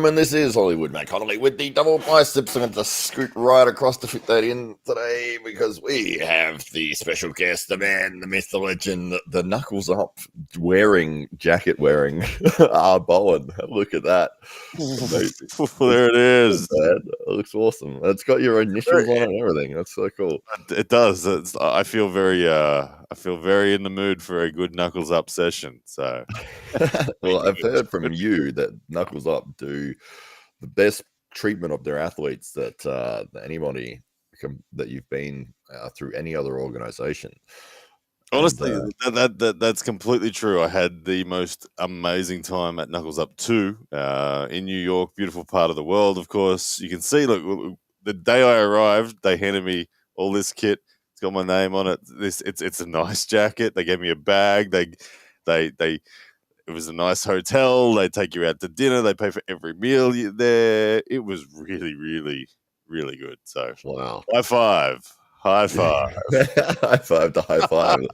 And this is Hollywood Mac Connolly with the double biceps. I'm going to scoot right across to fit that in today because we have the special guest, the man, the myth, the legend, the knuckles up jacket wearing Bowen. Look at that. There it is. It looks awesome. It's got your initials on it and everything. That's so cool. It does. I feel very in the mood for a good knuckles up session. So, well, I've heard from you that Knuckles Up do the best treatment of their athletes that anybody that you've been through any other organization. Honestly, that's completely true. I had the most amazing time at Knuckles Up 2 in New York, beautiful part of the world, of course. You can see, look, the day I arrived, they handed me all this kit. It's got my name on it. It's a nice jacket. They gave me a bag. It was a nice hotel. They take you out to dinner. They pay for every meal there. It was really, really, really good. So, wow. High five. High five. High five to high five.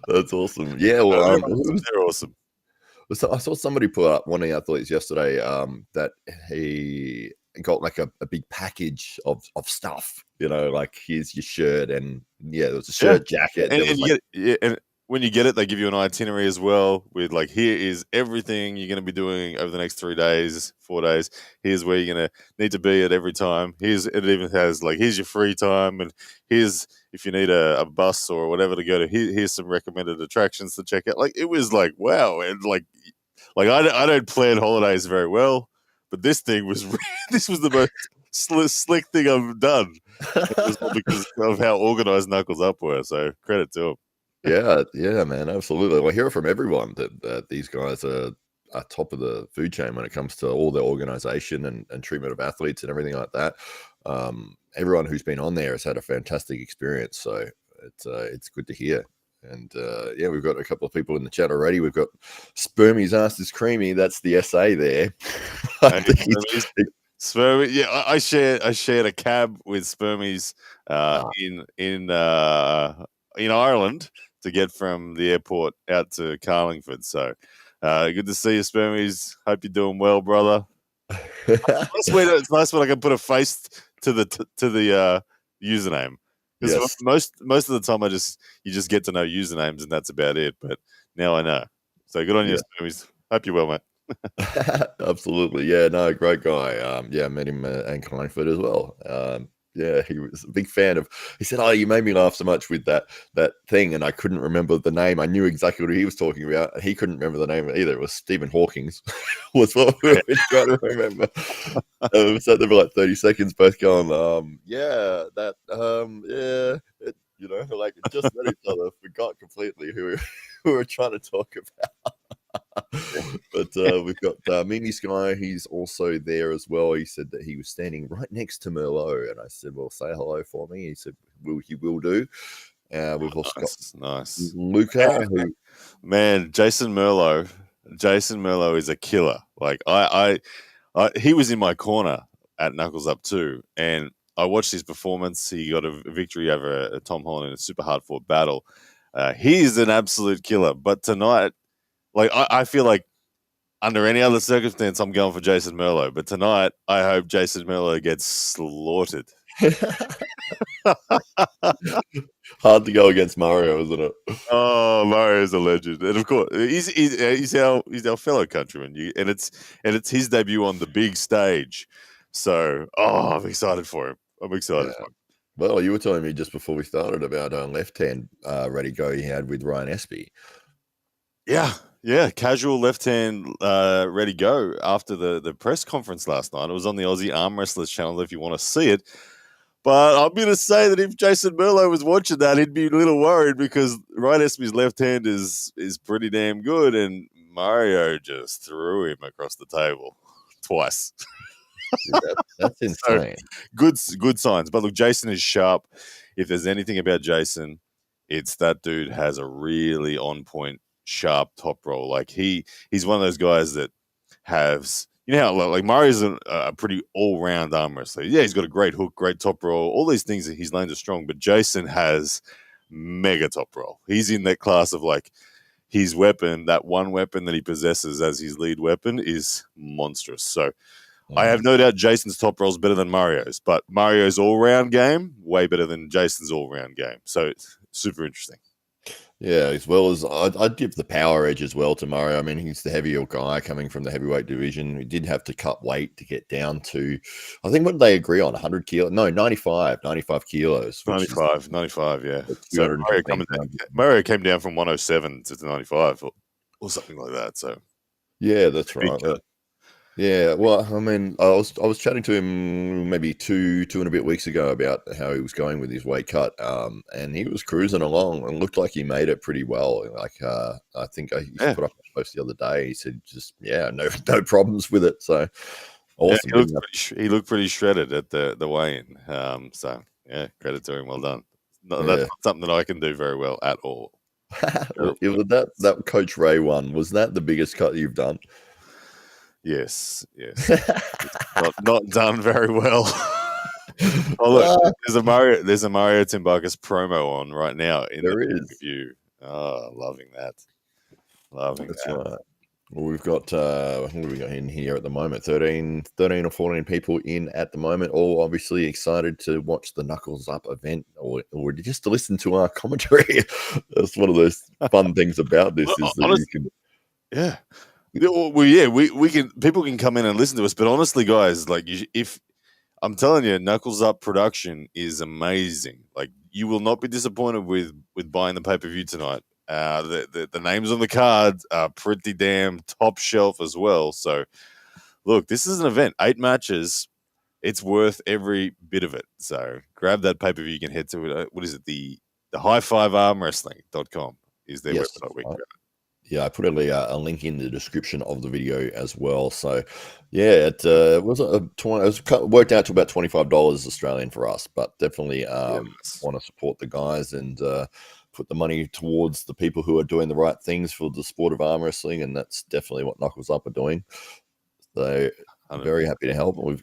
That's awesome. Yeah, well, they're awesome. So I saw somebody put up, one of the athletes yesterday, that he got like a big package of stuff, like here's your shirt, and there was a shirt, jacket. And when you get it, they give you an itinerary as well with like, here is everything you're going to be doing over the next 4 days. Here's where you're going to need to be at every time. It even has like, here's your free time, and here's if you need a bus or whatever to go to. Here's some recommended attractions to check out. Like, it was like, wow, and like I don't plan holidays very well, but this thing was this was the most slick thing I've done. It was all because of how organized Knuckles Up were. So credit to them. Yeah, man, absolutely. Well, I hear from everyone that these guys are top of the food chain when it comes to all their organization and treatment of athletes and everything like that. Everyone who's been on there has had a fantastic experience, so it's good to hear. And we've got a couple of people in the chat already. We've got Spermy's ass is creamy. That's the SA there. Spermy, yeah, I shared a cab with Spermy's in Ireland to get from the airport out to Carlingford. So good to see you, Spermies. Hope you're doing well, brother. It's nice when I can put a face to the username. Because most of the time you just get to know usernames and that's about it. But now I know. So good on you, Spermies. Hope you're well, mate. Absolutely. Yeah, no, great guy. I met him at Carlingford as well. He was a big fan of. He said, "Oh, you made me laugh so much with that thing," and I couldn't remember the name. I knew exactly what he was talking about, and he couldn't remember the name either. It was Stephen Hawking's. Was what we were trying to remember. We sat there for like 30 seconds, both going, like just met each other, forgot completely who we were trying to talk about. But we've got Mimi Sky. He's also there as well. He said that he was standing right next to Merlo, and I said, "Well, say hello for me." He said, "He will do." We've also got Luca. Man, Jason Merlo is a killer. Like I he was in my corner at Knuckles Up 2, and I watched his performance. He got a victory over Tom Holland in a super hard fought battle. He's an absolute killer. But tonight, like I feel like under any other circumstance, I'm going for Jason Merlo. But tonight, I hope Jason Merlo gets slaughtered. Hard to go against Mario, isn't it? Oh, Mario's a legend, and of course, he's our fellow countryman. And it's his debut on the big stage. So, I'm excited for him. For him. Well, you were telling me just before we started about left hand ready go he had with Ryan Espy. Yeah, casual left hand ready go after the press conference last night. It was on the Aussie Arm Wrestlers channel if you want to see it. But I'm going to say that if Jason Merlo was watching that, he'd be a little worried because Ryan Espy's left hand is pretty damn good, and Mario just threw him across the table twice. That's insane. So, good signs. But look, Jason is sharp. If there's anything about Jason, it's that dude has a really on point, sharp top roll. Like he's one of those guys that has, how like Mario's a pretty all round arm wrestler. Yeah, he's got a great hook, great top roll, all these things that his lanes are strong. But Jason has mega top roll. He's in that class of like his weapon, that one weapon that he possesses as his lead weapon, is monstrous. So I have no doubt Jason's top roll is better than Mario's, but Mario's all-round game, way better than Jason's all-round game. So it's super interesting. Yeah, as well as I'd give the power edge as well to Mario. I mean, he's the heavier guy coming from the heavyweight division. He did have to cut weight to get down to, I think, what did they agree on? 100 kilos? No, 95 kilos. 95, yeah. So Mario came down from 107 to 95 or something like that. So yeah, that's right. Yeah, well, I mean, I was chatting to him maybe two and a bit weeks ago about how he was going with his weight cut, and he was cruising along and looked like he made it pretty well. Like, I think he put up a post the other day. He said, just no problems with it. So awesome. Yeah, he looked pretty shredded at the weigh-in. So yeah, credit to him. Well done. That's not something that I can do very well at all. That Coach Ray one, was that the biggest cut you've done? Yes. not done very well. Oh look, there's a Mario Tambakis promo on right now in the review. Oh, loving that. That's right. Well, we've got what have we got in here at the moment? 13 or 14 people in at the moment, all obviously excited to watch the Knuckles Up event or just to listen to our commentary. That's one of those fun things about this, is that honestly, you can. Yeah. Well, yeah, we can. People can come in and listen to us, but honestly, guys, like, if I'm telling you, Knuckles Up production is amazing. Like, you will not be disappointed with buying the pay-per-view tonight. The names on the cards are pretty damn top shelf as well. So, look, this is an event, 8 matches. It's worth every bit of it. So, grab that pay-per-view. You can head to it. What is it? The high5armwrestling.com is their website. Yeah, I put a link in the description of the video as well. So, yeah, it worked out to about $25 Australian for us, but definitely want to support the guys and put the money towards the people who are doing the right things for the sport of arm wrestling, and that's definitely what Knuckles Up are doing. So, I'm very happy to help. We've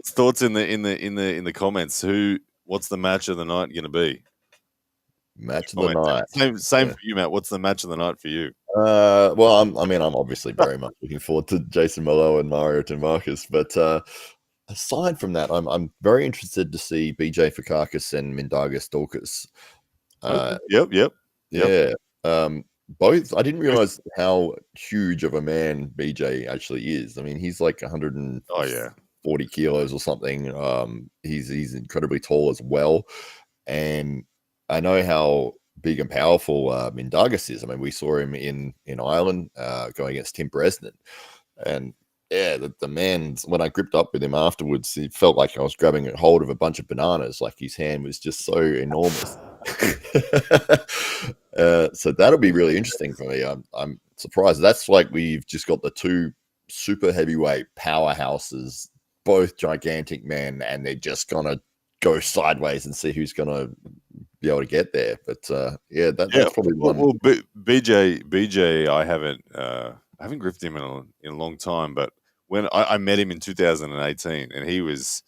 thoughts in the comments. What's the match of the night going to be? Match of the night. Same for you, Matt. What's the match of the night for you? Well, I'm obviously very much looking forward to Jason Merlo and Mario Tambakis, but aside from that, I'm very interested to see BJ Fokkakis and Mindagus Dalkas. Yep. Yeah. Both. I didn't realize how huge of a man BJ actually is. I mean, he's like 140 kilos or something. He's incredibly tall as well, and I know how big and powerful Mindagus is. I mean, we saw him in Ireland going against Tim Bresnan. And yeah, the man, when I gripped up with him afterwards, it felt like I was grabbing a hold of a bunch of bananas. Like, his hand was just so enormous. So that'll be really interesting for me. I'm surprised. That's like, we've just got the two super heavyweight powerhouses, both gigantic men, and they're just going to go sideways and see who's going to be able to get there. But that's probably one. Well, BJ, I haven't gripped him in a long time, but when I met him in 2018, and he was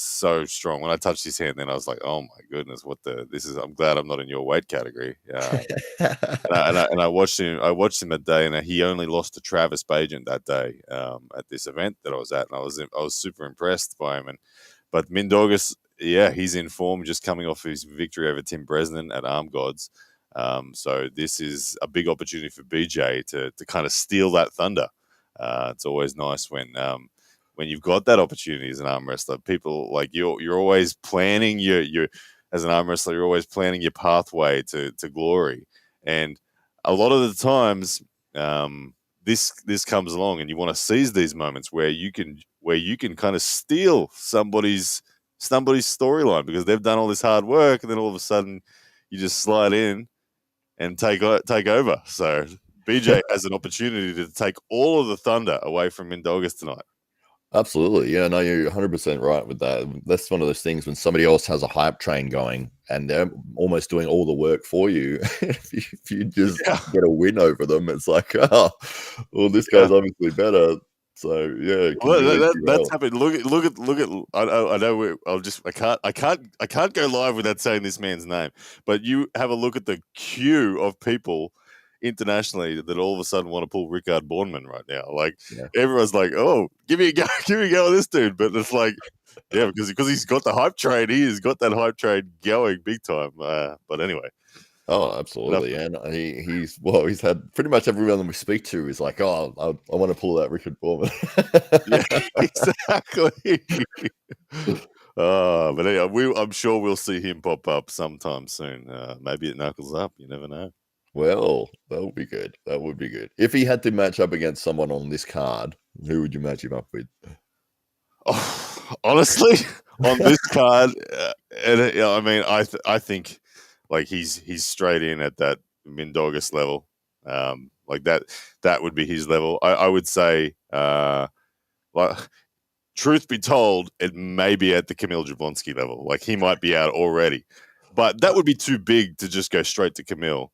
so strong. When I touched his hand, then I was like, oh my goodness, I'm glad I'm not in your weight category. And I watched him that day, and he only lost to Travis Bagent that day at this event that I was at, and I was super impressed by him. But Mindagus, he's in form, just coming off his victory over Tim Bresnan at Arm Gods. So this is a big opportunity for BJ to kind of steal that thunder. It's always nice when you've got that opportunity as an arm wrestler. People, like, you're always planning your as an arm wrestler, you're always planning your pathway to glory. And a lot of the times, this comes along, and you want to seize these moments where you can kind of steal somebody's storyline, because they've done all this hard work, and then all of a sudden you just slide in and take over. So BJ has an opportunity to take all of the thunder away from Mindagus tonight. Absolutely. Yeah, no, you're 100% right with that. That's one of those things when somebody else has a hype train going and they're almost doing all the work for you. if you just get a win over them, it's like, oh, well, this guy's obviously better. So yeah, it can Well, really do that's well. happened. Look at. I know. I can't go live without saying this man's name. But you have a look at the queue of people internationally that all of a sudden want to pull Rickard Bornman right now. Like Yeah. everyone's like, "Oh, give me a go, give me a go on this dude." But it's like, yeah, because he's got the hype train. He's got that hype train going big time. But anyway, Oh, absolutely. And he's had pretty much everyone that we speak to is like, oh, I want to pull that Rickard Borman. yeah, exactly. But anyway, I'm sure we'll see him pop up sometime soon. Maybe it knuckles up. You never know. Well, that would be good. That would be good. If he had to match up against someone on this card, who would you match him up with? Oh, honestly, on this card, I mean, I think like he's straight in at that Mindagus level. Like that would be his level. I would say, like, truth be told, it may be at the Kamil Jablonski level. Like he might be out already, but that would be too big to just go straight to Kamil.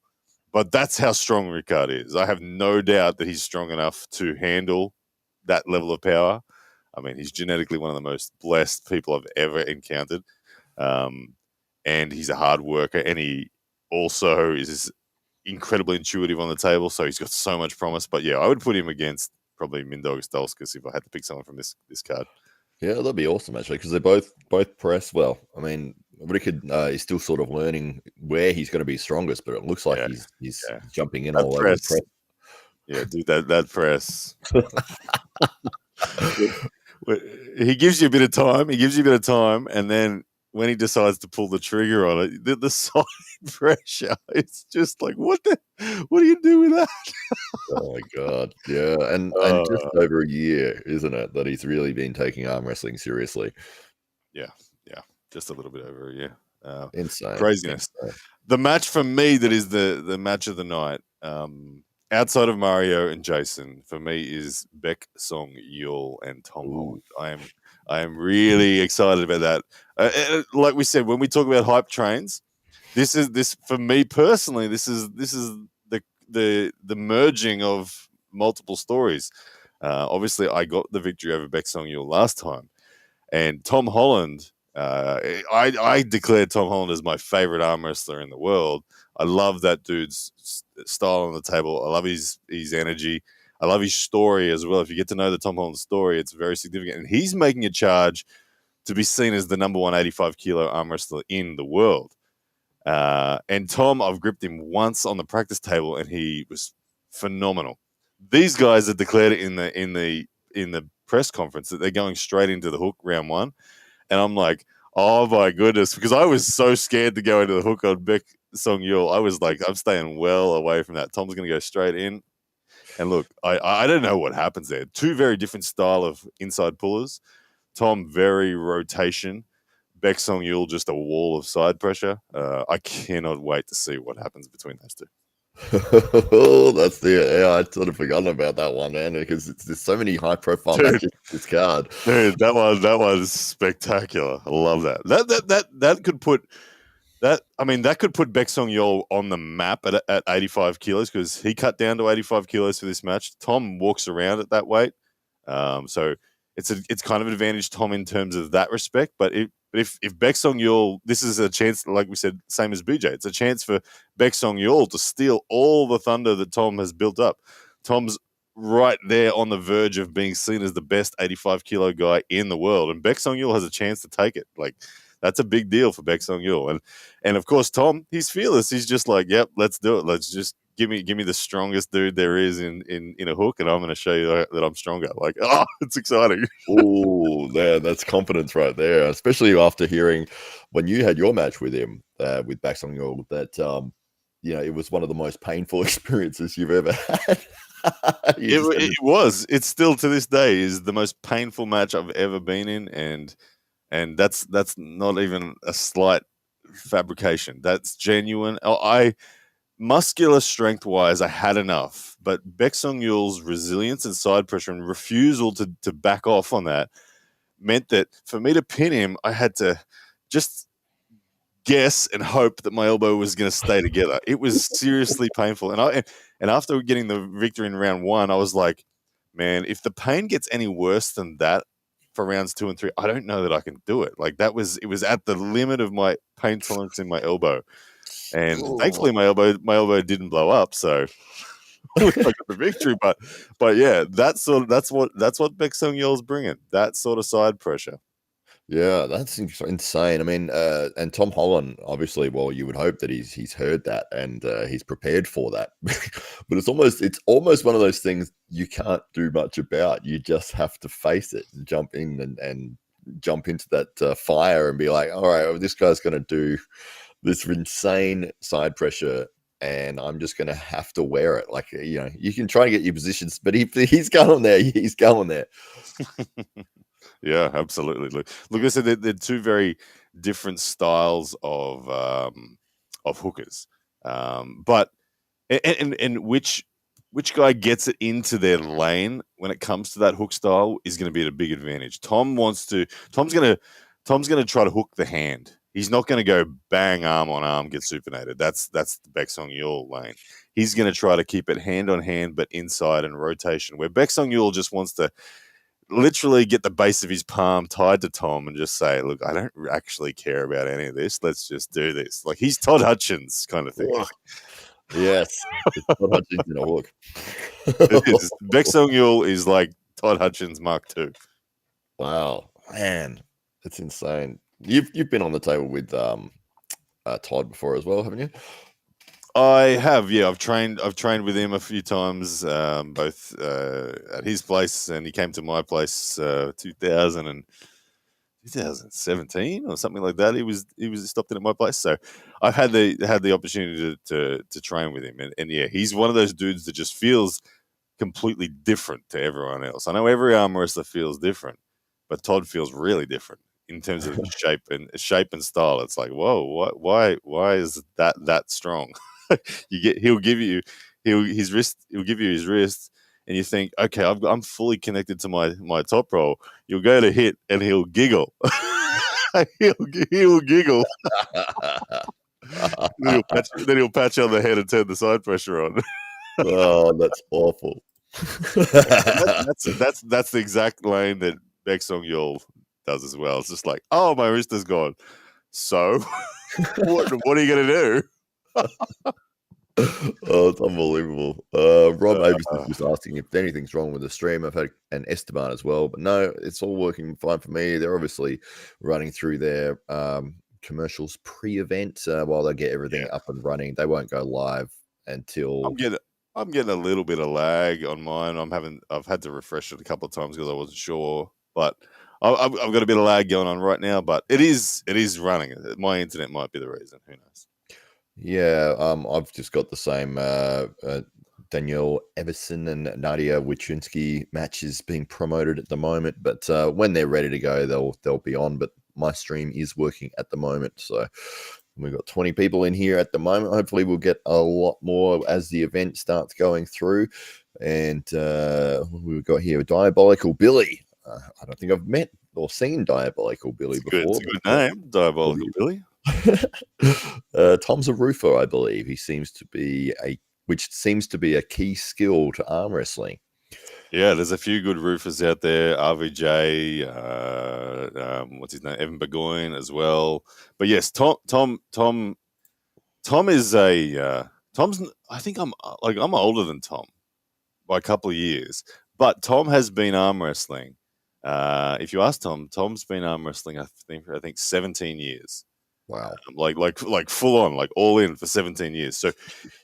But that's how strong Rickard is. I have no doubt that he's strong enough to handle that level of power. I mean, he's genetically one of the most blessed people I've ever encountered. And he's a hard worker, and he also is incredibly intuitive on the table, so he's got so much promise. But yeah, I would put him against probably Mindagus Daulskus if I had to pick someone from this card. Yeah, that'd be awesome actually, because they both press well. I mean, Rickard is still sort of learning where he's going to be strongest, but it looks like he's jumping in that all over press. the press. Yeah, dude, that press. He gives you a bit of time. And then when he decides to pull the trigger on it, the side pressure, it's just like, what do you do with that? Oh my god, yeah, and just over a year, isn't it, that he's really been taking arm wrestling seriously? Yeah, just a little bit over a year. Insane Craziness. Insane. The match for me that is the match of the night, outside of Mario and Jason, for me is Baek, Song, Yeol, and Tom Holland. I am really excited about that. Like we said, when we talk about hype trains, this for me personally, this is the merging of multiple stories. Obviously, I got the victory over Baek, Song, Yeol last time, and Tom Holland. I declare Tom Holland as my favorite arm wrestler in the world. I love that dude's style on the table. I love his energy. I love his story as well. If you get to know the Tom Holland story, it's very significant. And he's making a charge to be seen as the number one 85-kilo arm wrestler in the world. And Tom, I've gripped him once on the practice table, and he was phenomenal. These guys have declared it in the press conference that they're going straight into the hook round one. And I'm like, oh my goodness, because I was so scared to go into the hook on Baek, Song, Yeol. I was like, I'm staying well away from that. Tom's going to go straight in. And look, I don't know what happens there. Two very different style of inside pullers. Tom, very rotation. Baek, Song, Yeol, just a wall of side pressure. I cannot wait to see what happens between those two. Oh, that's I'd sort of forgotten about that one, man, because there's so many high profile matches in this card. Dude, that was spectacular. I love that. That could put that. I mean, that could put Baek, Song, Yeol on the map at 85 kilos, because he cut down to 85 kilos for this match. Tom walks around at that weight, so it's kind of an advantage Tom in terms of that respect. But if Baek, Song, Yeol, this is a chance, like we said, same as BJ, it's a chance for Baek, Song, Yeol to steal all the thunder that Tom has built up. Tom's right there on the verge of being seen as the best 85-kilo guy in the world, and Baek, Song, Yeol has a chance to take it. Like, that's a big deal for Baek, Song, Yeol. And of course, Tom, he's fearless. He's just like, yep, let's do it. Let's just give me the strongest dude there is in a hook, and I'm going to show you that I'm stronger. Like, oh, it's exciting. Oh, man, that's confidence right there, especially after hearing when you had your match with him, with Baek, Song, Yeol, that it was one of the most painful experiences you've ever had. It was. It's still to this day is the most painful match I've ever been in, and that's not even a slight fabrication. That's genuine. Muscular strength wise, I had enough, but Baek, Song, Yeol's resilience and side pressure and refusal to back off on that meant that for me to pin him, I had to just guess and hope that my elbow was going to stay together. It was seriously painful, and after getting the victory in round one, I was like, man, if the pain gets any worse than that for rounds 2 and 3, I don't know that I can do it. Like it was at the limit of my pain tolerance in my elbow, and thankfully my elbow didn't blow up, so I got the victory. But yeah, that's what Baek Yeol's bringing, that sort of side pressure. Yeah, that's insane. I mean, and Tom Holland, obviously, well, you would hope that he's heard that and he's prepared for that. But it's almost one of those things you can't do much about. You just have to face it and jump in and jump into that fire and be like, all right, well, this guy's going to do this insane side pressure, and I'm just going to have to wear it. Like, you can try and get your positions, but he's going there. He's going there. Yeah, absolutely. Look, I said they're two very different styles of hookers, but which guy gets it into their lane when it comes to that hook style is going to be at a big advantage. Tom's going to try to hook the hand. He's not going to go bang arm on arm, get supinated. That's the Baek Yeol lane. He's going to try to keep it hand on hand, but inside and rotation. Where Baek Yeol just wants to literally get the base of his palm tied to Tom and just say, look, I don't actually care about any of this. Let's just do this. Like, he's Todd Hutchins kind of thing. Yes. It's Todd Hutchins in a hook. It is. Baek Yeol is like Todd Hutchins Mark II. Wow. Man, that's insane. You've been on the table with Todd before as well, haven't you? I have, yeah. I've trained with him a few times, both at his place, and he came to my place 2017 or something like that. He was stopped in at my place, so I've had the opportunity to train with him, and yeah, he's one of those dudes that just feels completely different to everyone else. I know every arm wrestler feels different, but Todd feels really different in terms of shape and style. It's like, whoa, why is that strong? He'll give you his wrist, and you think, okay, I'm fully connected to my top roll. You'll go to hit, and he'll giggle. he'll giggle. then he'll patch on the head and turn the side pressure on. Oh, that's awful. That's the exact lane that Baek Yeol does as well. It's just like, oh, my wrist is gone. So, what are you going to do? Oh, it's unbelievable. Rob Aberson's just asking if anything's wrong with the stream. I've had an Esteban as well, but no, it's all working fine for me. They're obviously running through their commercials pre-event while they get everything up and running. They won't go live until. I'm getting a little bit of lag on mine. I've had to refresh it a couple of times because I wasn't sure, but I've got a bit of lag going on right now. But it is running. My internet might be the reason. Who knows? Yeah, I've just got the same Danielle, Evensen, and Nadia Wilczynski matches being promoted at the moment. But when they're ready to go, they'll be on. But my stream is working at the moment, so we've got 20 people in here at the moment. Hopefully, we'll get a lot more as the event starts going through. And we've got here Diabolical Billy. I don't think I've met or seen Diabolical Billy before. It's a good name, Diabolical Billy. Tom's a roofer, I believe. He seems to be which seems to be a key skill to arm wrestling. Yeah, there's a few good roofers out there. RVJ, what's his name? Evan Burgoyne as well. But yes, Tom is Tom's. I think I'm older than Tom by a couple of years, but Tom has been arm wrestling. If you ask Tom's been arm wrestling. I think 17 years. Wow. Like full on, like all in for 17 years. So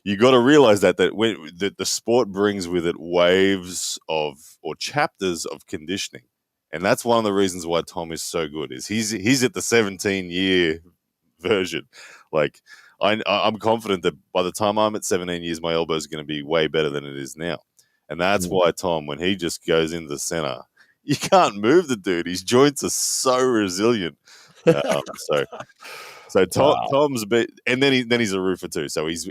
you got to realize that when the sport brings with it waves or chapters of conditioning. And that's one of the reasons why Tom is so good is he's at the 17-year version. Like I'm confident that by the time I'm at 17 years, my elbow is going to be way better than it is now. And that's why Tom, when he just goes into the center, you can't move the dude. His joints are so resilient. So Tom's a bit, and then he's a roofer too. So he's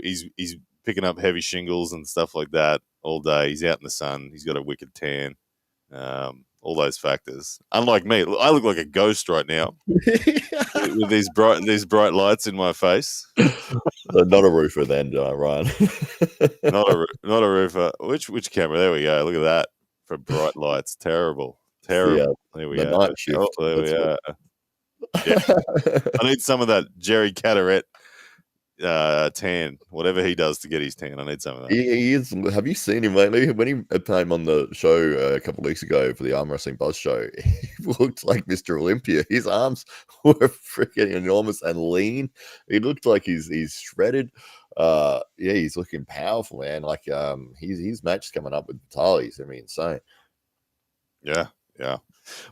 picking up heavy shingles and stuff like that all day. He's out in the sun. He's got a wicked tan. All those factors. Unlike me, I look like a ghost right now with these bright lights in my face. Not a roofer then, Ryan. not a roofer. Which camera? There we go. Look at that for bright lights. Terrible. The There we the are. night shift. Oh, there we That's are. Yeah. I need some of that Jerry Cadorette tan, whatever he does to get his tan. I need some of that. He is. Have you seen him lately? When he came on the show a couple of weeks ago for the Arm Wrestling Buzz show, he looked like Mr. Olympia. His arms were freaking enormous and lean. He looked like he's shredded. Yeah, he's looking powerful, man. Like his match coming up with Vitali is gonna be insane. Yeah.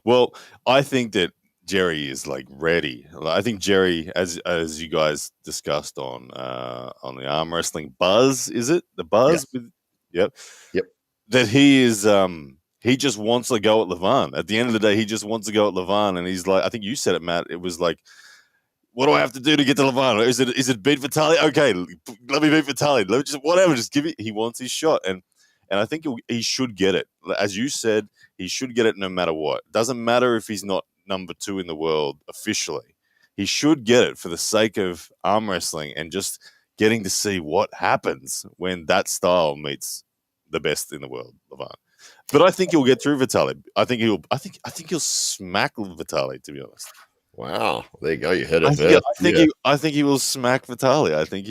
Well, I think that Jerry is like ready. I think Jerry, as you guys discussed on the Arm Wrestling Buzz, is it the Buzz? Yes. Yep. That he is. He just wants to go at Levan. At the end of the day, he just wants to go at Levan, and he's like, I think you said it, Matt. It was like, what do I have to do to get to Levan? Is it beat Vitali? Okay, let me beat Vitali. Let me just whatever. Just give it. He wants his shot, and I think he should get it. As you said, he should get it no matter what. Doesn't matter if he's not number 2 in the world officially. He should get it for the sake of arm wrestling and just getting to see what happens when that style meets the best in the world, Levan. But I think he'll get through Vitali. I think he'll smack Vitali, to be honest. Wow, there you go. You hit it. I think he will smack Vitali. I think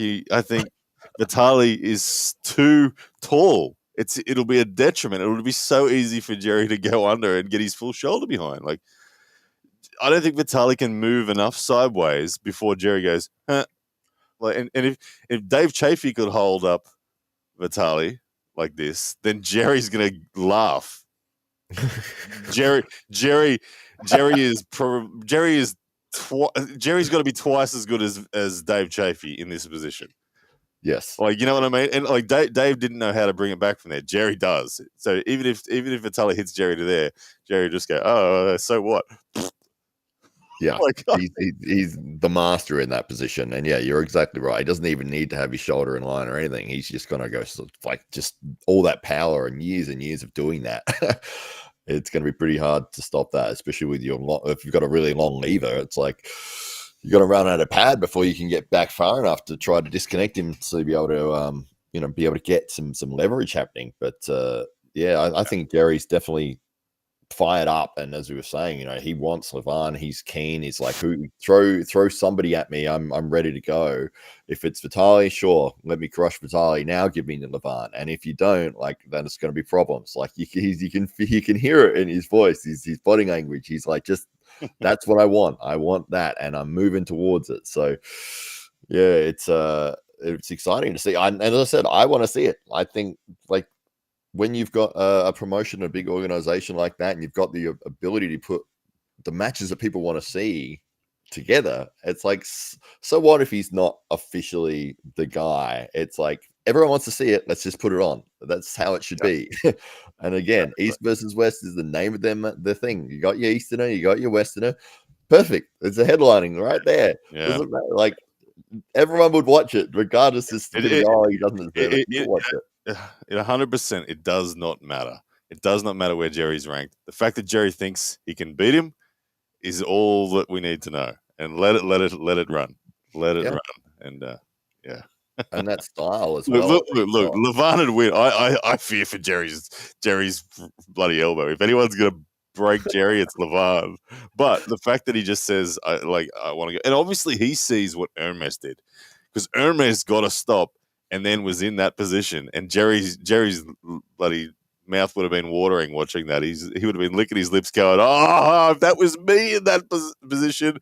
Vitali is too tall. It'll be a detriment. It'll be so easy for Jerry to go under and get his full shoulder behind. Like, I don't think Vitali can move enough sideways before Jerry goes, huh. Like, and if Dave Chafee could hold up Vitali like this, then Jerry's gonna laugh. Jerry's got to be twice as good as Dave Chafee in this position. Yes. Like, you know what I mean? And like Dave didn't know how to bring it back from there. Jerry does. So even if Vitali hits Jerry to there, Jerry just go, oh, so what? Yeah, he's the master in that position, and yeah, you're exactly right. He doesn't even need to have his shoulder in line or anything. He's just gonna go like just all that power and years of doing that. It's gonna be pretty hard to stop that, especially with if you've got a really long lever. It's like you're gonna run out of pad before you can get back far enough to try to disconnect him to be able to get some leverage happening. But yeah, I think Jerry's definitely fired up, and as we were saying, he wants Levan. He's keen. He's like, who throw somebody at me. I'm ready to go. If it's Vitali, sure, let me crush Vitali. Now give me the Levan. And if you don't, like, then it's going to be problems. Like you can hear it in his voice, his body language. He's like, just that's what I want. I want that, and I'm moving towards it. So yeah, it's exciting to see. And as I said, I want to see it. I think like, when you've got a promotion, a big organization like that, and you've got the ability to put the matches that people want to see together, it's like, so what if he's not officially the guy? It's like, everyone wants to see it. Let's just put it on. That's how it should be. And again, East versus West is the name of the thing. You got your Easterner, you got your Westerner. Perfect. It's a headlining right there. Yeah. Doesn't matter. Like, everyone would watch it, regardless as to he doesn't deserve it. You watch it. 100%, it does not matter. It does not matter where Jerry's ranked. The fact that Jerry thinks he can beat him is all that we need to know. And let it run. Let it run. And yeah. And that style as well. Look, Levan would win. I fear for Jerry's bloody elbow. If anyone's gonna break Jerry, it's Levan. But the fact that he just says, I want to go, and obviously he sees what Hermes did, because Hermes got to stop and then was in that position, and Jerry's bloody mouth would have been watering watching that. He would have been licking his lips, going, "Oh, if that was me in that position,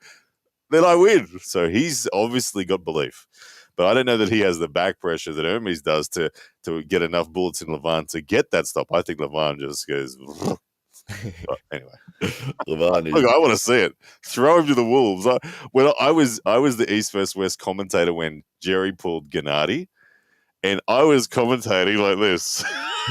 then I win." So he's obviously got belief, but I don't know that he has the back pressure that Hermes does to get enough bullets in Levan to get that stop. I think Levan just goes. But anyway, Levan, look, I want to see it. Throw him to the wolves. I was the East vs West commentator when Jerry pulled Gennady. And I was commentating like this.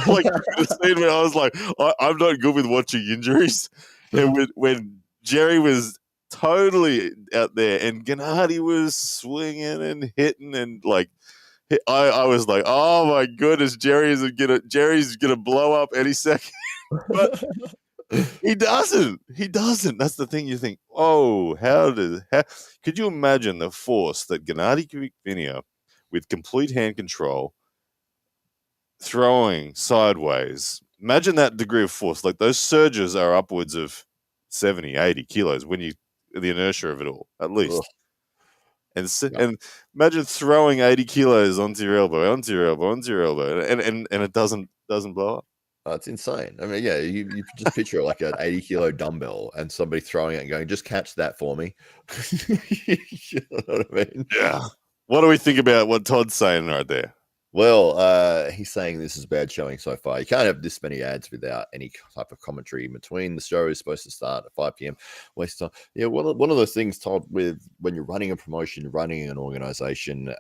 Like, the scene where I was like, I'm not good with watching injuries. And when Jerry was totally out there and Gennady was swinging and hitting and like, I was like, oh my goodness, Jerry's gonna blow up any second. But he doesn't. That's the thing. You think, oh, could you imagine the force that Gennady Kvikvinia, with complete hand control, throwing sideways imagine that degree of force. Like those surges are upwards of 70, 80 kilos when the inertia of it all, at least. Ugh. And imagine throwing 80 kilos onto your elbow, and it doesn't blow up. It's insane. I mean, yeah, you just picture like an 80-kilo dumbbell and somebody throwing it and going, just catch that for me. You know what I mean? Yeah. What do we think about what Todd's saying right there? Well, he's saying this is bad showing so far. You can't have this many ads without any type of commentary in between. The show is supposed to start at 5 p.m. West time. Yeah, one of those things, Todd, with when you're running a promotion, running an organization,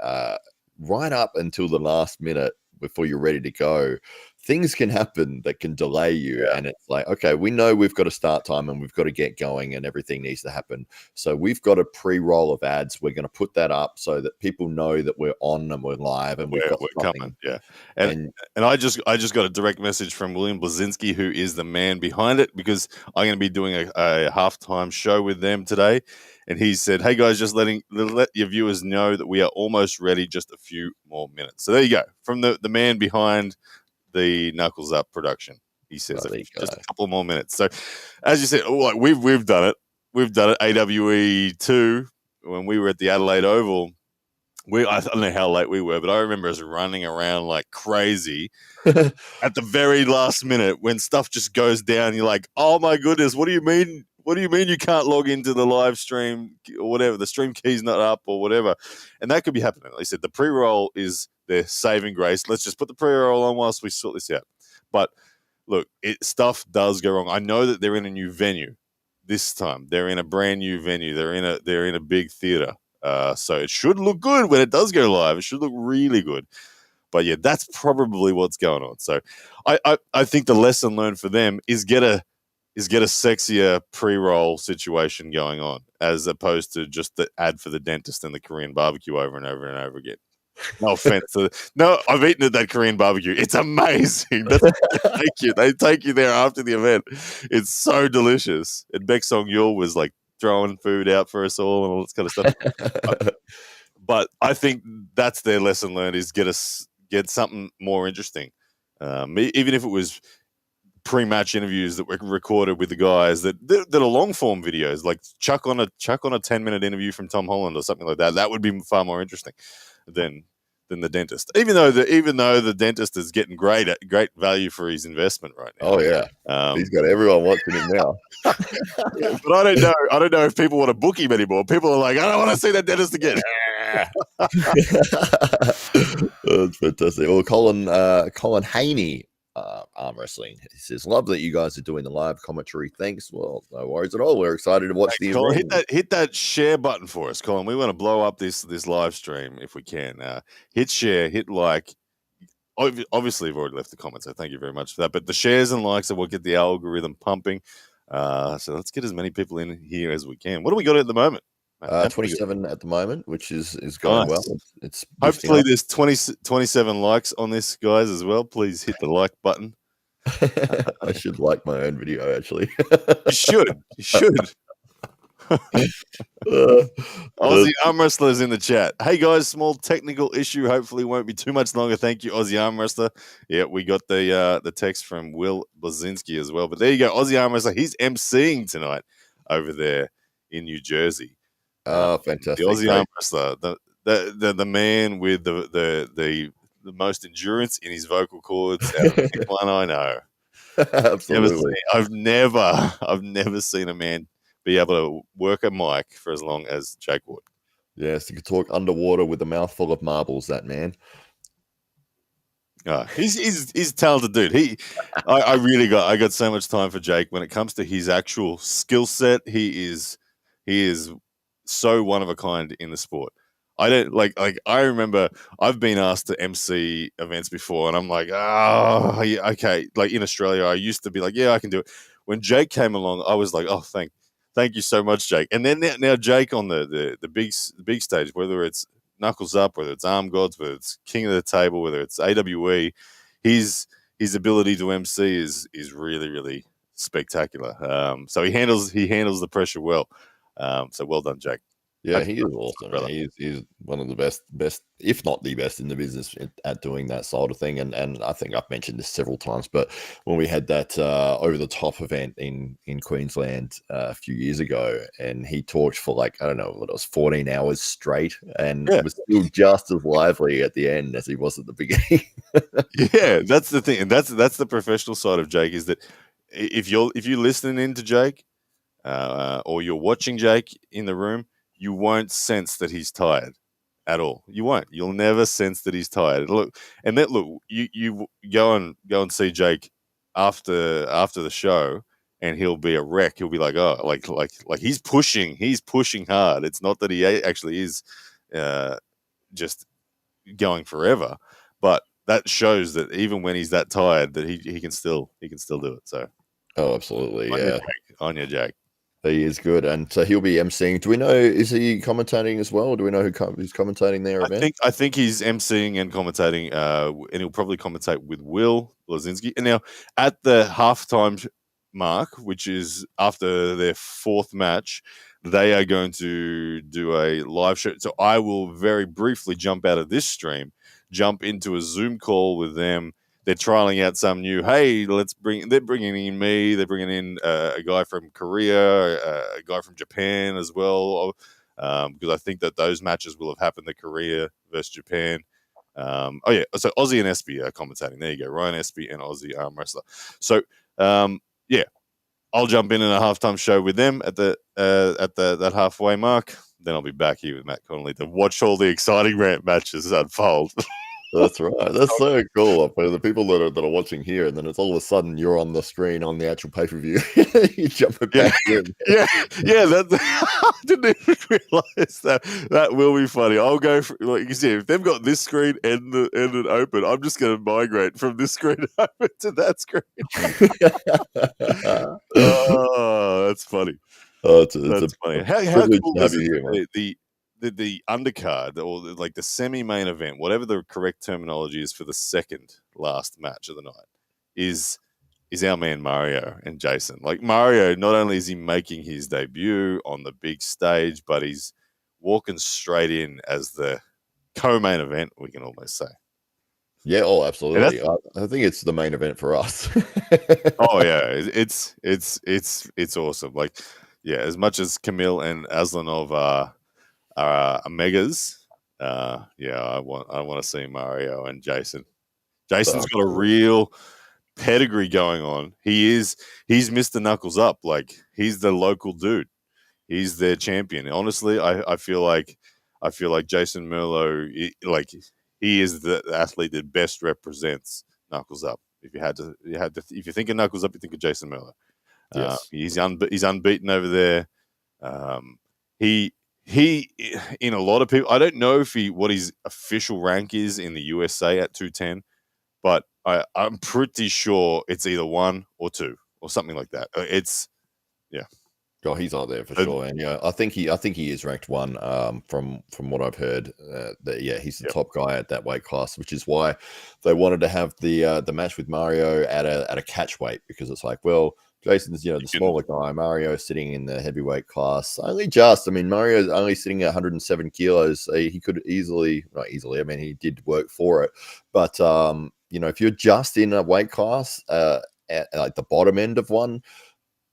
right up until the last minute before you're ready to go, things can happen that can delay you. Yeah. And it's like, okay, we know we've got a start time and we've got to get going and everything needs to happen. So we've got a pre-roll of ads. We're going to put that up so that people know that we're on and we're live and we're coming. Yeah. And I just got a direct message from Wilczynski, who is the man behind it, because I'm going to be doing a halftime show with them today. And he said, hey guys, just let your viewers know that we are almost ready, just a few more minutes. So there you go. From the man behind the Knuckles Up production. He says just a couple more minutes. So as you said, like we've done it. We've done it. AWE 2, when we were at the Adelaide Oval. I don't know how late we were, but I remember us running around like crazy at the very last minute when stuff just goes down. You're like, oh my goodness, what do you mean? What do you mean you can't log into the live stream or whatever? The stream key's not up or whatever. And that could be happening. Like I said, the pre-roll is their saving grace. Let's just put the pre-roll on whilst we sort this out. But look, stuff does go wrong. I know that they're in a new venue this time. They're in a brand new venue. They're in a big theater. So it should look good when it does go live. It should look really good. But yeah, that's probably what's going on. So I think the lesson learned for them is get a sexier pre-roll situation going on, as opposed to just the ad for the dentist and the Korean barbecue over and over and over again. No offense. No, I've eaten at that Korean barbecue. It's amazing. They take you there after the event. It's so delicious. And Baek Yeol was like throwing food out for us all and all this kind of stuff. But I think that's their lesson learned, is get something more interesting. Even if it was pre-match interviews that were recorded with the guys that are long form videos, like chuck on a 10-minute interview from Tom Holland or something like that. That would be far more interesting than the dentist. Even though the dentist is getting great value for his investment right now. Oh yeah, he's got everyone watching him now. But I don't know if people want to book him anymore. People are like, I don't want to see that dentist again. That's fantastic. Well, Colin Haney, arm wrestling, he says, love that you guys are doing the live commentary. Thanks. Well, no worries at all. We're excited to watch the Colin, hit that share button for us, Colin. We want to blow up this live stream if we can. Hit share, hit like. Obviously, you've already left the comments, so thank you very much for that. But the shares and likes are what get the algorithm pumping. So let's get as many people in here as we can. What do we got at the moment? 27 at the moment, which is going well. It's hopefully there's 27 likes on this, guys, as well. Please hit the like button. I should like my own video, actually. You should. Aussie Arm Wrestler's in the chat. Hey guys, small technical issue. Hopefully won't be too much longer. Thank you, Aussie Arm Wrestler. Yeah, we got the text from Wilczynski as well. But there you go, Aussie Arm Wrestler. He's MCing tonight over there in New Jersey. Oh, fantastic! The Aussie Arm Wrestler, the man with the most endurance in his vocal cords out of anyone I know. Absolutely, I've never seen a man be able to work a mic for as long as Jake Wood. Yes, he could talk underwater with a mouthful of marbles. That man. He's a talented dude. I got so much time for Jake when it comes to his actual skill set. He is so one of a kind in the sport. I don't like I remember I've been asked to MC events before, and I'm like, oh, yeah, okay. Like in Australia, I used to be like, yeah, I can do it. When Jake came along, I was like, oh, thank you so much, Jake. And then now Jake on the big stage, whether it's Knuckles Up, whether it's Arm Gods, whether it's King of the Table, whether it's AWE, his ability to MC is really, really spectacular. So he handles the pressure well. So well done, Jake. Yeah, he is awesome. Brother. He's one of the best, if not the best in the business at doing that sort of thing. And I think I've mentioned this several times, but when we had that over the top event in Queensland a few years ago, and he talked for like, I don't know, what it was, 14 hours straight, and was still just as lively at the end as he was at the beginning. Yeah, that's the thing, and that's the professional side of Jake, is that if you're listening in to Jake, or you're watching Jake in the room, you won't sense that he's tired at all. You won't. You'll never sense that he's tired. Look, you go and see Jake after the show, and he'll be a wreck. He'll be like, oh, like he's pushing hard. It's not that he actually is just going forever, but that shows that even when he's that tired, that he can still do it. So, oh, absolutely, on your Jake. He is good, and so he'll be MCing. Do we know, is he commentating as well? Do we know who's commentating their event? I think he's MCing and commentating, and he'll probably commentate with Wilczynski. And now at the halftime mark, which is after their fourth match, they are going to do a live show. So I will very briefly jump out of this stream, jump into a Zoom call with them. They're trialing out some new, hey, they're bringing in me. They're bringing in a guy from Korea, a guy from Japan as well, because I think that those matches will have happened, the Korea versus Japan. So Aussie and Espy are commentating. There you go, Ryan Espy and Aussie arm wrestler. So, I'll jump in a halftime show with them at that halfway mark. Then I'll be back here with Matt Connolly to watch all the exciting rant matches unfold. That's right. That's so cool. For the people that are watching here, and then it's all of a sudden you're on the screen on the actual pay-per-view. You jump back in. Yeah. I didn't even realize that. That will be funny. I'll go for, like you see, if they've got this screen and it open, I'm just going to migrate from this screen over to that screen. Oh, that's funny. Oh, that's funny. How cool is it? The undercard, or like the semi-main event, whatever the correct terminology is for the second last match of the night, is our man Mario and Jason. Like, Mario, not only is he making his debut on the big stage, but he's walking straight in as the co-main event, we can almost say. Yeah, oh, absolutely. I think it's the main event for us. Oh yeah, it's awesome. Like, yeah, as much as Kamil and Aslanov are megas. I want to see Mario and Jason. Jason's got a real pedigree going on. He's Mr. Knuckles Up. Like, he's the local dude. He's their champion. Honestly, I feel like Jason Merlo, he is the athlete that best represents Knuckles Up. If you think of Knuckles Up, you think of Jason Merlo. Yes. He's unbeaten over there. He, in a lot of people, I don't know what his official rank is in the USA at 210, but I'm pretty sure it's either 1 or 2 or something like that. Oh, he's out there for sure, and I think he is ranked 1. From what I've heard, he's the top guy at that weight class, which is why they wanted to have the match with Mario at a catch weight, because it's like, well, Jason's the smaller guy, Mario sitting in the heavyweight class. Mario's only sitting at 107 kilos. He could not easily. I mean, he did work for it, but if you're just in a weight class at like the bottom end of one,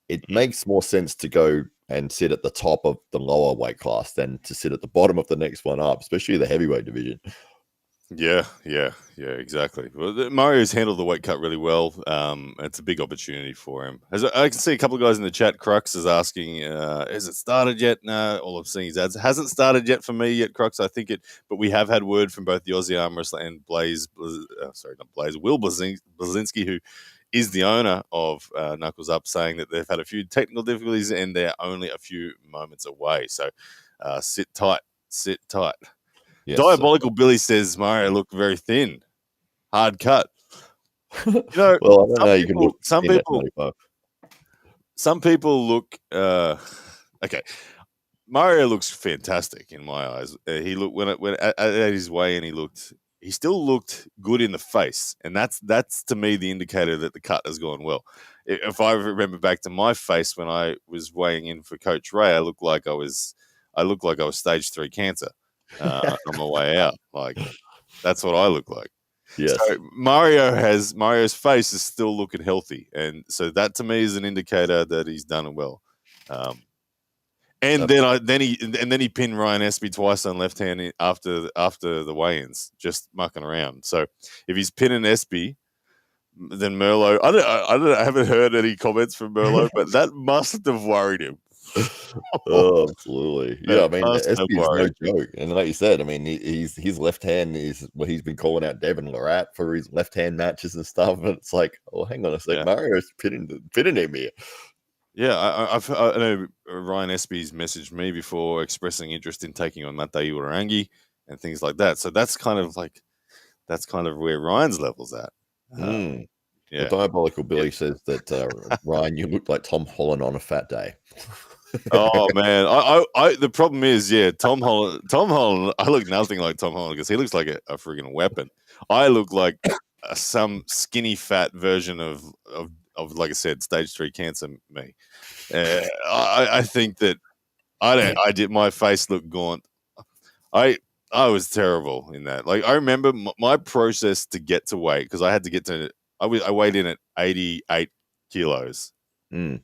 it makes more sense to go and sit at the top of the lower weight class than to sit at the bottom of the next one up, especially the heavyweight division. Yeah, exactly. Well, Mario's handled the weight cut really well. It's a big opportunity for him. As I can see a couple of guys in the chat, Crux is asking, has it started yet? No, all I'm seeing is ads. It hasn't started yet for me yet, Crux. I think but we have had word from both the Aussie arm wrestler and Will Blazinski, who is the owner of Knuckles Up, saying that they've had a few technical difficulties and they're only a few moments away. So sit tight. Yes, Diabolical Billy says Mario looked very thin, hard cut. Well, I don't know. You can look some people look okay. Mario looks fantastic in my eyes. He looked when at his weigh-in, he still looked good in the face, and that's to me the indicator that the cut has gone well. If I remember back to my face when I was weighing in for Coach Ray, I looked like I was I looked like I was stage 3 cancer on my way out. Like, that's what I look like. Yes. So Mario's face is still looking healthy, and so that to me is an indicator that he's done it well. And then he pinned Ryan Espy twice on left hand after the weigh-ins, just mucking around. So if he's pinning Espy, then Merlo. I haven't heard any comments from Merlo, but that must have worried him. Oh, absolutely. Yeah, I mean, Espy is no worried. joke. And like you said, I mean, his left hand is what he's been calling out Devin Lorat for his left hand matches and stuff. And it's like, oh, hang on a sec, Mario's pinning him here. Yeah, I know Ryan Espy's messaged me before expressing interest in taking on Matei Urarangi and things like that. So that's kind of where Ryan's level's at. The Diabolical Billy says that Ryan, you look like Tom Holland on a fat day. Oh man, I the problem is, Tom Holland. I look nothing like Tom Holland because he looks like a friggin' weapon. I look like some skinny fat version of like I said, stage 3 cancer. Me, I think that I did. My face looked gaunt. I was terrible in that. Like, I remember my process to get to weight, because I had to get to. I weighed in at 88 kilos. Right.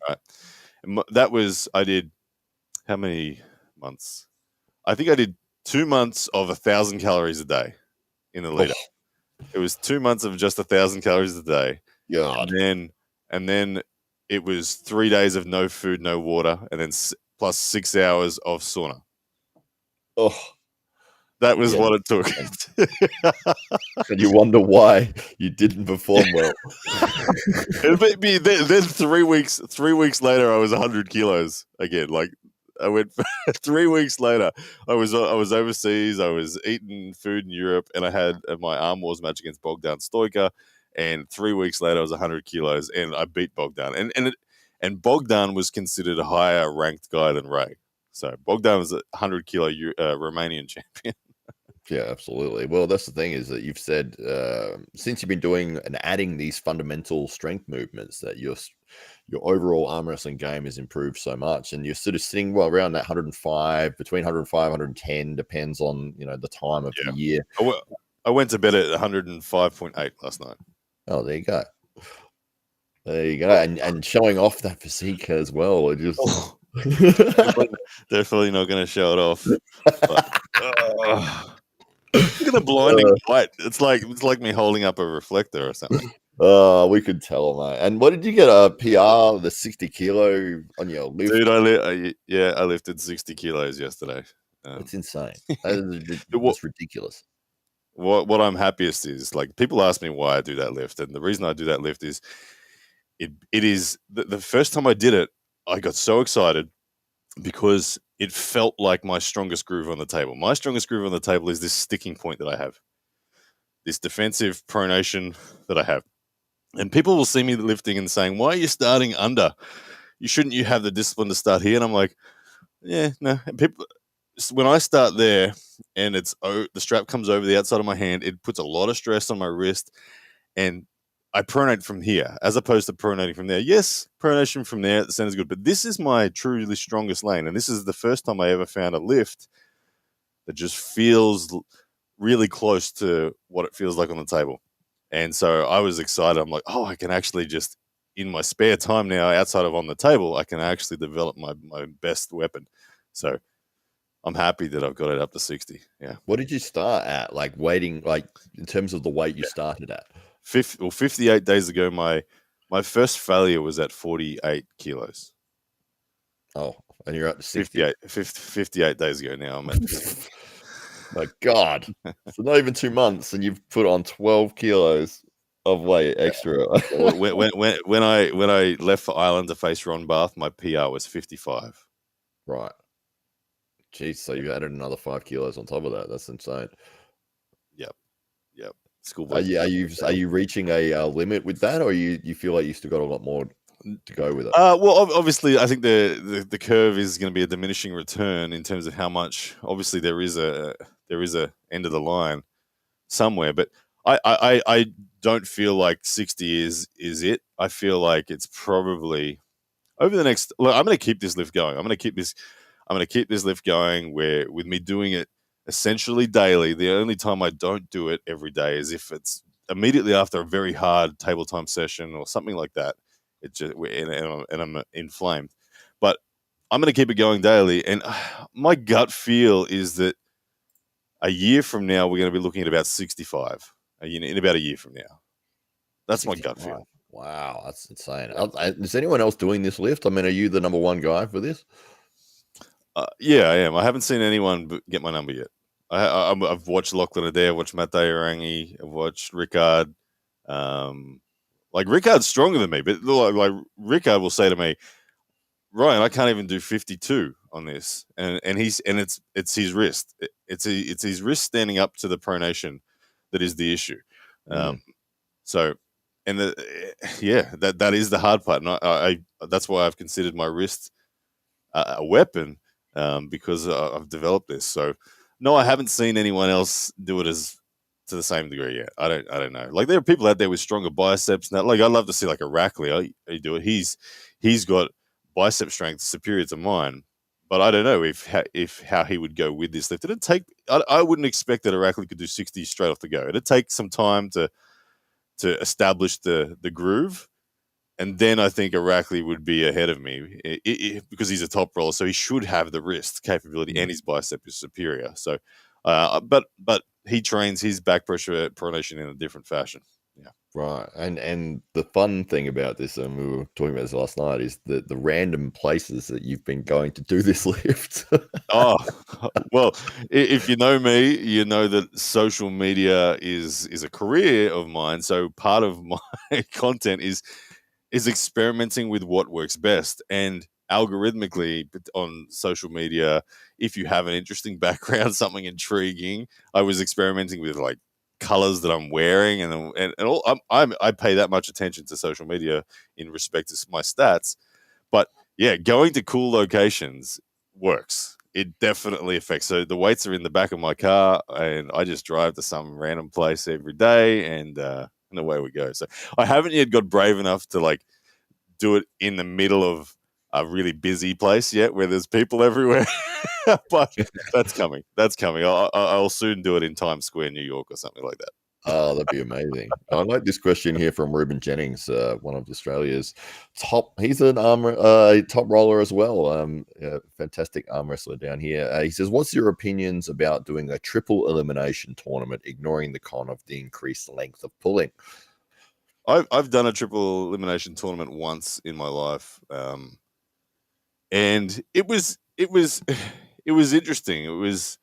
And that was, I did how many months? I think I did 2 months of 1,000 calories a day in the lead up. It was 2 months of just 1,000 calories a day. Yeah. And then it was 3 days of no food, no water, and then plus 6 hours of sauna. Oh, that was what it took. And you wonder why you didn't perform well. Then 3 weeks later, I was 100 kilos again. Like, I went 3 weeks later. I was overseas. I was eating food in Europe, and I had my arm wars match against Bogdan Stoica. And 3 weeks later, I was 100 kilos, and I beat Bogdan. And Bogdan was considered a higher ranked guy than Ray. So Bogdan was a 100 kilo Romanian champion. Yeah, absolutely. Well, that's the thing, is that you've said since you've been doing and adding these fundamental strength movements, that your overall arm wrestling game has improved so much, and you're sort of sitting around that 105, between 105 110, depends on the time of the year. I went to bed at 105.8 last night. Oh, there you go. There you go. And showing off that physique as well. It just definitely not going to show it off. But, look at the blinding light. It's like me holding up a reflector or something. Oh, we could tell, mate. And what did you get, a PR, the 60 kilo on your lift? Dude, I lifted 60 kilos yesterday. That's insane. That's ridiculous. What I'm happiest is, like, people ask me why I do that lift, and the reason I do that lift is it is the first time I did it, I got so excited because it felt like my strongest groove on the table. My strongest groove on the table is this sticking point that I have, this defensive pronation that I have. And people will see me lifting and saying, why are you starting under? Shouldn't you have the discipline to start here? And I'm like, yeah, no. And people, when I start there and the strap comes over the outside of my hand, it puts a lot of stress on my wrist, and I pronate from here as opposed to pronating from there. Yes, pronation from there at the center is good, but this is my truly strongest lane, and this is the first time I ever found a lift that just feels really close to what it feels like on the table. And so I was excited. I'm like, oh, I can actually just, in my spare time now, outside of on the table, I can actually develop my best weapon. So I'm happy that I've got it up to 60. Yeah. What did you start at? Like, weighting, like, in terms of the weight you started at? 58 days ago, my first failure was at 48 kilos. Oh, and you're up to 60. 58 days ago now. I'm at 50. My God. So not even 2 months, and you've put on 12 kilos of weight extra. when I left for Ireland to face Ron Barth, my PR was 55. Right. Jeez, so you added another 5 kilos on top of that. That's insane. Yep. Schoolboy. Are you reaching a limit with that, or you feel like you still got a lot more to go with it? Well, obviously, I think the curve is going to be a diminishing return in terms of how much. Obviously, there is a end of the line somewhere, but I don't feel like 60 is it. I feel like it's probably over the next. Look, I'm going to keep this lift going. I'm going to keep this. I'm going to keep this lift going. Where with me doing it essentially daily, the only time I don't do it every day is if it's immediately after a very hard table time session or something like that. It just and I'm inflamed, but I'm going to keep it going daily. And my gut feel is that a year from now we're going to be looking at about 65. In about a year from now. That's my gut feel. Wow, that's insane. Is anyone else doing this lift? I mean, are you the number one guy for this? Yeah, I am. I haven't seen anyone get my number yet. I've watched Lachlan Adair, I've watched Matt Orangi, I've watched Rickard. Like Rickard's stronger than me, but like Rickard will say to me, Ryan, I can't even do 52 on this, and it's his wrist. It's his wrist standing up to the pronation that is the issue. So, and that is the hard part, and I that's why I've considered my wrist a weapon, because I've developed this. So, no, I haven't seen anyone else do it to the same degree yet. I don't know. Like there are people out there with stronger biceps now. Like I'd love to see like a Rackley. I do it. He's got bicep strength superior to mine, but I don't know if how he would go with this lift. It'd take. I wouldn't expect that a Rackley could do 60 straight off the go. It'd take some time to establish the groove, and then I think a Rackley would be ahead of me because he's a top roller, so he should have the wrist capability and his bicep is superior. So, but he trains his back pressure pronation in a different fashion. Yeah. Right. And the fun thing about this, and we were talking about this last night, is the random places that you've been going to do this lift. Oh, well, if you know me, you know that social media is a career of mine. So part of my content is experimenting with what works best. And algorithmically on social media, if you have an interesting background, something intriguing, I was experimenting with like colors that I'm wearing and all. I pay that much attention to social media in respect to my stats. But yeah, going to cool locations works. It definitely affects. So the weights are in the back of my car and I just drive to some random place every day and away we go. So I haven't yet got brave enough to like do it in the middle of a really busy place yet where there's people everywhere. But that's coming. I'll soon do it in Times Square, New York or something like that. Oh, that'd be amazing. I like this question here from Ruben Jennings, one of Australia's top. He's an top roller as well. Fantastic arm wrestler down here. He says, "What's your opinions about doing a triple elimination tournament, ignoring the con of the increased length of pulling?" I've done a triple elimination tournament once in my life, and it was interesting. It was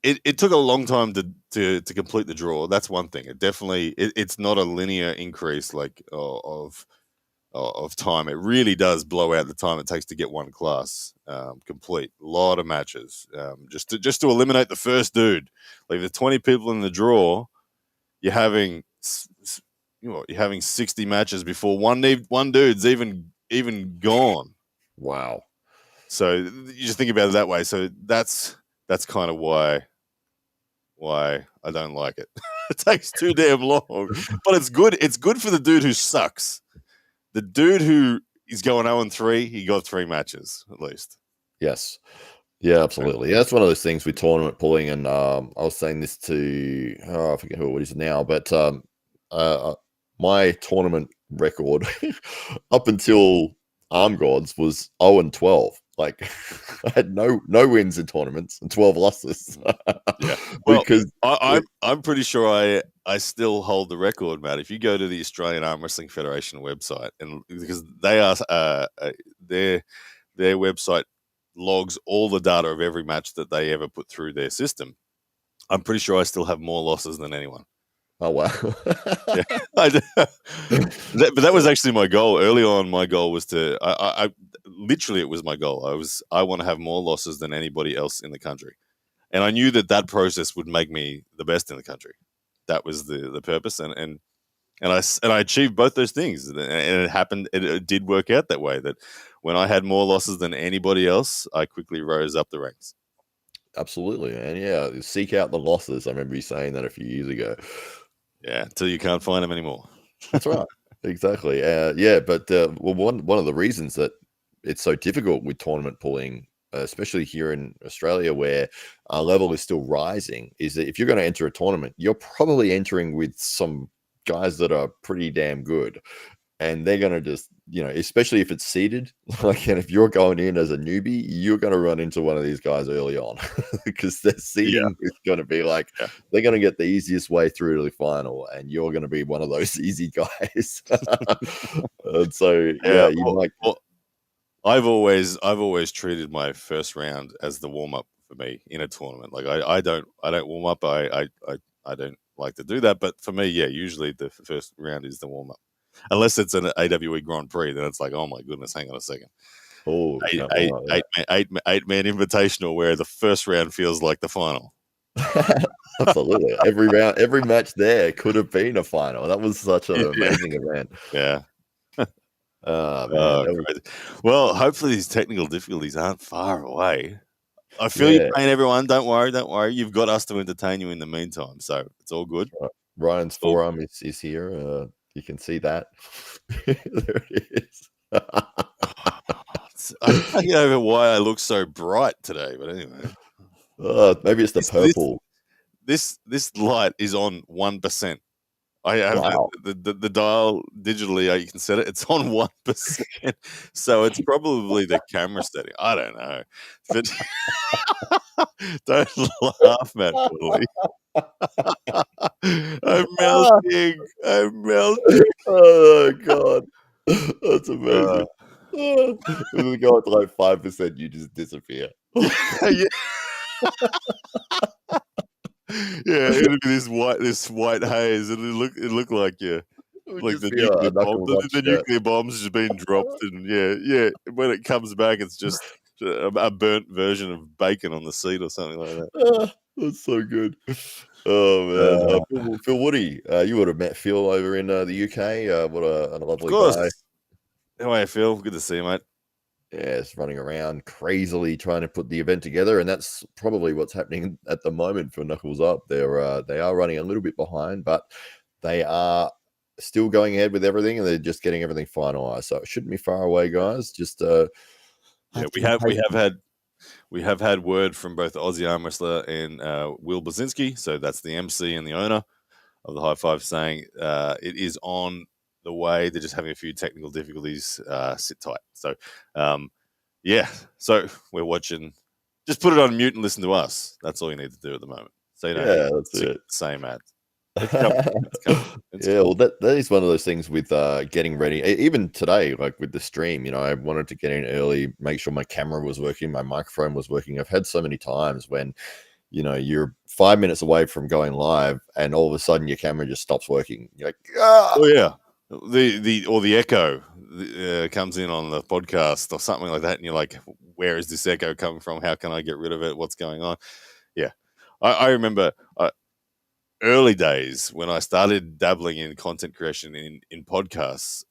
it took a long time to complete the draw. That's one thing. It definitely it's not a linear increase like of time. It really does blow out the time it takes to get one class complete. A lot of matches just to eliminate the first dude. Like the 20 people in the draw, you're having 60 matches before one dude's even gone. Wow. So you just think about it that way. So that's kind of why I don't like it. It takes too damn long, but it's good. It's good for the dude who sucks. The dude who is going 0-3, he got 3 matches at least. Yes. Yeah, absolutely. Yeah, that's one of those things with tournament pulling. And I was saying this to, I forget who it is now, but my tournament record up until Arm Gods was 0-12. Like I had no wins in tournaments and 12 losses. Yeah, well, because I'm pretty sure I still hold the record, Matt. If you go to the Australian Arm Wrestling Federation website, and because they are their website logs all the data of every match that they ever put through their system, I'm pretty sure I still have more losses than anyone. Oh wow! Yeah, but that was actually my goal early on. My goal was to, I literally it was my goal. I want to have more losses than anybody else in the country, and I knew that process would make me the best in the country. That was the purpose, and I achieved both those things, and it happened. It did work out that way. That when I had more losses than anybody else, I quickly rose up the ranks. Absolutely, and yeah, seek out the losses. I remember you saying that a few years ago. Yeah, until you can't find them anymore. That's right. Exactly. Yeah, but well, one of the reasons that it's so difficult with tournament pulling, especially here in Australia, where our level is still rising, is that if you're going to enter a tournament, you're probably entering with some guys that are pretty damn good. And they're going to just, especially if it's seeded, like, and if you're going in as a newbie, you're going to run into one of these guys early on because their seeding is going to be like, they're going to get the easiest way through to the final, and you're going to be one of those easy guys. And so, I've always treated my first round as the warm up for me in a tournament. Like I don't warm up. I don't like to do that. But for me, usually the first round is the warm up. Unless it's an AWE Grand Prix, then it's like, oh my goodness, hang on a second. Oh, eight man invitational where the first round feels like the final. Absolutely. Every match there could have been a final. That was such an amazing event. Yeah. Man, well, hopefully these technical difficulties aren't far away. I feel your pain, everyone. Don't worry. You've got us to entertain you in the meantime, so it's all good. Ryan's forearm is here. You can see that. There it is. I can't get over why I look so bright today, but anyway. Maybe it's the purple. This light is on 1%. I have the dial digitally. You can set it. It's on 1%, so it's probably the camera setting. I don't know. But don't laugh, Matt. I'm melting. Oh God, that's amazing. When we go up to like 5%, you just disappear. Yeah, it'll be this white haze, and it look like like the nuclear bombs just being dropped, and when it comes back, it's just a burnt version of bacon on the seat or something like that. That's so good. Oh man, Phil Woody, you would have met Phil over in the UK. What a lovely guy. How are you, Phil? Good to see you, mate. It's running around crazily trying to put the event together, and that's probably what's happening at the moment for Knuckles Up. They are running a little bit behind, but they are still going ahead with everything, and they're just getting everything finalized. So it shouldn't be far away, guys. Just we have had word from both the Aussie arm wrestler and Wilczynski, so that's the MC and the owner of the High Five, saying it is on the way. They're just having a few technical difficulties. Sit tight. So, so we're watching. Just put it on mute and listen to us. That's all you need to do at the moment. So you know, that's it. Same ad. It's coming. Well, that is one of those things with getting ready. Even today, like with the stream, I wanted to get in early, make sure my camera was working, my microphone was working. I've had so many times when you're 5 minutes away from going live, and all of a sudden your camera just stops working. You're like, oh yeah. The echo comes in on the podcast or something like that, and you're like, where is this echo coming from? How can I get rid of it? What's going on? Yeah, I remember early days when I started dabbling in content creation in podcasts.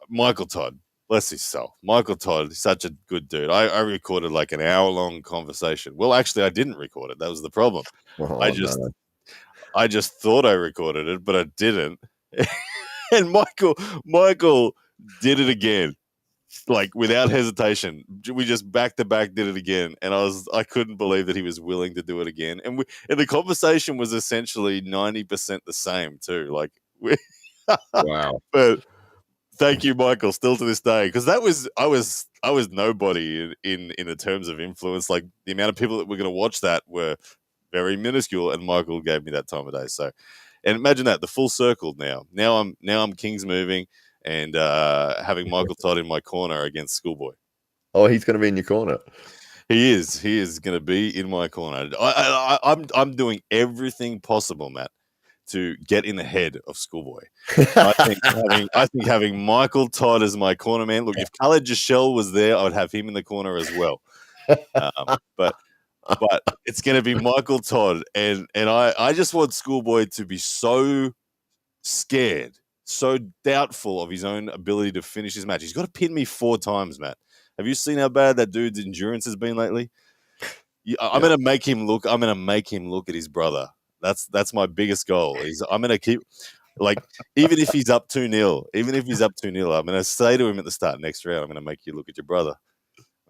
Michael Todd, bless his soul. Michael Todd, such a good dude. I recorded like an hour-long conversation. Well, actually, I didn't record it. That was the problem. I just thought I recorded it, but I didn't. And Michael did it again, like without hesitation. We just back to back did it again, and I couldn't believe that he was willing to do it again. And the conversation was essentially 90% the same too. Like, wow. But thank you, Michael, still to this day, because I was nobody in the terms of influence. Like the amount of people that were going to watch that were very minuscule, and Michael gave me that time of day. So. And imagine that, the full circle now. Now I'm King's moving and having Michael Todd in my corner against Schoolboy. Oh, he's going to be in your corner. He is going to be in my corner. I'm doing everything possible, Matt, to get in the head of Schoolboy. I think having Michael Todd as my corner man. Look, if Khaled Jashel was there, I would have him in the corner as well. But it's going to be Michael Todd, and I just want Schoolboy to be so scared, so doubtful of his own ability to finish his match. He's got to pin me 4 times, Matt. Have you seen how bad that dude's endurance has been lately? I'm going to make him look. I'm going to make him look at his brother. That's my biggest goal. I'm going to keep, like, even if he's up 2-0, I'm going to say to him at the start next round, I'm going to make you look at your brother.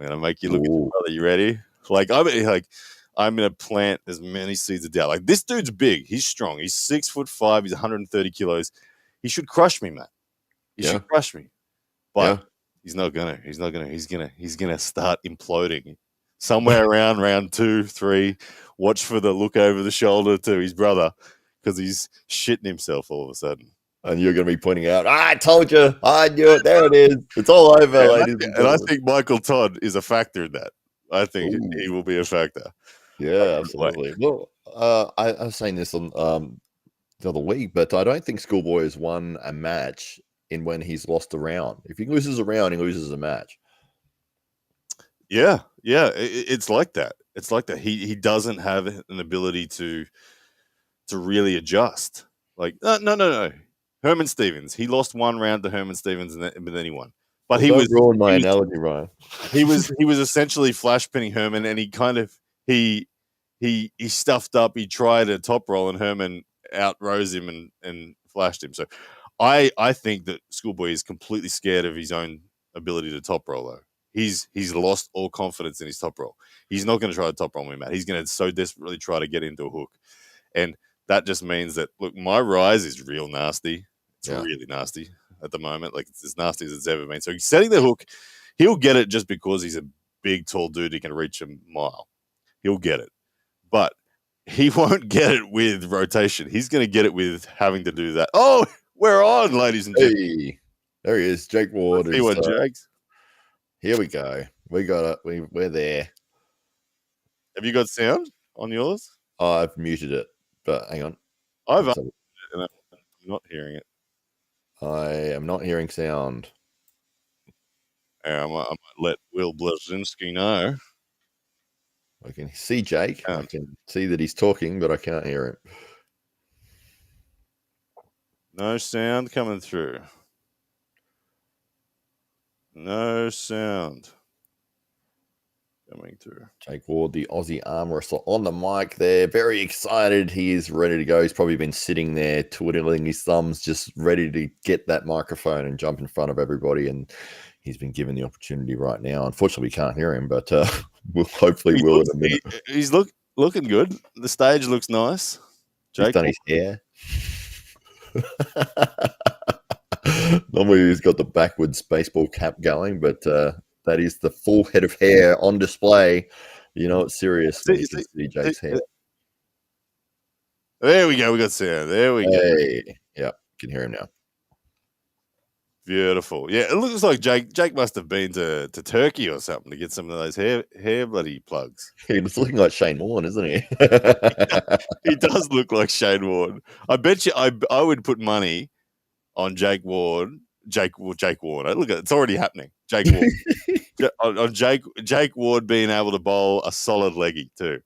I'm gonna make you look at your Ooh. brother. You ready? I'm gonna plant as many seeds of doubt. Like this dude's big. He's strong. He's 6'5". He's 130 kilos. He should crush me, Matt. He should crush me. But he's not gonna. He's not gonna. He's gonna start imploding somewhere around round 2, 3. Watch for the look over the shoulder to his brother because he's shitting himself all of a sudden. And you're going to be pointing out, I told you, I knew it. There it is. It's all over, ladies and gentlemen. And I think Michael Todd is a factor in that. I think he will be a factor. Yeah, absolutely. Well, I was saying this on the other week, but I don't think Schoolboy has won a match in when he's lost a round. If he loses a round, he loses a match. Yeah, it's like that. It's like that. He doesn't have an ability to really adjust. Like no. Herman Stevens. He lost one round to Herman Stevens, and then he won. But don't ruin my analogy, Ryan. He was essentially flash pinning Herman, and he kind of he stuffed up. He tried a top roll, and Herman outrose him and flashed him. So I think that Schoolboy is completely scared of his own ability to top roll. Though he's lost all confidence in his top roll. He's not going to try to top roll me, Matt. He's going to so desperately try to get into a hook, and that just means that look, my rise is real nasty. It's really nasty at the moment. Like it's as nasty as it's ever been. So he's setting the hook. He'll get it just because he's a big, tall dude. He can reach a mile. He'll get it. But he won't get it with rotation. He's going to get it with having to do that. Oh, we're on, ladies and gentlemen. Hey, there he is. Jake Ward. He won, Jags. Here we go. We got it. We're there. Have you got sound on yours? I've muted it, but hang on. I've muted it and I'm not hearing it. I am not hearing sound. I might let Wilczynski know. I can see Jake. I can see that he's talking, but I can't hear him. No sound coming through. No sound coming through. Jake Ward, the Aussie arm wrestler, on the mic there. Very excited. He is ready to go. He's probably been sitting there twiddling his thumbs, just ready to get that microphone and jump in front of everybody. And he's been given the opportunity right now. Unfortunately, we can't hear him, but we'll hopefully will in a minute. He's looking good. The stage looks nice. Jake, he's done his hair. Normally he's got the backwards baseball cap going, but that is the full head of hair on display. You know it's serious when you can see Jake's hair. There we go. We got sound. There we go. Yeah, can hear him now. Beautiful. Yeah, it looks like Jake must have been to Turkey or something to get some of those hair bloody plugs. He's looking like Shane Warne, isn't he? He does look like Shane Warne. I bet you I would put money on Jake Ward. Jake Ward. Look, it's already happening. Jake Ward. On Jake Ward being able to bowl a solid leggy too.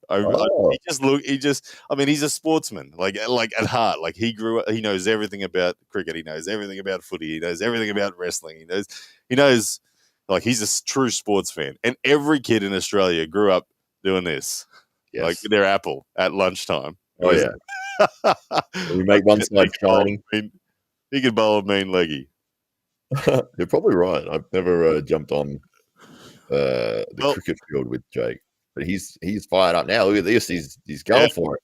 He's a sportsman, like at heart. Like he grew up, he knows everything about cricket. He knows everything about footy. He knows everything about wrestling. He knows like he's a true sports fan. And every kid in Australia grew up doing this. Yes. Like their apple at lunchtime. Oh yeah. We make one side shining. He could bowl a mean leggy. You're probably right. I've never jumped on the cricket field with Jake, but he's fired up now. Look at this. He's going for it.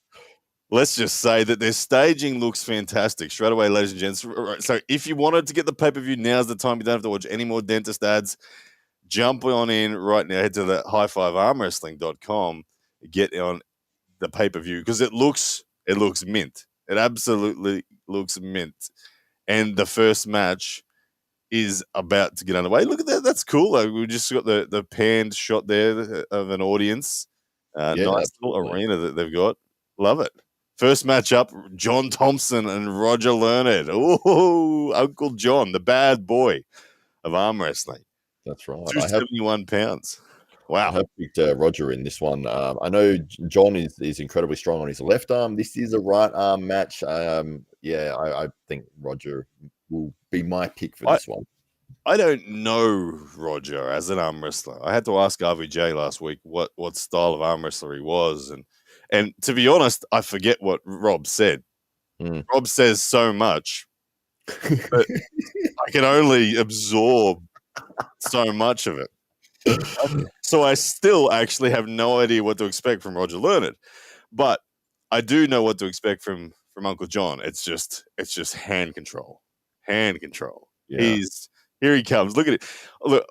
Let's just say that their staging looks fantastic straight away, ladies and gents. So if you wanted to get the pay-per-view, now's the time. You don't have to watch any more dentist ads. Jump on in right now. Head to the high5armwrestling.com. Get on the pay-per-view because it looks mint. It absolutely looks mint. And the first match is about to get underway. Look at that. That's cool. Like, we just got the panned shot there of an audience. Nice little arena that they've got. Love it. First match up, John Thompson and Roger Learnard. Oh, Uncle John, the bad boy of arm wrestling. That's right. 271 pounds. Wow. I have picked Roger in this one. I know John is incredibly strong on his left arm. This is a right arm match. I think Roger will be my pick for this one. I don't know Roger as an arm wrestler. I had to ask RVJ last week what style of arm wrestler he was. And to be honest, I forget what Rob said. Rob says so much, but I can only absorb so much of it. So I still actually have no idea what to expect from Roger Learnard, but I do know what to expect from Uncle John. It's just hand control. Yeah, Here he comes. Look at it. Look,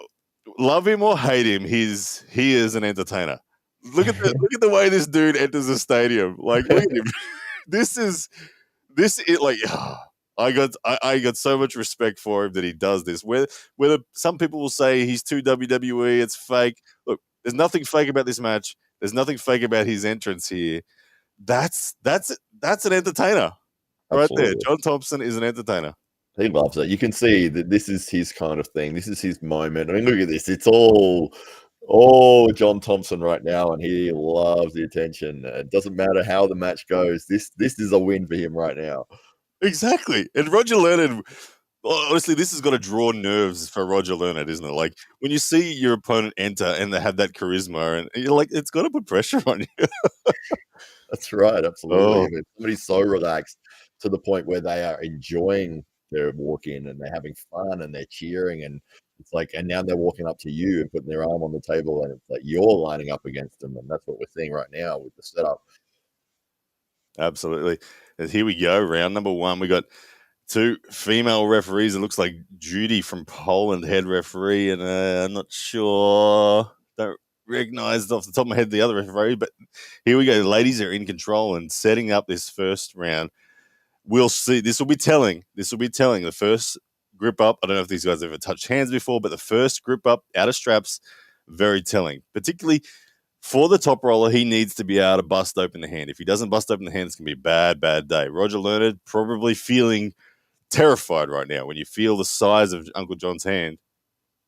love him or hate him, he is an entertainer. Look at the way this dude enters the stadium. Like, look at him. This is like I got so much respect for him that he does this. Whether some people will say he's too WWE, it's fake. Look, there's nothing fake about this match. There's nothing fake about his entrance here. That's an entertainer right there. absolutely. John Thompson is an entertainer. He loves it. You can see that this is his kind of thing. This is his moment. I mean, look at this. It's all John Thompson right now, and he loves the attention. It doesn't matter how the match goes. This is a win for him right now. Exactly. And Roger Learnard, honestly, this has got to draw nerves for Roger Learnard, isn't it? Like when you see your opponent enter and they have that charisma, and you're like, it's got to put pressure on you. That's right. Absolutely. Oh, I mean, somebody's so relaxed to the point where they are enjoying their walk in and they're having fun and they're cheering, and it's like, and now they're walking up to you and putting their arm on the table, and it's like you're lining up against them, and that's what we're seeing right now with the setup. absolutely. And here we go. Round number 1. We got 2 female referees. It looks like Judy from Poland, head referee, and I'm not sure. Don't recognize off the top of my head the other referee, but here we go. The ladies are in control and setting up this first round. We'll see. This will be telling. The first grip up. I don't know if these guys have ever touched hands before, but the first grip up out of straps, very telling. Particularly for the top roller, he needs to be able to bust open the hand. If he doesn't bust open the hand, it's going to be a bad day. Roger Learnard probably feeling terrified right now when you feel the size of Uncle John's hand.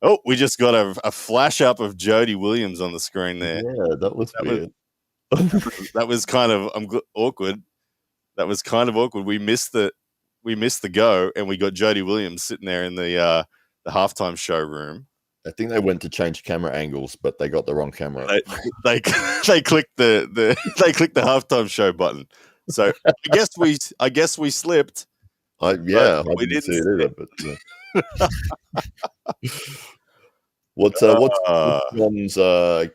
Oh, we just got a flash up of Jody Williams on the screen there. Yeah, that was weird. That was kind of awkward. That was kind of awkward. We missed the go, and we got Jody Williams sitting there in the halftime showroom. I think they went to change camera angles, but they got the wrong camera. They clicked the halftime show button. So I guess we slipped. I didn't see it either. But what's John's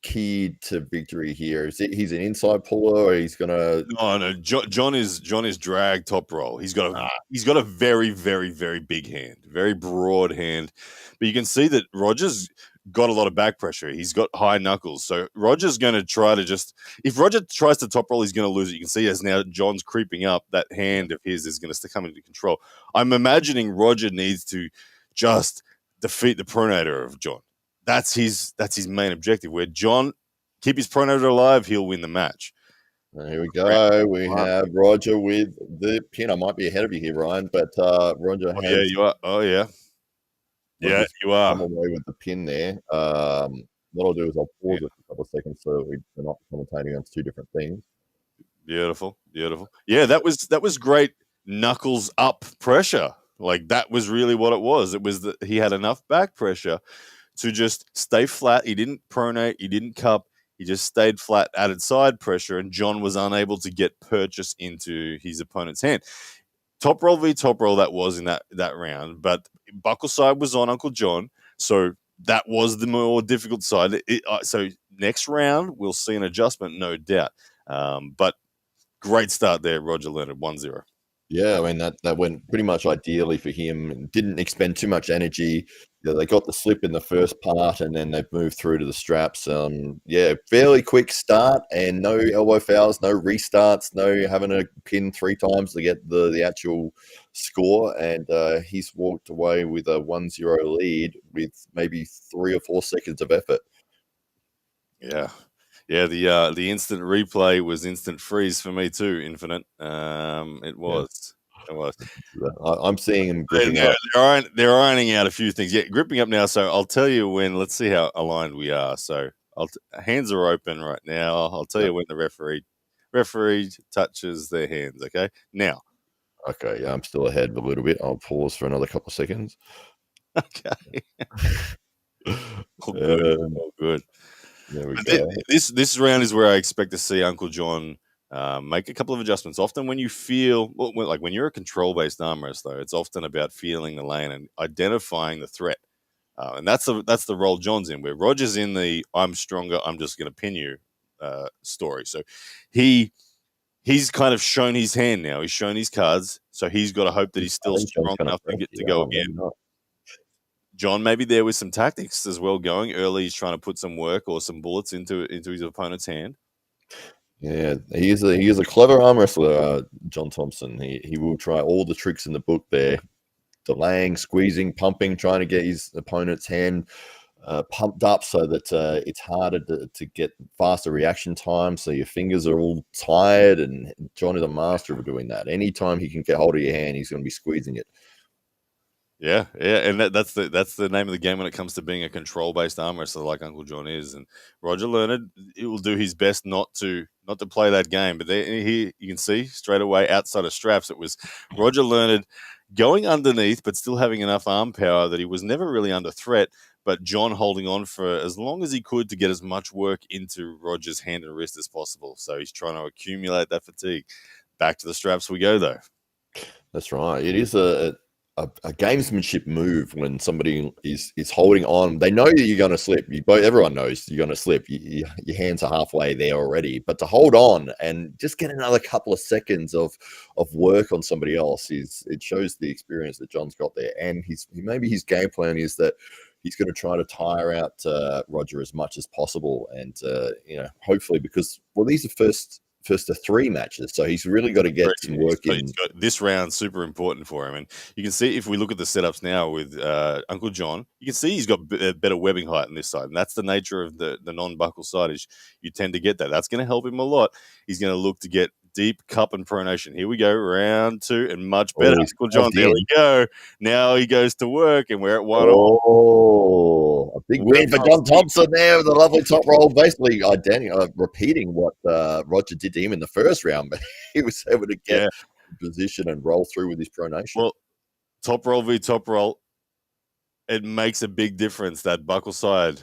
key to victory here? Is it he's an inside puller, or he's gonna? No. John is drag top roll. He's got a very, very, very big hand, very broad hand. But you can see that Roger's got a lot of back pressure. He's got high knuckles. So Roger's going to try to if Roger tries to top roll, he's going to lose it. You can see as now John's creeping up, that hand of his is going to come into control. I'm imagining Roger needs to just defeat the pronator of John. That's his main objective. Where John keep his pronator alive, he'll win the match. Here we go. We have Roger with the pin. I might be ahead of you here, Ryan, but Roger has... Yeah, you are. Oh, yeah. Yeah, you are. Come away with the pin there. What I'll do is I'll pause it for a couple of seconds so that we're not commentating on 2 different things. Beautiful. Yeah, that was great knuckles up pressure. Like, that was really what it was. It was that he had enough back pressure to just stay flat. He didn't pronate. He didn't cup. He just stayed flat, added side pressure, and John was unable to get purchase into his opponent's hand. Top roll v top roll that was in that round, but buckle side was on Uncle John, so that was the more difficult side. So next round, we'll see an adjustment, no doubt. But great start there, Roger Learnard, 1-0. Yeah, I mean, that went pretty much ideally for him and didn't expend too much energy. They got the slip in the first part, and then they've moved through to the straps. Fairly quick start, and no elbow fouls, no restarts, no having to pin 3 times to get the actual score. And he's walked away with a 1-0 lead with maybe 3 or 4 seconds of effort. Yeah. Yeah, the instant replay was instant freeze for me too, Infinite. It was. Yeah. It was. I'm seeing him gripping up. They're ironing out a few things. Yeah, gripping up now. So I'll tell you when. Let's see how aligned we are. So hands are open right now. I'll tell you when the referee touches their hands. Okay, now. Okay, yeah, I'm still ahead a little bit. I'll pause for another couple of seconds. Okay. All good. There we go. This round is where I expect to see Uncle John make a couple of adjustments. Often when you feel, when you're a control-based arm wrestler, it's often about feeling the lane and identifying the threat. And that's the role John's in, where Roger's in the I'm stronger, I'm just going to pin you story. So he's kind of shown his hand now. He's shown his cards, so he's got to hope that he's still strong enough to go again. John maybe there with some tactics as well going early. He's trying to put some work or some bullets into his opponent's hand. Yeah, he is a clever arm wrestler, John Thompson. He will try all the tricks in the book there, delaying, squeezing, pumping, trying to get his opponent's hand pumped up so that it's harder to get faster reaction time. So your fingers are all tired, and John is a master of doing that. Anytime he can get hold of your hand, he's going to be squeezing it. Yeah, and that's the name of the game when it comes to being a control-based arm wrestler like Uncle John is. And Roger Learnard, he will do his best not to play that game. But here you can see straight away outside of straps, it was Roger Learnard going underneath, but still having enough arm power that he was never really under threat. But John holding on for as long as he could to get as much work into Roger's hand and wrist as possible. So he's trying to accumulate that fatigue. Back to the straps we go, though. That's right. It is a gamesmanship move when somebody is holding on. They know that you're going to slip. Everyone knows you're going to slip. Your hands are halfway there already. But to hold on and just get another couple of seconds of work on somebody else it shows the experience that John's got there. And maybe his game plan is that he's going to try to tire out Roger as much as possible. And hopefully, because these are first of 3 matches, so he's really got to get some work in. This round's super important for him, and you can see if we look at the setups now with Uncle John, you can see he's got better webbing height on this side, and that's the nature of the non-buckle side. Is you tend to get that. That's going to help him a lot. He's going to look to get deep cup and pronation. Here we go, round 2, and much better. Uncle John, there we go. Now he goes to work, and we're at 1. A big win for John Thompson there with a lovely top roll, basically repeating what Roger did to him in the first round, but he was able to get position and roll through with his pronation. Well, top roll v top roll, it makes a big difference, that buckle side.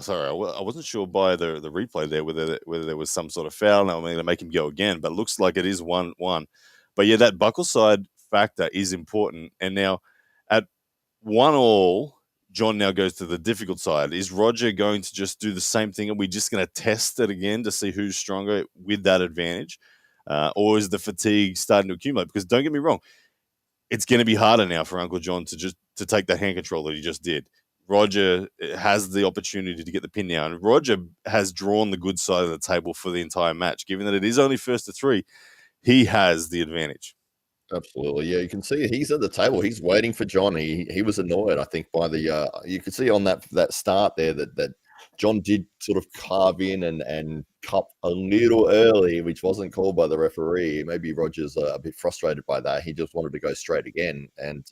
Sorry, I wasn't sure by the replay there whether there was some sort of foul. Now I'm going to make him go again, but it looks like it is 1-1. But yeah, that buckle side factor is important. And now at 1-1, John now goes to the difficult side. Is Roger going to just do the same thing? Are we just going to test it again to see who's stronger with that advantage? Or is the fatigue starting to accumulate? Because don't get me wrong, it's going to be harder now for Uncle John to take that hand control that he just did. Roger has the opportunity to get the pin now, and Roger has drawn the good side of the table for the entire match. Given that it is only first to 3, he has the advantage. Absolutely, yeah. You can see he's at the table. He's waiting for John. He was annoyed, I think, by the. You could see on that start there that John did sort of carve in and cup a little early, which wasn't called by the referee. Maybe Roger's a bit frustrated by that. He just wanted to go straight again, and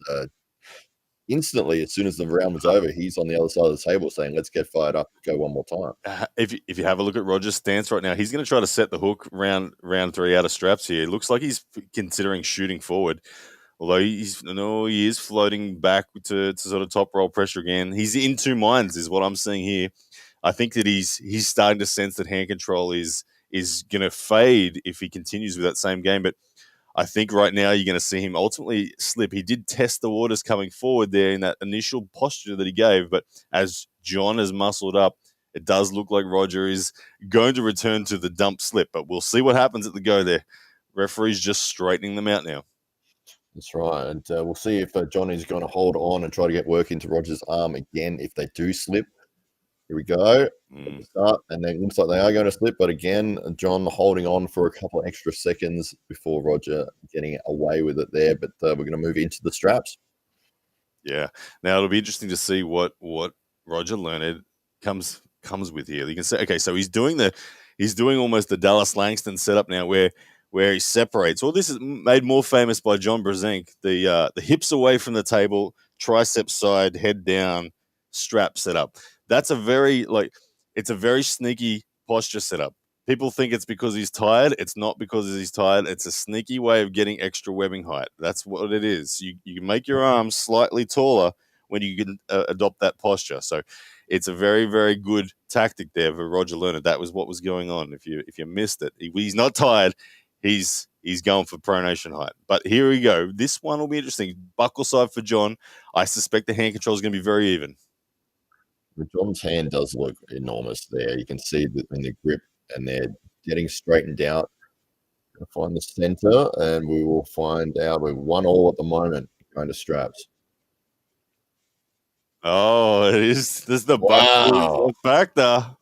instantly, as soon as the round was over, he's on the other side of the table saying, "Let's get fired up, go one more time." If you have a look at Roger's stance right now, he's going to try to set the hook round 3 out of straps here. It looks like he's considering shooting forward, although he is floating back to sort of top roll pressure again. He's in 2 minds, is what I'm seeing here. I think that he's starting to sense that hand control is going to fade if he continues with that same game, but I think right now you're going to see him ultimately slip. He did test the waters coming forward there in that initial posture that he gave, but as John has muscled up, it does look like Roger is going to return to the dump slip, but we'll see what happens at the go there. Referee's just straightening them out now. That's right, and we'll see if Johnny's going to hold on and try to get work into Roger's arm again if they do slip. Here we go. Start, and then it looks like they are going to slip, but again, John holding on for a couple of extra seconds before Roger getting away with it there. But we're going to move into the straps. Yeah. Now it'll be interesting to see what Roger Learnard comes with here. You can say, okay, so he's doing almost the Dallas Langston setup now, where he separates. Well, this is made more famous by John Brzenk. The hips away from the table, triceps side, head down, strap setup. That's a very sneaky posture setup. People think it's because he's tired. It's not because he's tired. It's a sneaky way of getting extra webbing height. That's what it is. You can make your arms slightly taller when you can adopt that posture. So it's a very, very good tactic there for Roger Learnard. That was what was going on. If you missed it, he's not tired. he's going for pronation height. But here we go. This one will be interesting. Buckle side for John. I suspect the hand control is going to be very even. John's hand does look enormous there. You can see that in the grip, and they're getting straightened out. Gonna find the center, and we will find out. We're 1-1 at the moment, kind of straps. Oh, it is. This is the buckle factor.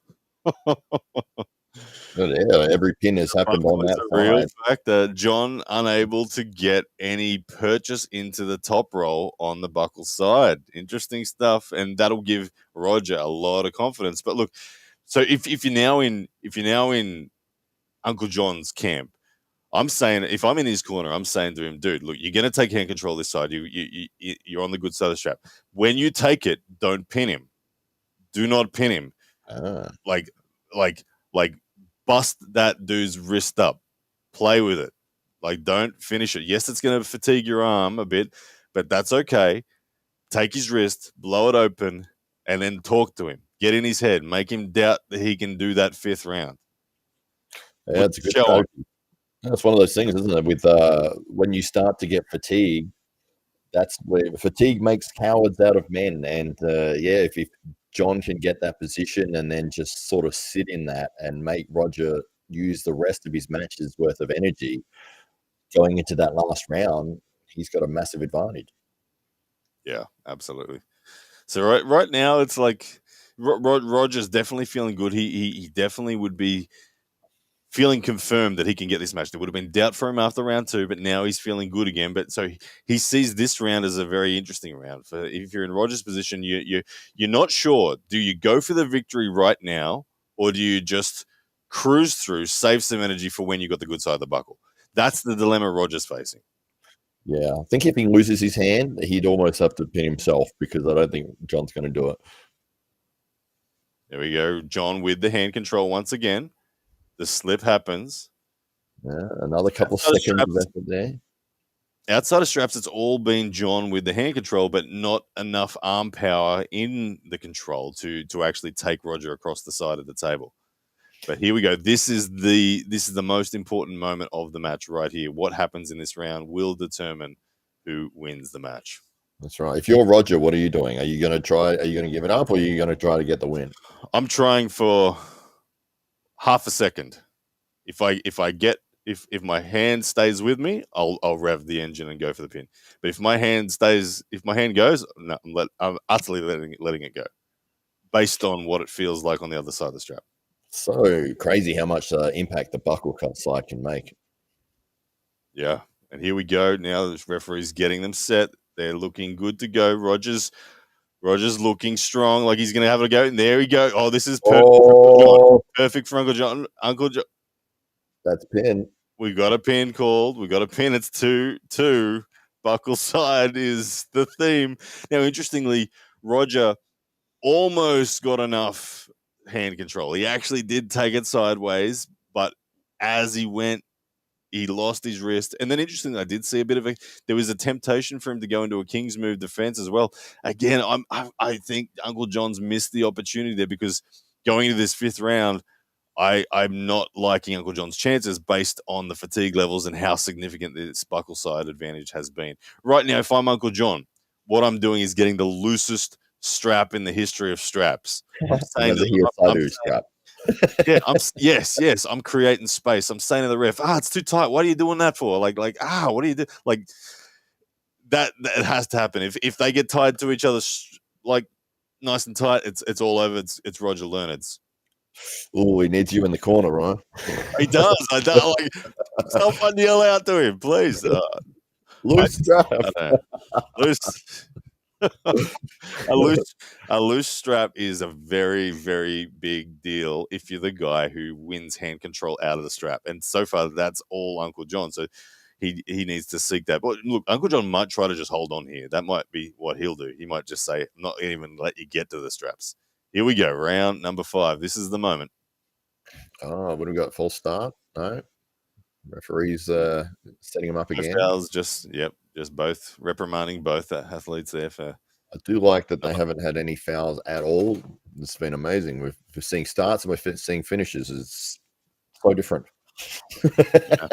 Yeah, every pin has happened on that real side. factor. John unable to get any purchase into the top roll on the buckle side. Interesting stuff, and that'll give Roger a lot of confidence. But look, so if you're now in Uncle John's camp, I'm saying, if I'm in his corner, I'm saying to him, dude, look, you're going to take hand control this side. You're on the good side of the strap. When you take it, don't pin him. Do not pin him. Like bust that dude's wrist up. Play with it. Like, don't finish it. Yes, it's going to fatigue your arm a bit, but that's okay. Take his wrist, blow it open, and then talk to him. Get in his head. Make him doubt that he can do that 5th round. Yeah, that's a good strategy. That's one of those things, isn't it? With when you start to get fatigue, that's where fatigue makes cowards out of men. And if John can get that position and then just sort of sit in that and make Roger use the rest of his match's worth of energy going into that last round, he's got a massive advantage. Yeah, absolutely. So right now, it's like Roger's definitely feeling good. He definitely would be feeling confirmed that he can get this match. There would have been doubt for him after round 2, but now he's feeling good again. But so he sees this round as a very interesting round. For if you're in Roger's position, you're not sure. Do you go for the victory right now, or do you just cruise through, save some energy for when you got the good side of the buckle? That's the dilemma Roger's facing. Yeah, I think if he loses his hand, he'd almost have to pin himself, because I don't think John's going to do it. There we go. John with the hand control once again. The slip happens. Yeah, another couple seconds left there. Outside of straps, it's all been John with the hand control, but not enough arm power in the control to actually take Roger across the side of the table. But here we go. This is the most important moment of the match right here. What happens in this round will determine who wins the match. That's right. If you're Roger, what are you doing? Are you going to give it up, or are you going to try to get the win? I'm trying for half a second. If my hand stays with me, I'll rev the engine and go for the pin. But if my hand goes, no, I'm utterly letting it go, based on what it feels like on the other side of the strap. So crazy how much impact the buckle cut side can make. Yeah, and here we go. Now the referee's getting them set. They're looking good to go. Roger's looking strong, like he's going to have a go. And there we go. Oh, this is perfect. Oh. Perfect for Uncle John. Uncle John. That's pin. We got a pin called. We got a pin. It's 2-2. Buckle side is the theme. Now, interestingly, Roger almost got enough hand control. He actually did take it sideways, but as he went, he lost his wrist. And then, interestingly, I did see there was a temptation for him to go into a King's move defense as well. Again, I think Uncle John's missed the opportunity there, because going into this 5th round, I'm not liking Uncle John's chances based on the fatigue levels and how significant this buckle side advantage has been. Right now, if I'm Uncle John, what I'm doing is getting the loosest strap in the history of straps. I'm saying strap. Yeah, yes. I'm creating space. I'm saying to the ref, it's too tight. What are you doing that for? What do you do? Like that has to happen. If they get tied to each other, like nice and tight, it's all over. It's Roger Learnard's. Oh, he needs you in the corner, right? He does. I don't someone yell out to him, please. Loose strap. A loose strap is a very, very big deal if you're the guy who wins hand control out of the strap. And so far, that's all Uncle John. So he needs to seek that. But look, Uncle John might try to just hold on here. That might be what he'll do. He might just say, not even let you get to the straps. Here we go. Round number 5. This is the moment. Oh, what have we got? Full start? No. Referee's setting him up again. Just both reprimanding both athletes there for. I do like that they haven't had any fouls at all. It's been amazing. We're seeing starts and we're seeing finishes. It's so different. Yeah.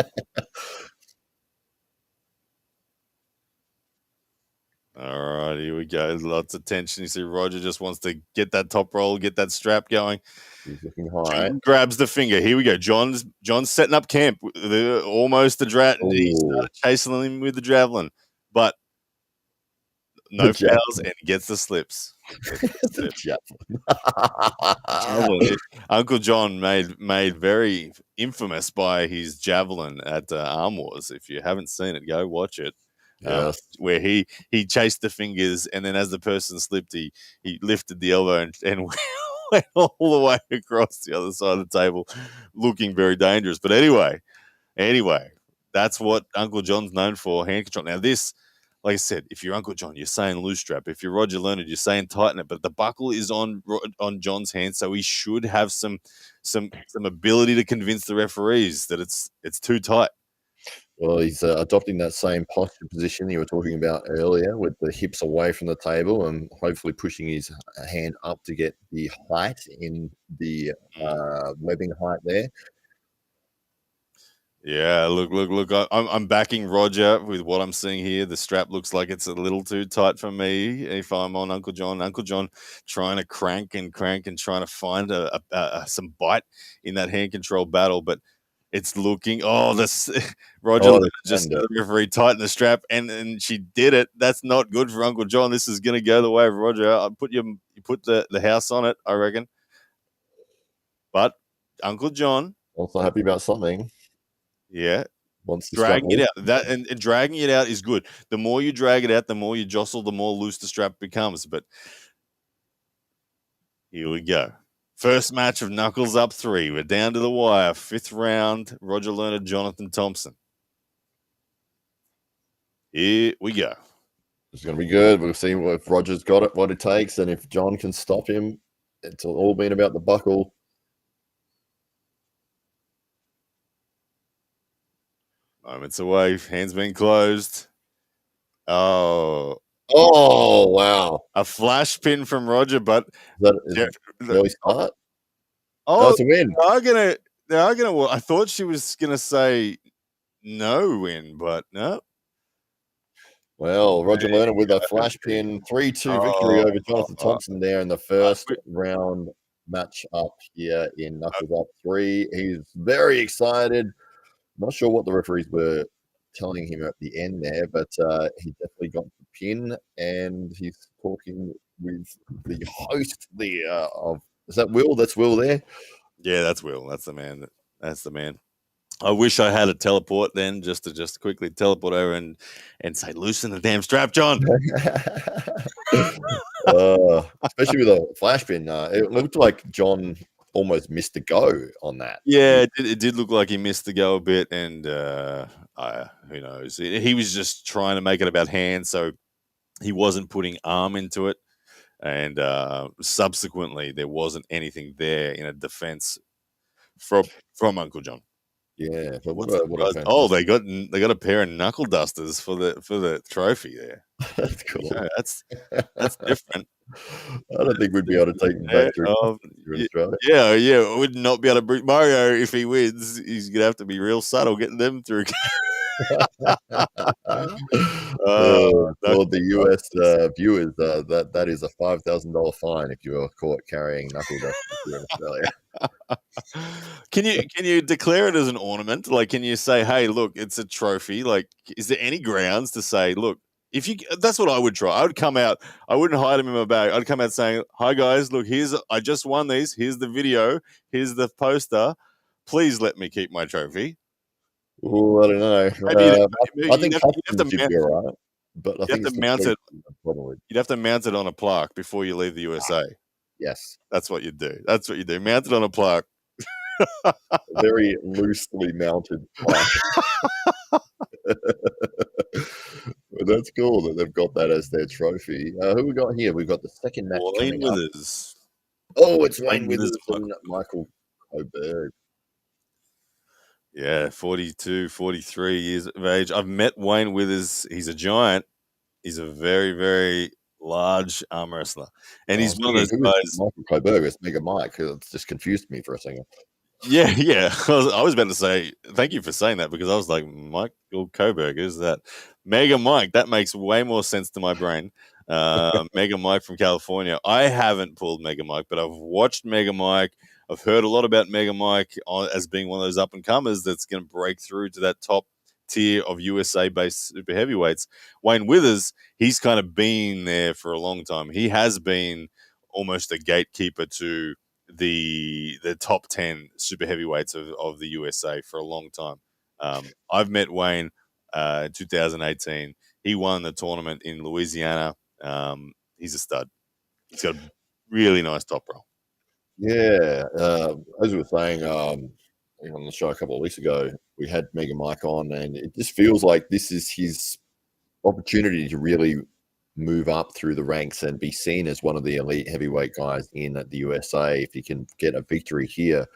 All right, here we go. Lots of tension. You see Roger just wants to get that top roll, get that strap going. He's looking high. John grabs the finger. Here we go. John's setting up camp. Almost the he started chasing him with the javelin, but no fouls, and he gets the slips. The javelin. Uncle John made very infamous by his javelin at Arm Wars. If you haven't seen it, go watch it. Yes. Where he chased the fingers, and then as the person slipped, he lifted the elbow and went all the way across the other side of the table, looking very dangerous. But anyway, that's what Uncle John's known for, hand control. Now this, like I said, if you're Uncle John, you're saying loose strap. If you're Roger Learnard, you're saying tighten it. But the buckle is on John's hand, so he should have some ability to convince the referees that it's too tight. Well, he's adopting that same posture position you were talking about earlier, with the hips away from the table and hopefully pushing his hand up to get the height in the webbing height there. Yeah, look. I'm backing Roger with what I'm seeing here. The strap looks like it's a little too tight for me if I'm on Uncle John. Uncle John trying to crank and trying to find some bite in that hand control battle, but it's looking. This Roger just the referee tighten the strap, and she did it. That's not good for Uncle John. This is going to go the way of Roger. You put the house on it, I reckon. But Uncle John also happy about something. Yeah, wants to dragging it out. That and dragging it out is good. The more you drag it out, the more you jostle, the more loose the strap becomes. But here we go. First match of Knuckles Up 3. We're down to the wire. 5th round. Roger Learnard, Jonathan Thompson. Here we go. It's going to be good. We'll see if Roger's got it, what it takes, and if John can stop him. It's all been about the buckle. Moments away. Hands being closed. Oh, wow. A flash pin from Roger, but early start? Oh, it's a win. They are gonna. Well, I thought she was gonna say no win, but no. Well, Roger Learnard with a flash pin, 3-2 victory over Jonathan Thompson there in the first round match up here in Knuckles Up 3. He's very excited. Not sure what the referees were telling him at the end there, but he definitely got the pin, and he's talking with the host of. Is that Will? That's Will there? Yeah, that's Will. That's the man. That's the man. I wish I had a teleport then, just to quickly teleport over and say, loosen the damn strap, John. Especially with a flash pin. It looked like John almost missed the go on that. Yeah, it did look like he missed the go a bit, and who knows? He was just trying to make it about hands, so he wasn't putting arm into it. And subsequently, there wasn't anything there in a defense from Uncle John. Yeah, but what they got a pair of knuckle dusters for the trophy there. That's cool. Yeah, that's different. I don't think we'd be able to take him back through Australia. Yeah, I would not be able to bring Mario if he wins. He's gonna have to be real subtle getting them through. For the US viewers, that is a $5,000 fine if you are caught carrying knuckle dusters here in Australia. Can you declare it as an ornament? Like, can you say, hey, look, it's a trophy? Like, is there any grounds to say, look, that's what I would try. I would come out. I wouldn't hide them in my bag. I'd come out saying, hi guys, look, I just won these. Here's the video. Here's the poster. Please let me keep my trophy. Oh, I don't know. I think customs should be all right, but I think you'd have to mount it on a plaque before you leave the USA. Yes, that's what you do. Mount it on a plaque. Very loosely mounted plaque. Well, that's cool that they've got that as their trophy. Who we got here? We've got the second match coming up. Oh, it's Wayne Withers and Michael Coburg. Yeah, 42, 43 years of age. I've met Wayne Withers. He's a giant. He's a very, very large arm wrestler. And he's one of those guys. Michael Coburg is Mega Mike. It's just confused me for a second. Yeah. I was about to say thank you for saying that because I was like Michael Koberg is that Mega Mike. That makes way more sense to my brain. Mega Mike from California. I haven't pulled Mega Mike, but I've watched Mega Mike. I've heard a lot about Mega Mike as being one of those up and comers that's going to break through to that top tier of USA based super heavyweights. Wayne Withers, he's kind of been there for a long time. He has been almost a gatekeeper to the top 10 super heavyweights of the USA for a long time. I've met Wayne in 2018. He won the tournament in Louisiana. He's a stud. He's got a really nice top roll. Yeah, as we were saying on the show a couple of weeks ago, we had Mega Mike on, and it just feels like this is his opportunity to really move up through the ranks and be seen as one of the elite heavyweight guys in the USA if he can get a victory here.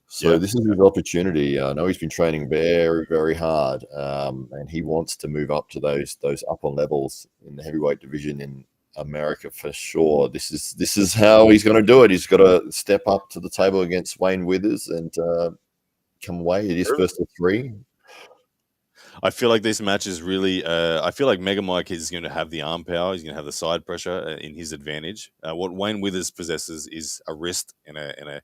So this is his opportunity. I know he's been training very, very hard, and he wants to move up to those upper levels in the heavyweight division in America for sure. This is how he's going to do it. He's got to step up to the table against Wayne Withers and come away. It is first of three. I feel like this match is really. I feel like Mega Mike is going to have the arm power. He's going to have the side pressure in his advantage. What Wayne Withers possesses is a wrist and a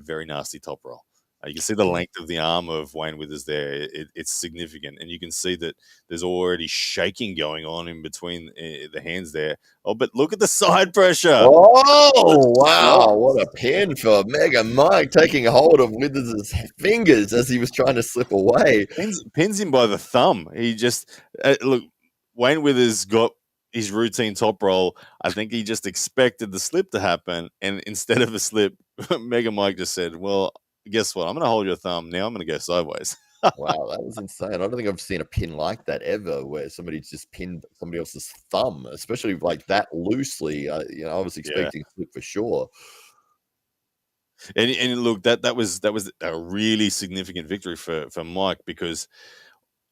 very nasty top roll. You can see the length of the arm of Wayne Withers there. It's significant, and you can see that there's already shaking going on in between the hands there. Oh, but look at the side pressure. Oh, wow. What a pin for Mega Mike, taking a hold of Withers' fingers as he was trying to slip away. Pins him by the thumb. He just, look, Wayne Withers got his routine top roll. I think he just expected the slip to happen, and instead of a slip, Mega Mike just said, well, guess what? I'm going to hold your thumb. Now I'm going to go sideways. Wow, that was insane. I don't think I've seen a pin like that ever, where somebody's just pinned somebody else's thumb, especially like that loosely. I was expecting a slip for sure. And look, that was a really significant victory for Mike because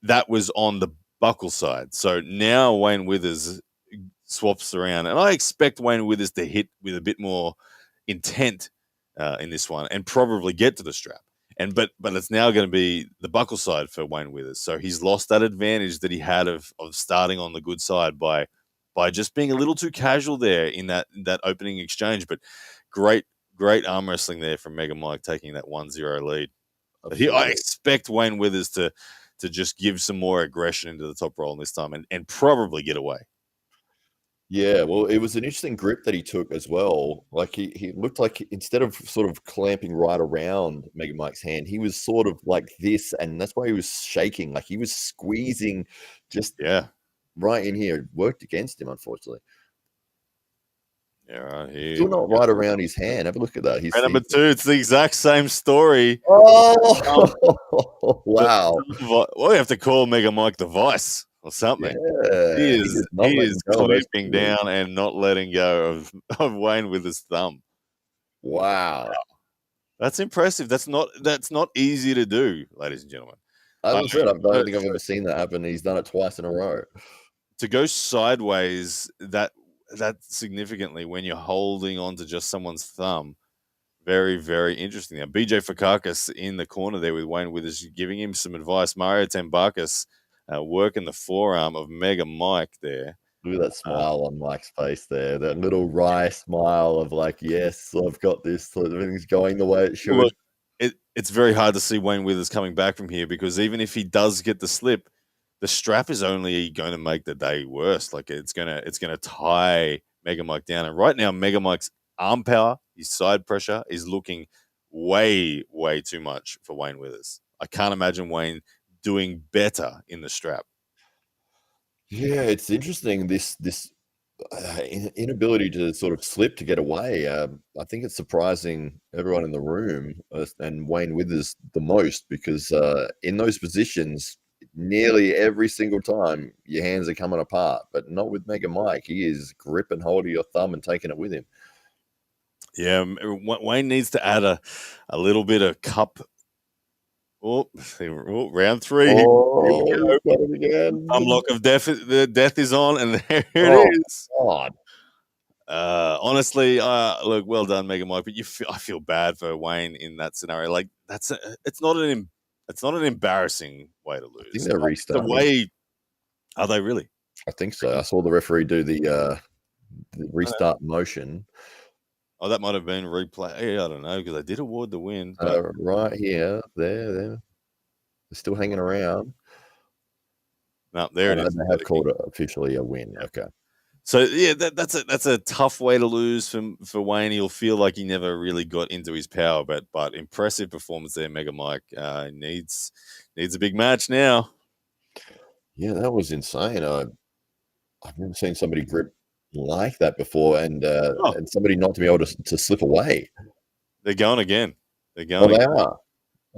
that was on the buckle side. So now Wayne Withers swaps around, and I expect Wayne Withers to hit with a bit more intent in this one and probably get to the strap. But it's now going to be the buckle side for Wayne Withers. So he's lost that advantage that he had of starting on the good side by just being a little too casual there in that opening exchange. But great arm wrestling there from Mega Mike, taking that 1-0 lead. I expect Wayne Withers to just give some more aggression into the top roll this time and probably get away. Yeah, well, it was an interesting grip that he took as well. Like he looked like instead of sort of clamping right around Mega Mike's hand, he was sort of like this, and that's why he was shaking. Like he was squeezing just right in here. It worked against him, unfortunately. Yeah, right here. Still not right around his hand. Have a look at that. And number 2, it's the exact same story. Oh, wow. Well, we have to call Mega Mike the Vice or something. Yeah, he is clamping down and not letting go of Wayne with his thumb. Wow. That's impressive. That's not easy to do, ladies and gentlemen. As I said, I don't think I've ever seen that happen. He's done it twice in a row. To go sideways that significantly when you're holding on to just someone's thumb, very, very interesting. Now, BJ Fokkakis in the corner there with Wayne Withers giving him some advice. Mario Tambakis working the forearm of Mega Mike there. Look at that smile on Mike's face there. That little wry smile of like, yes, I've got this. Everything's going the way it should. Look, it's very hard to see Wayne Withers coming back from here because even if he does get the slip, the strap is only going to make the day worse. Like it's gonna tie Mega Mike down. And right now, Mega Mike's arm power, his side pressure is looking way, way too much for Wayne Withers. I can't imagine Wayne doing better in the strap. Yeah, it's interesting, this inability to sort of slip to get away. I think it's surprising everyone in the room and Wayne Withers the most because in those positions, nearly every single time your hands are coming apart, but not with Mega Mike. He is gripping hold of your thumb and taking it with him. Yeah, Wayne needs to add a little bit of cup. Oh, round 3. Oh, got it again. Unlock of death. The death is on, and there it is. God. Honestly, look, well done, Mega Mike. But I feel bad for Wayne in that scenario. Like it's not an embarrassing way to I think lose. they're The restarting. way are they really? I think so. I saw the referee do the restart motion. Oh, that might have been replay. I don't know because they did award the win. But Right here, they're still hanging around. no, there it is. They have called it officially a win. Okay. So yeah, that's a tough way to lose for Wayne. He'll feel like he never really got into his power, but impressive performance there, Mega Mike. Needs a big match now. Yeah, that was insane. I've never seen somebody grip like that before, and somebody not to be able to slip away. They're going again. They are.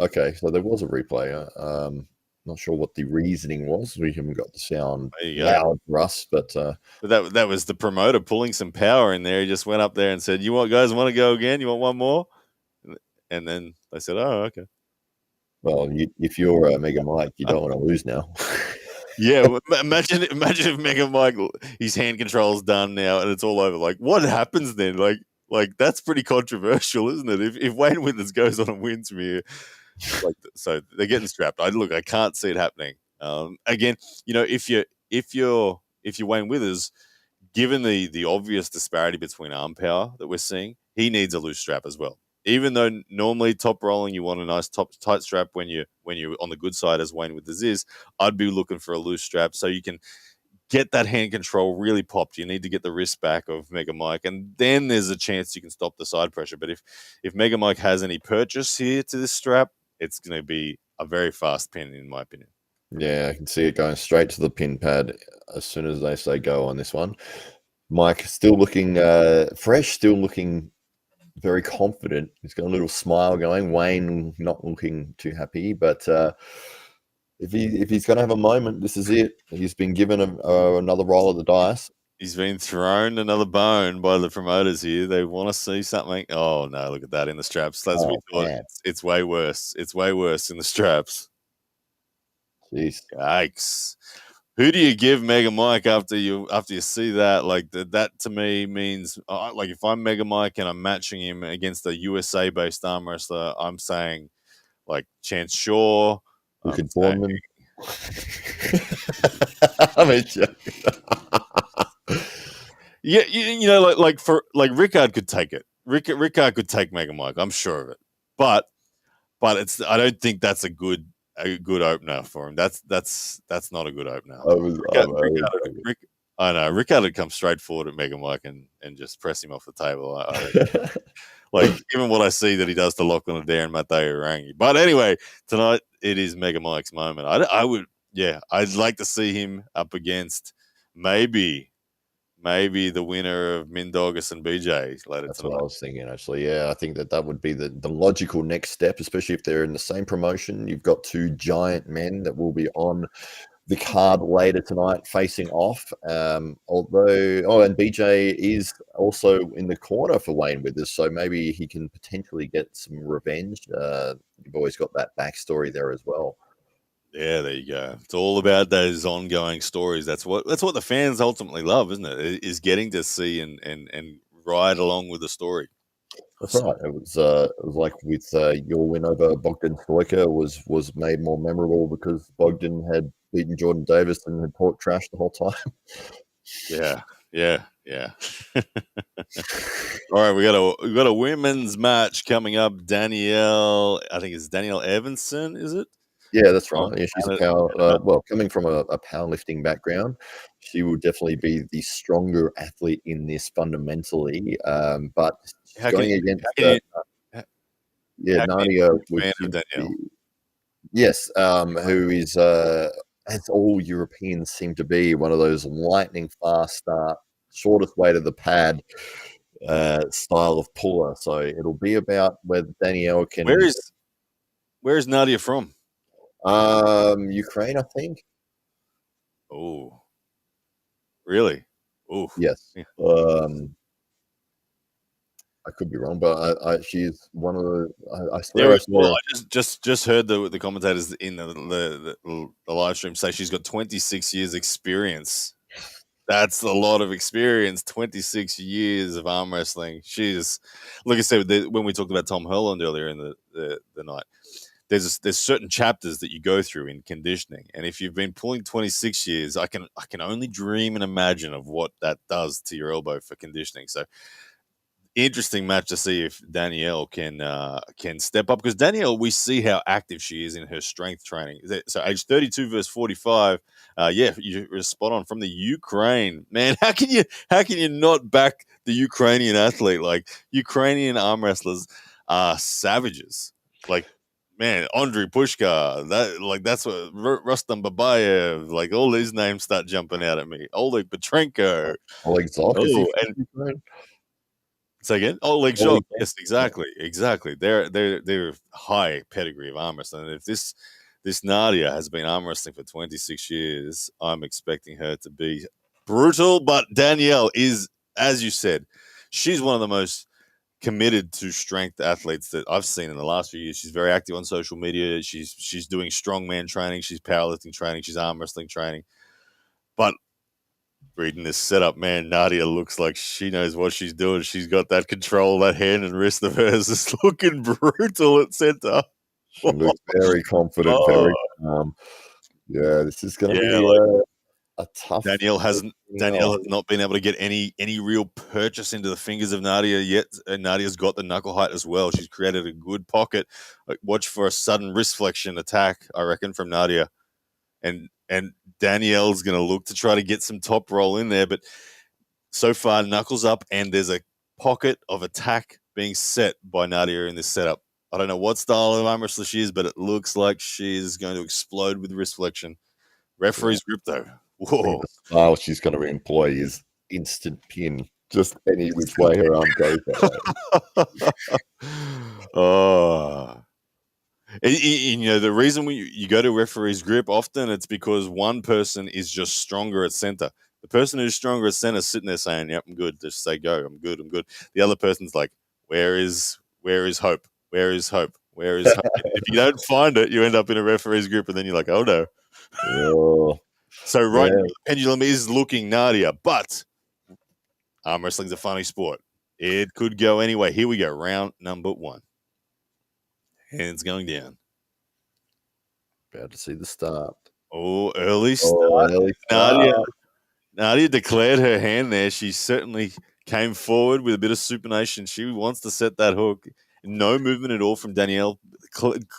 Okay, so there was a replay. Not sure what the reasoning was. We haven't got the sound loud for us, but that was the promoter pulling some power in there. He just went up there and said, "You guys want to go again? You want one more?" And then they said, "Oh, okay." Well, if you're Mega Mike, you don't want to lose now. Yeah, imagine if Mega Mike, his hand control's done now and it's all over. Like, what happens then? Like that's pretty controversial, isn't it? If Wayne Withers goes on and wins from here, like, so they're getting strapped. I can't see it happening. Again, if you're Wayne Withers, given the obvious disparity between arm power that we're seeing, he needs a loose strap as well. Even though normally top rolling, you want a nice tight strap when you're on the good side, as Wayne Withers is, I'd be looking for a loose strap so you can get that hand control really popped. You need to get the wrist back of Mega Mike, and then there's a chance you can stop the side pressure. But if Mega Mike has any purchase here to this strap, it's going to be a very fast pin, in my opinion. Yeah, I can see it going straight to the pin pad as soon as they say go on this one. Mike still looking fresh, still looking very confident. He's got a little smile going. Wayne not looking too happy, but if he's going to have a moment, this is it. He's been given another roll of the dice. He's been thrown another bone by the promoters here. They want to see something. Oh no, look at that in the straps. As we thought, it's way worse. It's way worse in the straps. Jeez. Yikes. Who do you give Mega Mike after you see that? Like that to me means like if I'm Mega Mike and I'm matching him against a USA based arm wrestler, I'm saying like Chance Shaw. Look at Borman. I mean, yeah, like Rickard could take it. Rickard could take Mega Mike. I'm sure of it. But I don't think that's a good opener for him. That's not a good opener. I know Rickard would come straight forward at Mega Mike and just press him off the table. Like even what I see that he does to Lachlan Adair and Mateo Rangi. But anyway, tonight it is Mega Mike's moment. I'd like to see him up against maybe the winner of Mindagus and BJ later That's tonight. what I was thinking, actually. Yeah, I think that would be the logical next step, especially if they're in the same promotion. You've got two giant men that will be on the card later tonight facing off. And BJ is also in the corner for Wayne Withers, so maybe he can potentially get some revenge. You've always got that backstory there as well. Yeah, there you go. It's all about those ongoing stories. That's what the fans ultimately love, isn't it? Is getting to see and ride along with the story. That's right. It was like with your win over Bogdan Stoica was made more memorable because Bogdan had beaten Jordan Davis and had talked trash the whole time. Yeah. All right, we got a women's match coming up. Danielle, I think it's Danielle Evenson, is it? Yeah, that's right. Yeah, she's a coming from a powerlifting background, she will definitely be the stronger athlete in this fundamentally. But going against Nadia, yes, who is as all Europeans seem to be, one of those lightning fast start, shortest way to the pad style of puller. So it'll be about whether Danielle can. Where is Nadia from? Ukraine, I think. Oh, really? Oh, yes. I could be wrong, but she's one of the. I swear. Yeah, I just heard the commentators in the live stream say she's got 26 years experience. That's a lot of experience. 26 years of arm wrestling. She's, like I said, when we talked about Tom Holland earlier in the night, there's certain chapters that you go through in conditioning, and if you've been pulling 26 years, I can only dream and imagine of what that does to your elbow for conditioning. So interesting match to see if Danielle can step up, because Danielle, we see how active she is in her strength training. So age 32 versus 45. Yeah, you're spot on, from the Ukraine. Man, how can you not back the Ukrainian athlete? Like, Ukrainian arm wrestlers are savages. Like, man, Andriy Pushkar, that's what Rustam Babayev, like, all these names start jumping out at me. Oleg Petrenko. Oleg Zarkis, Oh, and say again? Oh, Leg Oleg Shot. Yes, exactly. They're high pedigree of arm wrestling. And if this Nadia has been arm wrestling for 26 years, I'm expecting her to be brutal. But Danielle is, as you said, she's one of the most committed to strength athletes that I've seen in the last few years. She's very active on social media. She's doing strongman training. She's powerlifting training. She's arm wrestling training. But reading this setup, man, Nadia looks like she knows what she's doing. She's got that control, that hand and wrist of hers is looking brutal at center. she looks very confident, very calm. Yeah, this is going to be a tough. Danielle has not been able to get any real purchase into the fingers of Nadia yet, and Nadia's got the knuckle height as well. She's created a good pocket. Like, watch for a sudden wrist flexion attack, I reckon, from Nadia. And Danielle's going to look to try to get some top roll in there, but so far, knuckles up, and there's a pocket of attack being set by Nadia in this setup. I don't know what style of arm wrestler she is, but it looks like she's going to explode with wrist flexion. Referee's grip, though. Whoa. The style she's going to employ is instant pin. Just any which way her arm goes. Oh. You know, the reason you go to referee's grip often, it's because one person is just stronger at center. The person who's stronger at center is sitting there saying, "Yep, I'm good." Just say, "Go, I'm good, I'm good." The other person's like, "Where is hope? Where is hope? Where is hope?" If you don't find it, you end up in a referee's grip, and then you're like, "Oh no." Oh, So right now, the pendulum is looking Nadia, but arm wrestling's a funny sport. It could go anyway. Here we go, round number 1. Hands going down. about to see the start. Oh, early start. Nadia declared her hand there. She certainly came forward with a bit of supination. She wants to set that hook. No movement at all from Danielle.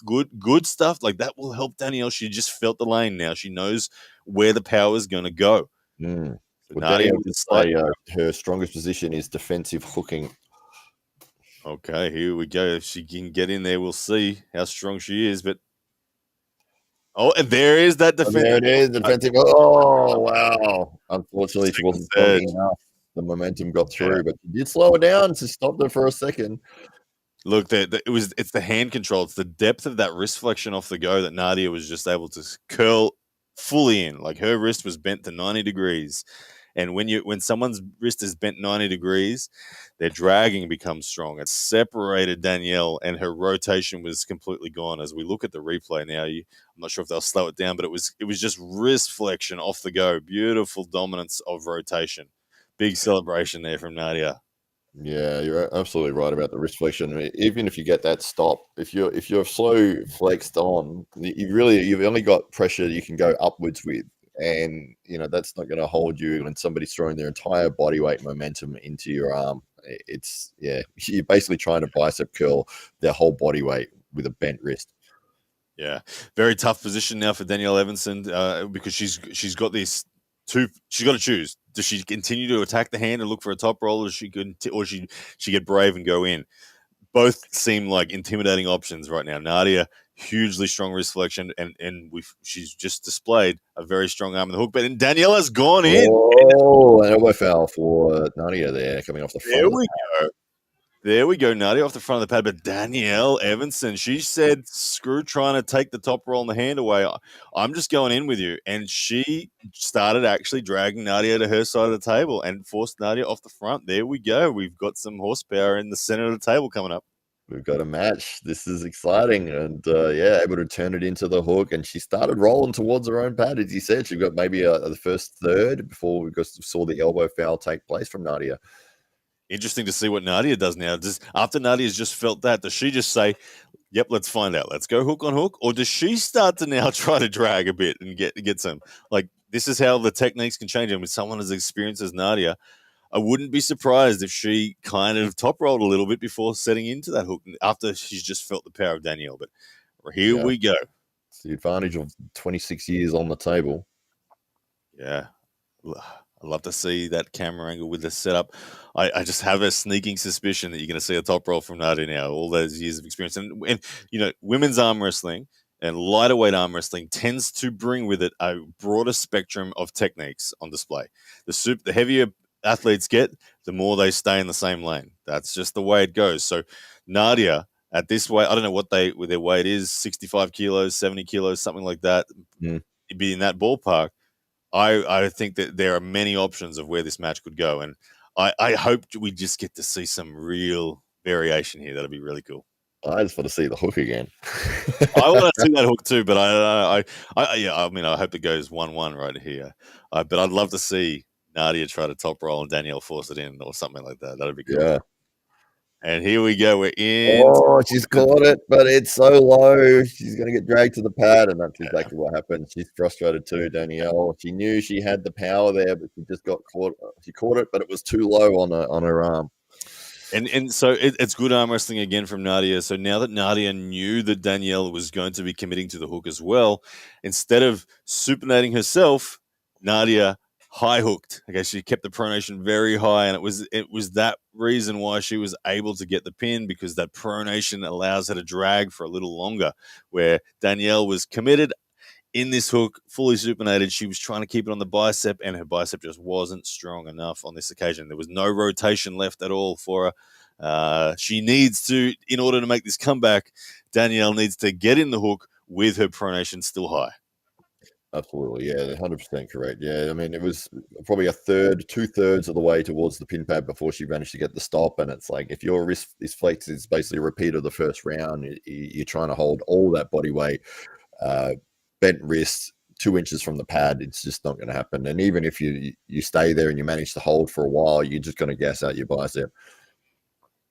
Good stuff. Like, that will help Danielle. She just felt the lane now. She knows where the power is going to go. So Nadia would say her strongest position is defensive hooking. Okay, here we go. If she can get in there, we'll see how strong she is. But and there is that defensive. There it is, defensive. Oh, wow. Unfortunately, she wasn't strong enough. The momentum got through, but she did slow her down. She stopped her for a second. Look, it's the hand control. It's the depth of that wrist flexion off the go that Nadia was just able to curl fully in. Like, her wrist was bent to 90 degrees. And when someone's wrist is bent 90 degrees, their dragging becomes strong. It separated Danielle, and her rotation was completely gone. As we look at the replay now, I'm not sure if they'll slow it down, but it was just wrist flexion off the go. Beautiful dominance of rotation. Big celebration there from Nadia. Yeah, you're absolutely right about the wrist flexion. I mean, even if you get that stop, if you're slow flexed on, you've only got pressure you can go upwards with. And, that's not going to hold you when somebody's throwing their entire body weight momentum into your arm. You're basically trying to bicep curl their whole body weight with a bent wrist. Yeah, very tough position now for Danielle Evenson because she's got these two. She's got to choose. Does she continue to attack the hand and look for a top roll, or she get brave and go in? Both seem like intimidating options right now. Nadia, hugely strong wrist flexion, and she's just displayed a very strong arm in the hook. But Danielle has gone in. Oh, an elbow foul for Nadia there, coming off the front. There we go, Nadia off the front of the pad. But Danielle Evenson, she said, "Screw trying to take the top roll and the hand away. I'm just going in with you." And she started actually dragging Nadia to her side of the table and forced Nadia off the front. There we go. We've got some horsepower in the center of the table coming up. we've got a match. This is exciting. And yeah, able to turn it into the hook. And she started rolling towards her own pad, as you said. She got maybe the first third before we saw the elbow foul take place from Nadia. Interesting to see what Nadia does now. After Nadia's just felt that, does she just say, yep, let's find out. Let's go hook on hook. Or does she start to now try to drag a bit and get some? Like, this is how the techniques can change. And with someone as experienced as Nadia, I wouldn't be surprised if she kind of top rolled a little bit before setting into that hook after she's just felt the power of Danielle. But here we go. It's the advantage of 26 years on the table. Yeah. I'd love to see that camera angle with the setup. I just have a sneaking suspicion that you're going to see a top roll from Nadia now, all those years of experience. And you know, women's arm wrestling and lighter weight arm wrestling tends to bring with it a broader spectrum of techniques on display. The heavier athletes get, the more they stay in the same lane. That's just the way it goes. So Nadia, at this weight, I don't know what their weight is, 65 kilos, 70 kilos, something like that. It'd be in that ballpark. I think that there are many options of where this match could go. And I hope we just get to see some real variation here. That'll be really cool. I just want to see the hook again. I want to see that hook too, but I mean, I hope it goes 1-1 right here. But I'd love to see Nadia try to top roll and Danielle force it in or something like that. That'd be cool. Yeah. And here we go. We're in. Oh, she's caught it, but it's so low. She's going to get dragged to the pad, and that's exactly what happened. She's frustrated too, Danielle. She knew she had the power there, but she just got caught. She caught it, but it was too low on her arm. And so it's good arm wrestling again from Nadia. So now that Nadia knew that Danielle was going to be committing to the hook as well, instead of supinating herself, Nadia high hooked. Okay, she kept the pronation very high, and it was that reason why she was able to get the pin, because that pronation allows her to drag for a little longer. Where Danielle was committed in this hook, fully supinated, she was trying to keep it on the bicep, and her bicep just wasn't strong enough on this occasion. There was no rotation left at all for her. She needs to, in order to make this comeback, Danielle needs to get in the hook with her pronation still high. Absolutely, yeah, 100% correct. Yeah, I mean, it was probably 2/3 of the way towards the pin pad before she managed to get the stop. And it's like, if your wrist is flexed, it's basically a repeat of the first round. You're trying to hold all that body weight, bent wrist 2 inches from the pad. It's just not going to happen. And even if you stay there and you manage to hold for a while, you're just going to gas out your bicep.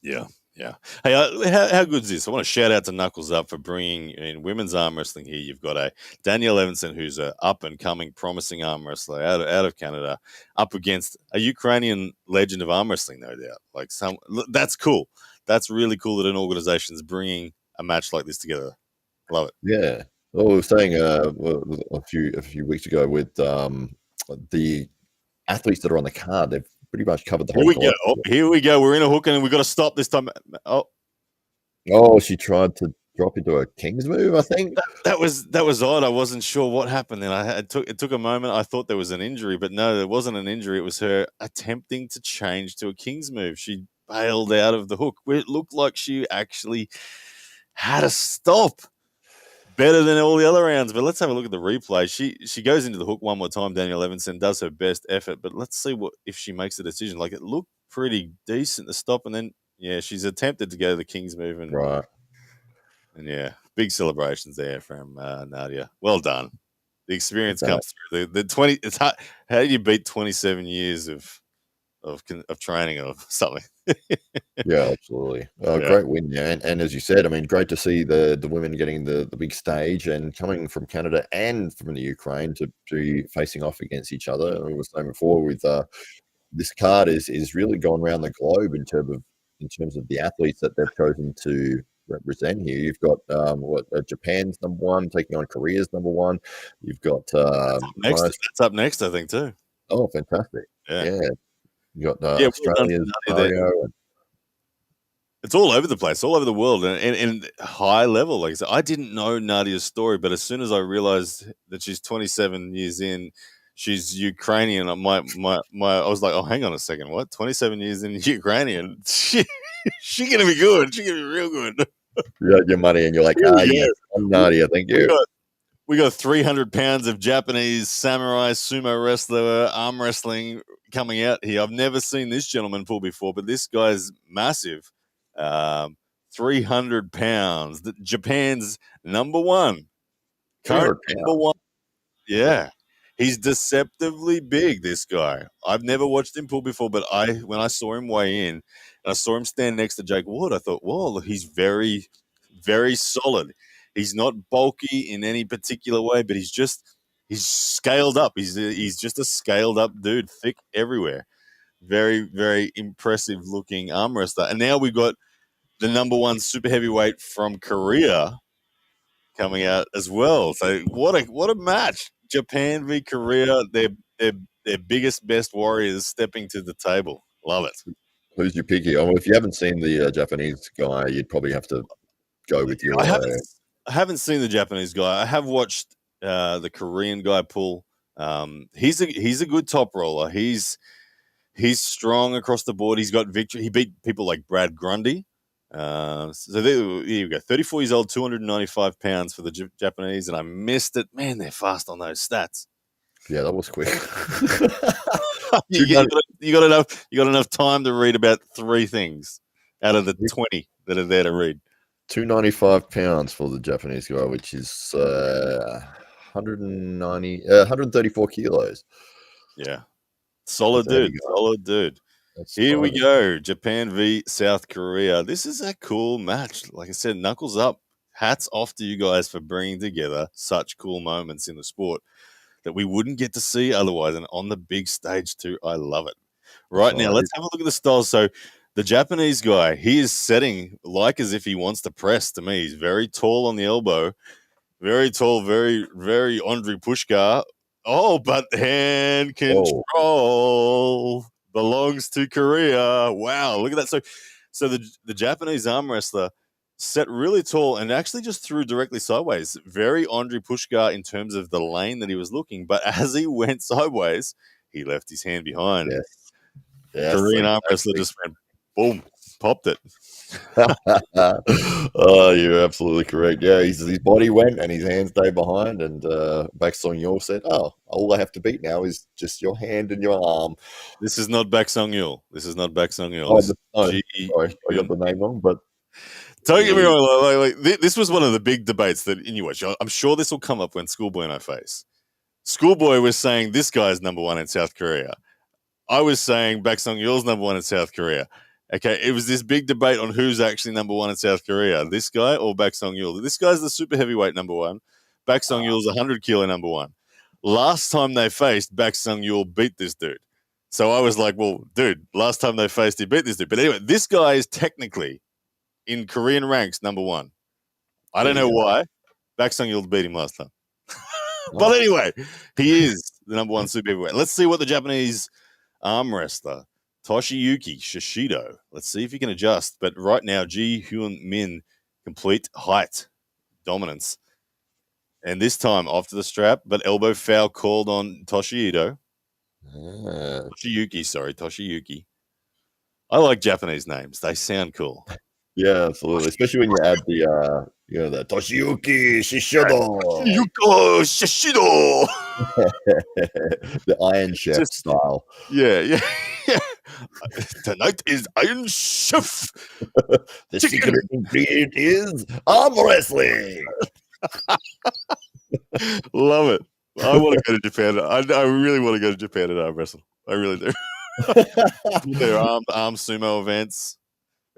Yeah. Yeah. Hey, how good is this? I want to shout out to Knuckles Up for bringing in women's arm wrestling here. You've got a Danielle Evenson, who's a up and coming, promising arm wrestler out of Canada, up against a Ukrainian legend of arm wrestling, no doubt. That's cool. That's really cool that an organization's bringing a match like this together. Love it. Yeah. Well, we were saying a few weeks ago with the athletes that are on the card, they've pretty much covered the whole. Here we go. We're in a hook, and we've got to stop this time. Oh, she tried to drop into a King's move, I think. That was odd. I wasn't sure what happened then. It took a moment. I thought there was an injury, but no, there wasn't an injury. It was her attempting to change to a King's move. She bailed out of the hook. It looked like she actually had a stop. Better than all the other rounds, but let's have a look at the replay. She goes into the hook one more time. Danielle Evenson does her best effort, but let's see if she makes the decision. Like, it looked pretty decent to stop, and then she's attempted to go to the King's move, and right, and big celebrations there from Nadia. Well done. The experience comes through. The 20. It's hard. How do you beat 27 years of training or something? Yeah, absolutely. Great win, and as you said, I mean, great to see the women getting the big stage and coming from Canada and from the Ukraine to be facing off against each other. And we were saying before, with this card is really gone around the globe in terms of the athletes that they've chosen to represent here. You've got Japan's number one taking on Korea's number one. You've got that's up next, I think, too. Oh, fantastic! Yeah. You got Australia's Mario. It's all over the place, all over the world, and high level. Like I said, I didn't know Nadia's story, but as soon as I realized that she's 27 years in, she's Ukrainian. I was like, oh, hang on a second, what? 27 years in Ukrainian? She gonna be good. She gonna be real good. You got your money, and you're like, yes, I'm Nadia. Thank you. We got 300 pounds of Japanese samurai sumo wrestler arm wrestling coming out here. I've never seen this gentleman pull before, but this guy's massive. 300 pounds. Japan's number one. Current 300 number one. Yeah. He's deceptively big, this guy. I've never watched him pull before, but when I saw him weigh in and I saw him stand next to Jake Ward, I thought, whoa, he's very, very solid. He's not bulky in any particular way, but he's scaled up. He's just a scaled up dude, thick everywhere. Very, very impressive looking arm wrestler. And now we've got the number one super heavyweight from Korea coming out as well. So what a match. Japan v Korea, their biggest, best warriors stepping to the table. Love it. Who's your picky? I mean, if you haven't seen the Japanese guy, you'd probably have to go with your. I haven't seen the Japanese guy. I have watched the Korean guy pull. He's a good top roller. He's strong across the board. He's got victory. He beat people like Brad Grundy. So there you go. 34 years old, 295 pounds for the Japanese, and I missed it. Man, they're fast on those stats. Yeah, that was quick. you got enough time to read about 3 things out of the 20 that are there to read. 295 pounds for the Japanese guy, which is 134 kilos. Yeah, solid dude. Here we go. Japan v South Korea. This is a cool match. Like I said, knuckles up. Hats off to you guys for bringing together such cool moments in the sport that we wouldn't get to see otherwise. And on the big stage too, I love it. Right now, let's have a look at the styles. So the Japanese guy, he is setting like as if he wants to press to me. He's very tall on the elbow. Very tall, very, very Andrei Pushkar. Oh, but hand control belongs to Korea. Wow, look at that. So the Japanese arm wrestler set really tall and actually just threw directly sideways. Very Andrei Pushkar in terms of the lane that he was looking. But as he went sideways, he left his hand behind. Yes, Korean arm wrestler just went, boom, popped it. Oh, you're absolutely correct. Yeah, his body went and his hand stayed behind. And Baek Yeol said, "Oh, all I have to beat now is just your hand and your arm." This is not Baek Yeol. Sorry, I got the name wrong, but don't get me wrong. Like, this was one of the big debates that anyway. I'm sure this will come up when Schoolboy and I face. Schoolboy was saying this guy's number one in South Korea. I was saying Baek Yeol's number one in South Korea. Okay, it was this big debate on who's actually number one in South Korea, this guy or Baek Yeol. This guy's the super heavyweight number one. Baek Yeol's 100 kilo number one. Last time they faced, Baek Yeol beat this dude. So I was like, well, dude, last time they faced, he beat this dude. But anyway, this guy is technically in Korean ranks number one. I don't know why. Baek Yeol beat him last time. But anyway, he is the number one super heavyweight. Let's see what the Japanese arm wrestler Toshiyuki Shishido. Let's see if he can adjust. But right now, Ji-Hyun Min, complete height dominance. And this time off to the strap, but elbow foul called on Toshiyuki. Toshiyuki. I like Japanese names. They sound cool. Yeah, absolutely. Especially when you add the the Toshiyuki Shishido. Shishido. The Iron Chef style. Yeah. Tonight is Iron Chef. The secret ingredient is arm wrestling. Love it. I want to go to Japan. I really want to go to Japan and arm wrestle. I really do. Their arm sumo events.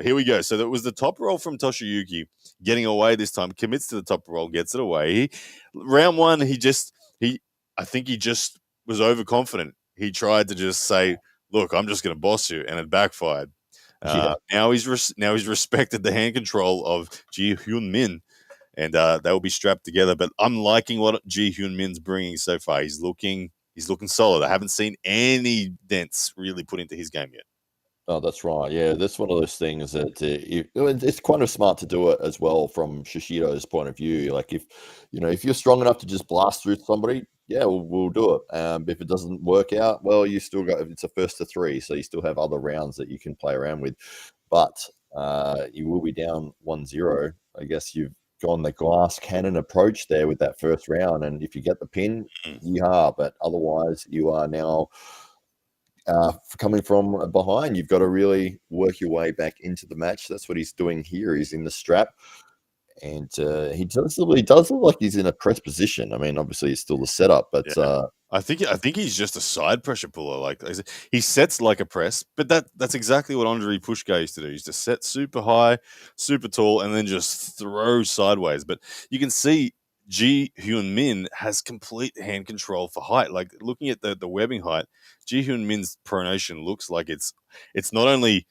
Here we go. So that was the top roll from Toshiyuki getting away this time. Commits to the top roll, gets it away. Round one, I think he just was overconfident. He tried to just say, "Look, I'm just going to boss you," and it backfired. Now he's respected the hand control of Ji-Hyun Min, and they will be strapped together. But I'm liking what Ji-Hyun Min's bringing so far. He's looking solid. I haven't seen any dents really put into his game yet. Oh, that's right. Yeah, that's one of those things that it's kind of smart to do it as well from Shishido's point of view. Like if you're strong enough to just blast through somebody, yeah, we'll do it. If it doesn't work out, well, you still got, it's a first to 3, so you still have other rounds that you can play around with. But you will be down 1-0. I guess you've gone the glass cannon approach there with that first round, and if you get the pin, yeah. But otherwise, you are now coming from behind, you've got to really work your way back into the match. That's what he's doing here. He's in the strap, and he does look like he's in a press position. I mean, obviously, it's still the setup, but I think he's just a side pressure puller. Like he sets like a press, but that's exactly what Andrei Pushka used to do. He used to set super high, super tall, and then just throw sideways. But you can see Ji Hyun Min has complete hand control for height. Like looking at the webbing height, Ji Hyun Min's pronation looks like it's not only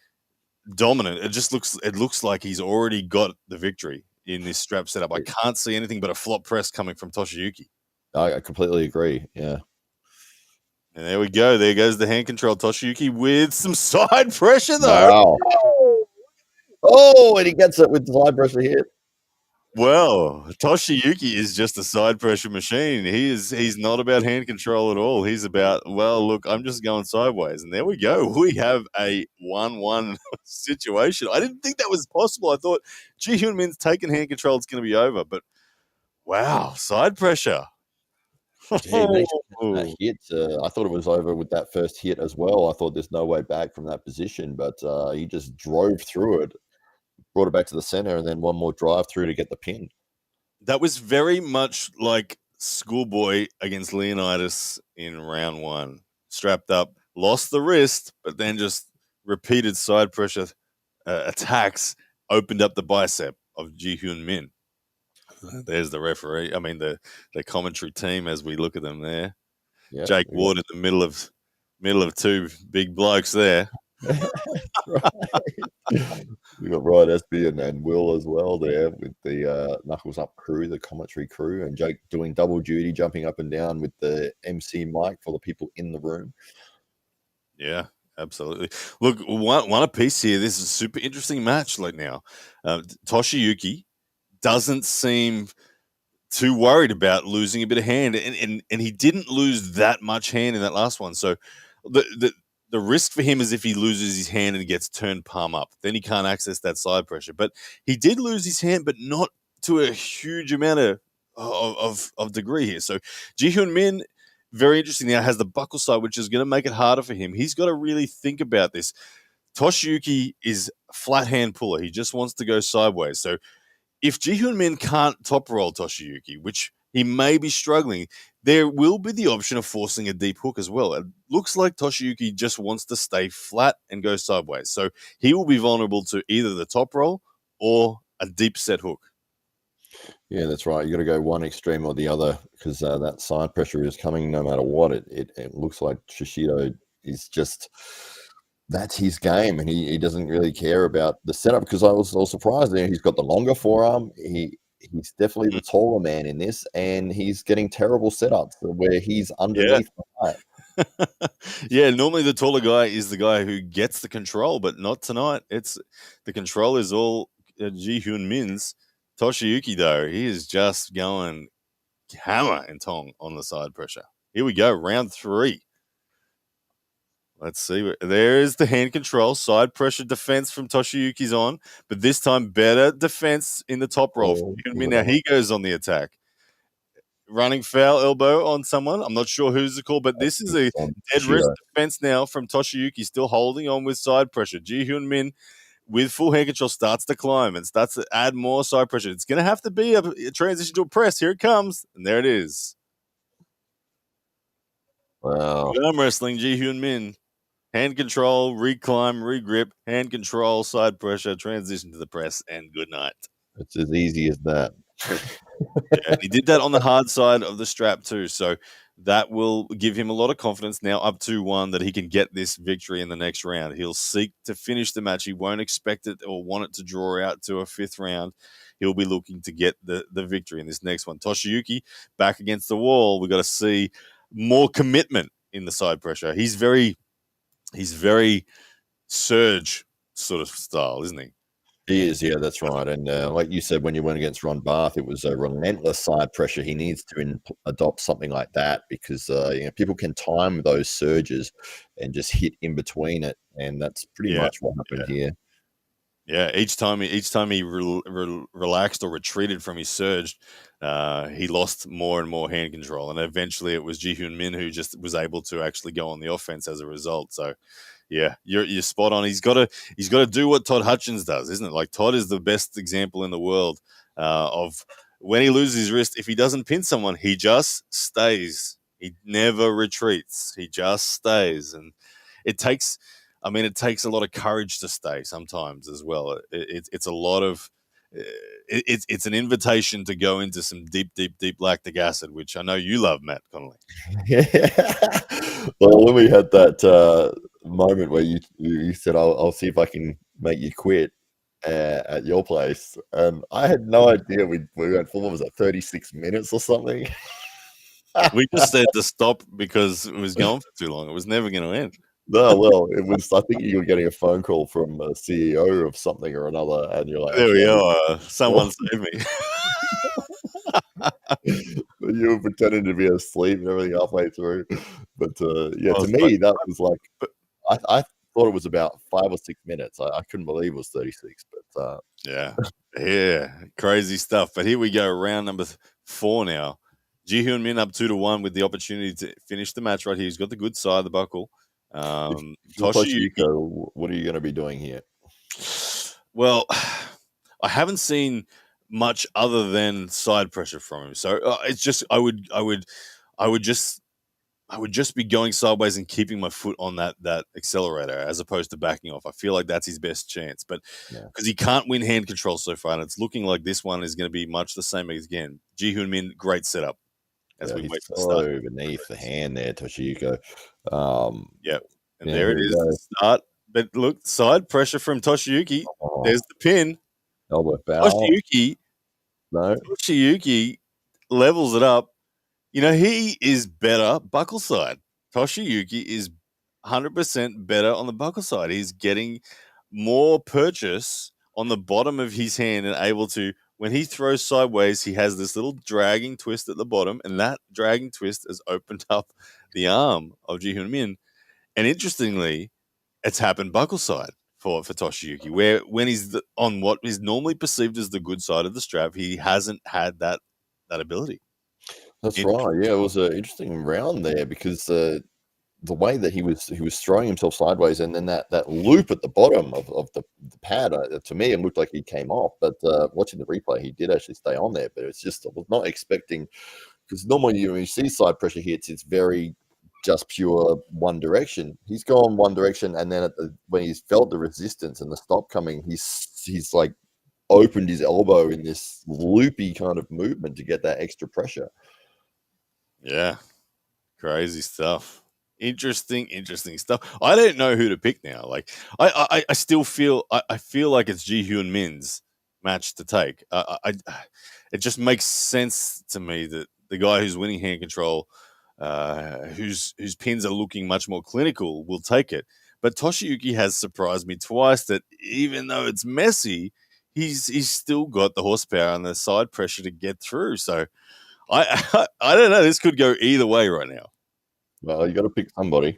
dominant, it looks like he's already got the victory in this strap setup. I can't see anything but a flop press coming from Toshiyuki. I completely agree. Yeah. And there we go. There goes the hand control. Toshiyuki with some side pressure, though. Wow. Oh, and he gets it with side pressure here. Well, Toshiyuki is just a side pressure machine. He's not about hand control at all. He's about, well, look, I'm just going sideways. And there we go. We have a 1-1 situation. I didn't think that was possible. I thought Ji Hyun Min's taking hand control, it's going to be over. But wow, side pressure. Yeah, that hit. I thought it was over with that first hit as well. I thought there's no way back from that position, but he just drove through it, brought it back to the center, and then one more drive through to get the pin. That was very much like Schoolboy against Leonidas in round 1. Strapped up, lost the wrist, but then just repeated side pressure attacks opened up the bicep of Ji Hyun Min. There's the referee. I mean, the commentary team as we look at them there. Yeah, Jake Ward in the middle of two big blokes there. We got Ryan Espy and Will as well there with the Knuckles Up crew, the commentary crew, and Jake doing double duty, jumping up and down with the MC mic for the people in the room. Yeah, absolutely. Look, one apiece here. This is a super interesting match right now. Toshiyuki doesn't seem too worried about losing a bit of hand, and he didn't lose that much hand in that last one. So the risk for him is if he loses his hand and he gets turned palm up, then he can't access that side pressure. But he did lose his hand, but not to a huge amount of degree here. So Ji Hyun Min, very interesting now, has the buckle side, which is going to make it harder for him. He's got to really think about this. Toshiyuki is a flat hand puller. He just wants to go sideways. So if Ji Hyun Min can't top roll Toshiyuki, which he may be struggling, there will be the option of forcing a deep hook as well. It looks like Toshiyuki just wants to stay flat and go sideways. So he will be vulnerable to either the top roll or a deep set hook. Yeah, that's right. You got to go one extreme or the other because that side pressure is coming no matter what. It looks like Shishido is just... that's his game, and he doesn't really care about the setup because I was all surprised there. He's got the longer forearm. He's definitely the taller man in this, and he's getting terrible setups where he's underneath the height. Yeah, normally the taller guy is the guy who gets the control, but not tonight. It's the control is all Ji Hyun Min's. Toshiyuki, though, he is just going hammer and tong on the side pressure. Here we go, round 3. Let's see. There is the hand control. Side pressure defense from Toshiyuki's on, but this time better defense in the top roll. Now he goes on the attack. Running foul elbow on someone. I'm not sure who's the call, but this is a dead wrist defense now from Toshiyuki, still holding on with side pressure. Ji Hyun Min with full hand control starts to climb and starts to add more side pressure. It's going to have to be a transition to a press. Here it comes, and there it is. Wow. Arm wrestling, Ji Hyun Min. Hand control, reclimb, regrip, hand control, side pressure, transition to the press, and good night. It's as easy as that. Yeah, he did that on the hard side of the strap too, so that will give him a lot of confidence now up 2-1 that he can get this victory in the next round. He'll seek to finish the match. He won't expect it or want it to draw out to a 5th round. He'll be looking to get the victory in this next one. Toshiyuki back against the wall. We've got to see more commitment in the side pressure. He's very surge sort of style, isn't he? He is, yeah, that's right. And like you said, when you went against Ron Barth, it was a relentless side pressure. He needs to adopt something like that because people can time those surges and just hit in between it, and that's pretty much what happened here. Yeah, each time he relaxed or retreated from his surge, he lost more and more hand control, and eventually it was Ji-Hyun Min who just was able to actually go on the offense as a result. So, yeah, you're spot on. He's got to do what Todd Hutchins does, isn't it? Like Todd is the best example in the world of when he loses his wrist. If he doesn't pin someone, he just stays. He never retreats. He just stays, and it takes. I mean, it takes a lot of courage to stay sometimes as well. It's a lot of it's an invitation to go into some deep lactic acid, which I know you love, Matt Connolly. Yeah. Well, when we had that moment where you said, I'll see if I can make you quit at your place, and I had no idea we went for, what was it, 36 minutes or something? We just said to stop because it was going for too long. It was never going to end. No, well, it was. I think you were getting a phone call from a CEO of something or another, and you're like, There we "Actually, are. Someone save me. you were pretending to be asleep and everything halfway through." But yeah, I to was like, me, that was like, but I thought it was about 5 or 6 minutes. I couldn't believe it was 36. But yeah, crazy stuff. But here we go, round number 4 now. Ji-Hyun Min up 2-1 with the opportunity to finish the match right here. He's got the good side of the buckle. if you're Toshiyuki. Toshiyuki, what are you going to be doing here? Well, I haven't seen much other than side pressure from him. So it's just I would just be going sideways and keeping my foot on that accelerator as opposed to backing off. I feel like that's his best chance, but because he can't win hand control so far, and it's looking like this one is going to be much the same as again. Ji-Hyun Min, great setup as we wait for the start. So beneath the hand there, Toshiyuki. Yep, and Yeah, there it here we is, go. the start. But look, side pressure from Toshiyuki. Oh, There's the pin. elbow foul. No. Toshiyuki levels it up. You know, he is better buckle side. Toshiyuki is 100% better on the buckle side. He's getting more purchase on the bottom of his hand and able to, when he throws sideways, he has this little dragging twist at the bottom, and that dragging twist has opened up the arm of Ji-Hyun Min. And interestingly, it's happened buckle side for Toshiyuki, where when he's on what is normally perceived as the good side of the strap, he hasn't had that ability. That's right. Yeah, it was an interesting round there because the way that he was throwing himself sideways, and then that loop at the bottom of the pad, to me, it looked like he came off. But watching the replay, he did actually stay on there. But it's just, I was not expecting, because normally when you see side pressure hits, it's very just pure one direction. He's gone one direction, and then when he's felt the resistance and the stop coming, he's like opened his elbow in this loopy kind of movement to get that extra pressure. Yeah, crazy stuff. Interesting stuff. I don't know who to pick now. Like, I still feel I feel like it's Ji-Hyun Min's match to take. It just makes sense to me that the guy who's winning hand control, whose pins are looking much more clinical, will take it. But Toshiyuki has surprised me twice that even though it's messy, he's still got the horsepower and the side pressure to get through. So I don't know. This could go either way right now. Well, you got to pick somebody.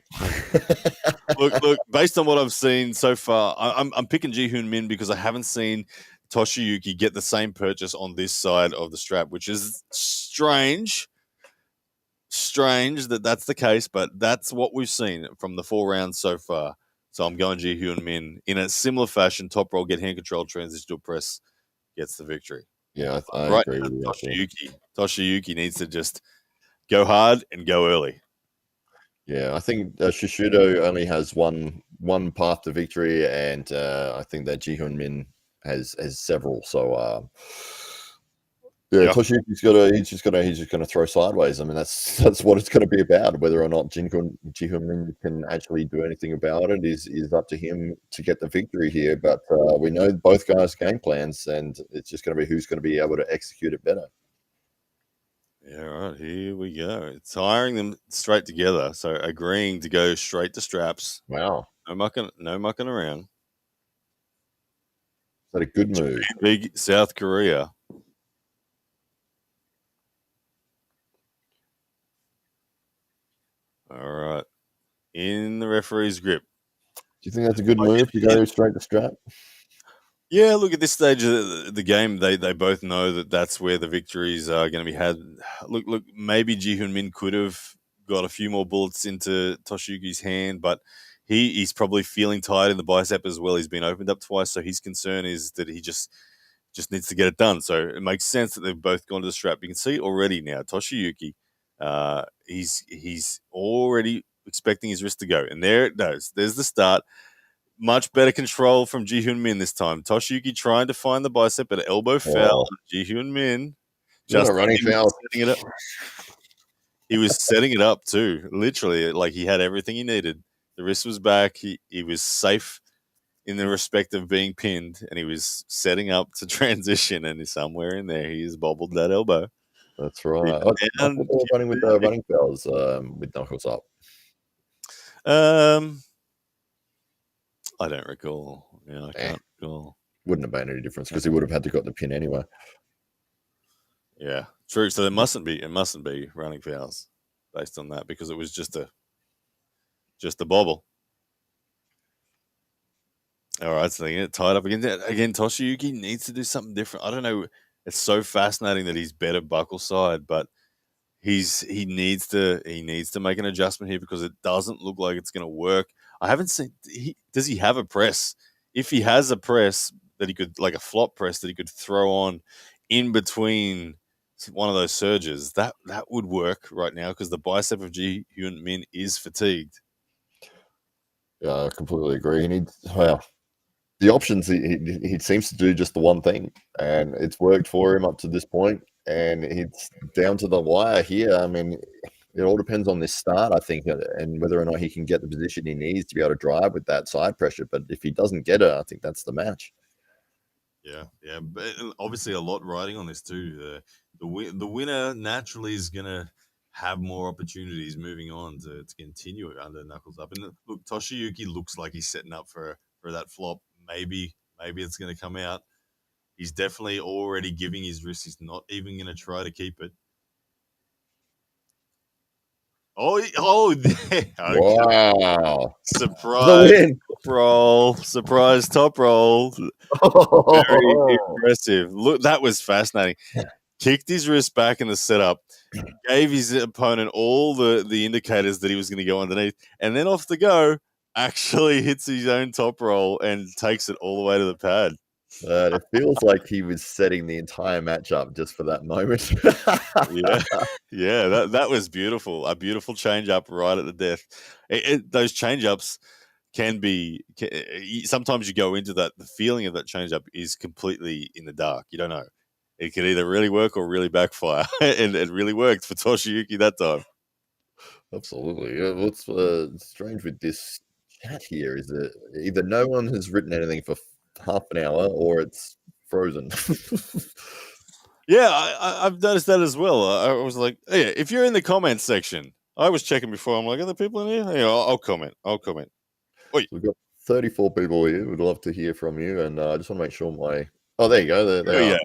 Look. Based on what I've seen so far, I'm picking Ji-Hyun Min because I haven't seen Toshiyuki get the same purchase on this side of the strap, which is strange. Strange that that's the case, but that's what we've seen from the 4 rounds so far. So I'm going Ji-Hyun Min in a similar fashion. Top roll, get hand control, transitional press, gets the victory. Yeah, I Right agree now, with you. Toshiyuki needs to just go hard and go early. Yeah, I think Shishido only has one path to victory, and I think that Ji-Hyun Min has several. So yeah, Toshiyuki's he's just gonna throw sideways. I mean, that's what it's gonna be about. Whether or not Ji-Hyun Min can actually do anything about it is up to him to get the victory here. But we know both guys' game plans, and it's just gonna be who's gonna be able to execute it better. Yeah, right. Here we go. It's hiring them straight together. So agreeing to go straight to straps. Wow, No mucking around. is that a good move? Big South Korea. All right. In the referee's grip. Do you think that's a good move to go straight to strap? Yeah, look, at this stage of the game, they both know that that's where the victories are going to be had. Look, maybe Ji-Hyun Min could have got a few more bullets into Toshiyuki's hand, but he's probably feeling tired in the bicep as well. He's been opened up twice, so his concern is that he just needs to get it done. So it makes sense that they've both gone to the strap. You can see already now, Toshiyuki, he's already expecting his wrist to go, and there it goes. There's the start. Much better control from Ji-Hyun Min this time. Toshiyuki trying to find the bicep, but an elbow foul. Ji-Hyun Min just running foul. Setting it up. He was setting it up too. Literally, like he had everything he needed. The wrist was back. He was safe in the respect of being pinned, and he was setting up to transition. And somewhere in there, he's bobbled that elbow. That's right. I thought they were running with running fouls with knuckles up. I don't recall. Yeah, I can't recall. Wouldn't have made any difference because he would have had to got the pin anyway. Yeah, true. So it mustn't be running fouls based on that because it was just a bobble. All right, so they get tied up again. Toshiyuki needs to do something different. I don't know. It's so fascinating that he's better buckle side, but he needs to make an adjustment here because it doesn't look like it's going to work. I haven't seen. Does he have a press? If he has a press that he could, like a flop press that he could throw on in between one of those surges, that would work right now because the bicep of Ji-Hyun Min is fatigued. Yeah, I completely agree. He needs. Well, the options he seems to do just the one thing, and it's worked for him up to this point. And it's down to the wire here. I mean, it all depends on this start, I think, and whether or not he can get the position he needs to be able to drive with that side pressure. But if he doesn't get it, I think that's the match. Yeah, but obviously a lot riding on this too. The winner naturally is gonna have more opportunities moving on to continue it under knuckles up. And look, Toshiyuki looks like he's setting up for that flop. Maybe it's gonna come out. He's definitely already giving his wrist. He's not even going to try to keep it. Okay. Wow. Surprise top roll. Very impressive. Look, that was fascinating. Kicked his wrist back in the setup, gave his opponent all the indicators that he was going to go underneath, and then off the go, actually hits his own top roll and takes it all the way to the pad. It feels like he was setting the entire match up just for that moment. Yeah, that was beautiful. A beautiful change up right at the death. Those change ups can be. Sometimes you go into that. The feeling of that change up is completely in the dark. You don't know. It can either really work or really backfire, and it really worked for Toshiyuki that time. Absolutely. Yeah, what's strange with this chat here is that either no one has written anything for half an hour or it's frozen. Yeah, I've noticed that as well. I was like, yeah, if you're in the comments section, I was checking before. I'm like, are there people in here? Yeah, I'll comment. Wait. We've got 34 people here. We'd love to hear from you. And I just want to make sure my... Oh, there you go. There they are.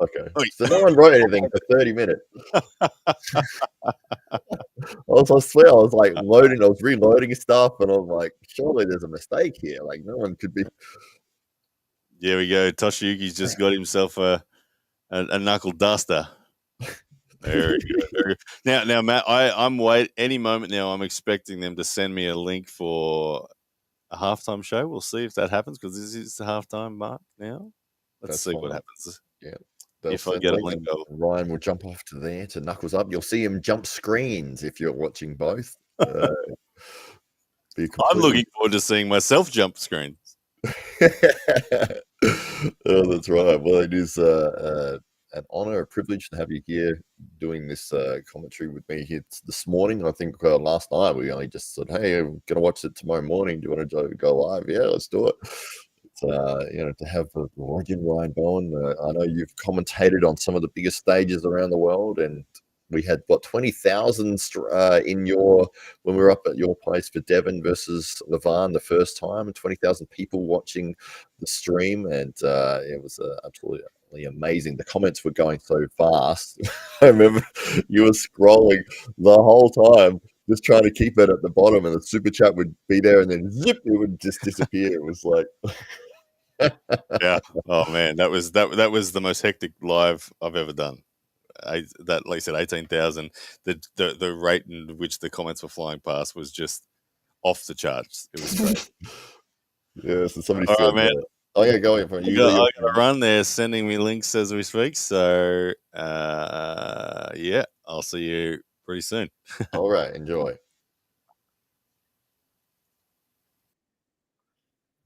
Okay. So no one wrote anything for 30 minutes. I swear, I was like loading, I was reloading stuff, and I was like, surely there's a mistake here. Like, no one could be... There we go. Toshiyuki's just got himself a knuckle duster. Very good. Now, Matt, I'm any moment now. I'm expecting them to send me a link for a halftime show. We'll see if that happens because this is the halftime mark now. Let's see what happens. Yeah. If I get a link, Ryan will jump off to there to knuckles up. You'll see him jump screens if you're watching both. I'm looking forward to seeing myself jump screens. Oh, that's right. Well, it is an honor, a privilege to have you here doing this commentary with me here this morning. I think last night we only just said, hey, I'm going to watch it tomorrow morning. Do you want to go live? Yeah, let's do it. To have the legend Ryan Bowen. I know you've commentated on some of the biggest stages around the world, and we had 20,000 when we were up at your place for Devon versus Levan the first time, and 20,000 people watching the stream, and it was absolutely amazing. The comments were going so fast. I remember you were scrolling the whole time, just trying to keep it at the bottom, and the super chat would be there, and then zip, it would just disappear. It was like Yeah. Oh man, that was the most hectic live I've ever done. Like I said, 18,000. The rate in which the comments were flying past was just off the charts. It was great. Yeah, so somebody All right, said, man. "Oh yeah, go in for I you." got to run. They're sending me links as we speak. So yeah, I'll see you pretty soon. All right, enjoy.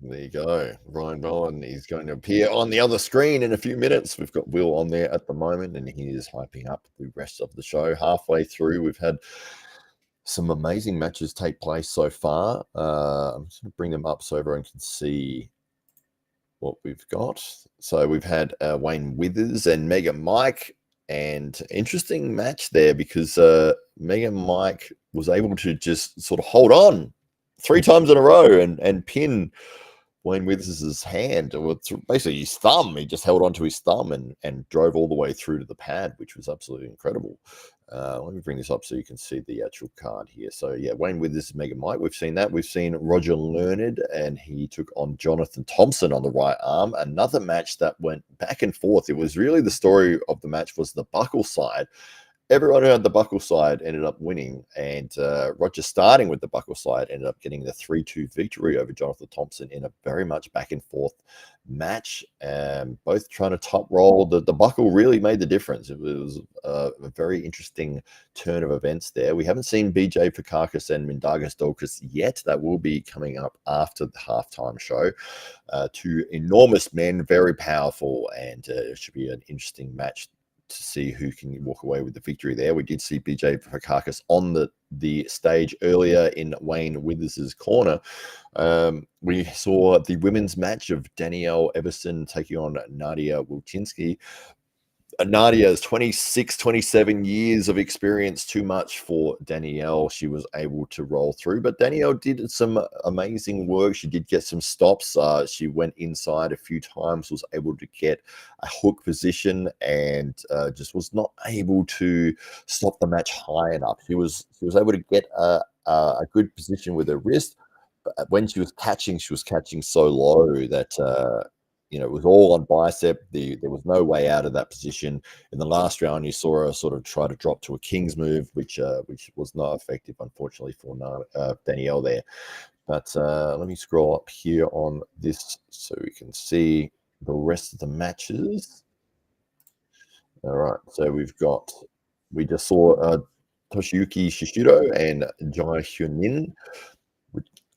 There you go. Ryan Bowen is going to appear on the other screen in a few minutes. We've got Will on there at the moment, and he is hyping up the rest of the show. Halfway through, we've had some amazing matches take place so far. I'm just going to bring them up so everyone can see what we've got. So we've had Wayne Withers and Mega Mike, and interesting match there because Mega Mike was able to just sort of hold on 3 times in a row and pin Wayne Withers' hand, or basically his thumb. He just held onto his thumb and drove all the way through to the pad, which was absolutely incredible. Let me bring this up so you can see the actual card here. So yeah, Wayne Withers, Mega Mike. We've seen that. We've seen Roger Learnard, and he took on Jonathan Thompson on the right arm. Another match that went back and forth. It was really the story of the match was the buckle side. Everyone who had the buckle side ended up winning, and Roger, starting with the buckle side, ended up getting the 3-2 victory over Jonathan Thompson in a very much back and forth match. Both trying to top roll. The buckle really made the difference. It was a very interesting turn of events there. We haven't seen BJ Fokkakis and Mindagus Dalkas yet. That will be coming up after the halftime show. 2 enormous men, very powerful, and it should be an interesting match to see who can walk away with the victory there. We did see BJ Fakas on the stage earlier in Wayne Withers' corner. We saw the women's match of Danielle Evensen taking on Nadia Wilczynski. Nadia is 26, 27 years of experience, too much for Danielle. She was able to roll through, but Danielle did some amazing work. She did get some stops. She went inside a few times, was able to get a hook position, and just was not able to stop the match high enough. She was able to get a good position with her wrist, but when she was catching so low that it was all on bicep. There was no way out of that position. In the last round, you saw her sort of try to drop to a king's move, which was not effective, unfortunately, for Danielle there. But let me scroll up here on this so we can see the rest of the matches. All right, so we just saw Toshiyuki Shishido and Hyeon.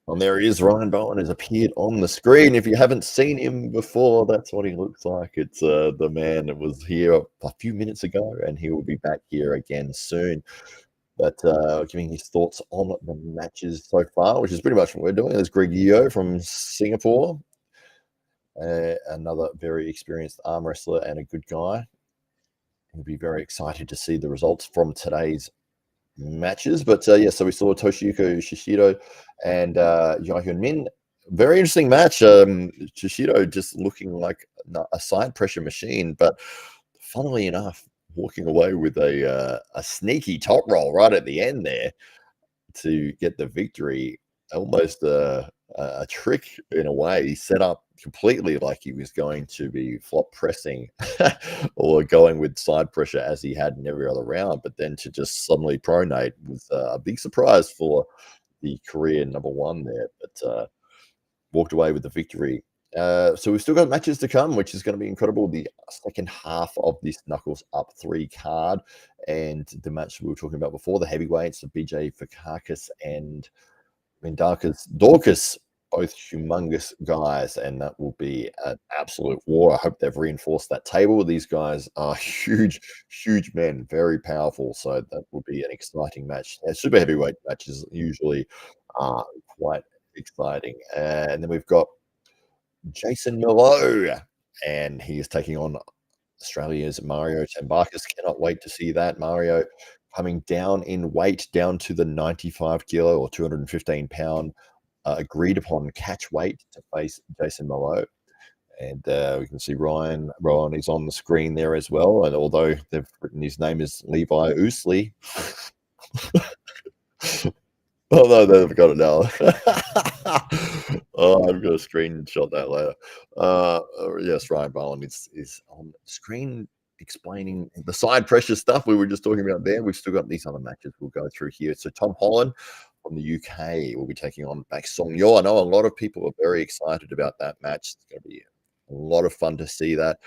And there he is. Ryan Bowen has appeared on the screen. If you haven't seen him before, that's what he looks like. It's the man that was here a few minutes ago, and he will be back here again soon. But giving his thoughts on the matches so far, which is pretty much what we're doing. There's Greg Yeol from Singapore, another very experienced arm wrestler and a good guy. He'll be very excited to see the results from today's matches. But yeah, so we saw Toshiyuki Shishido and Hyeon Min. Very interesting match. Shishido just looking like a side pressure machine, but funnily enough, walking away with a sneaky top roll right at the end there to get the victory. Almost a trick in a way. He set up completely like he was going to be flop pressing or going with side pressure as he had in every other round, but then to just suddenly pronate was a big surprise for the career number 1 there, but walked away with the victory. So we've still got matches to come, which is going to be incredible. The second half of this Knuckles Up 3 card, and the match we were talking about before, the heavyweights, the BJ Fokkakis and Mindagus Dalkas, both humongous guys, and that will be an absolute war. I hope they've reinforced that table. These guys are huge men, very powerful, so that will be an exciting match. Super heavyweight matches usually are quite exciting. And then we've got Jason Merlo, and he is taking on Australia's Mario Tambakis. Cannot wait to see that. Mario coming down in weight, down to the 95 kilo or 215 pound agreed upon catch weight to face Jason Merlo. And we can see Ryan is on the screen there as well. And although they've written his name as Levi Oosley, Oh no, they've got it now. Oh, I'm gonna screenshot that later. Yes, Ryan Bowen is on screen explaining the side pressure stuff we were just talking about there. We've still got these other matches we'll go through here. So Tom Holland from the UK will be taking on Baek Yeol. I know a lot of people are very excited about that match. It's going to be a lot of fun to see that.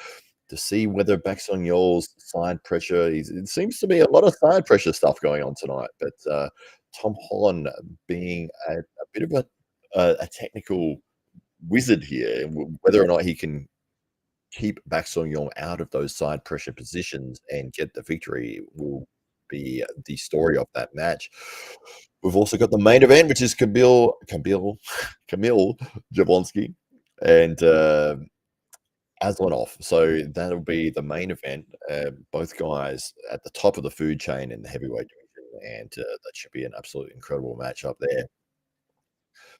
To see whether Baek Yeol's side pressure, it seems to be a lot of side pressure stuff going on tonight. But Tom Holland being a bit of a technical wizard here, whether or not he can keep Baek Yeol out of those side pressure positions and get the victory will be the story of that match. We've also got the main event, which is Kamil Jablonski and Aslanov. So that'll be the main event. Both guys at the top of the food chain in the heavyweight division, and that should be an absolutely incredible match up there.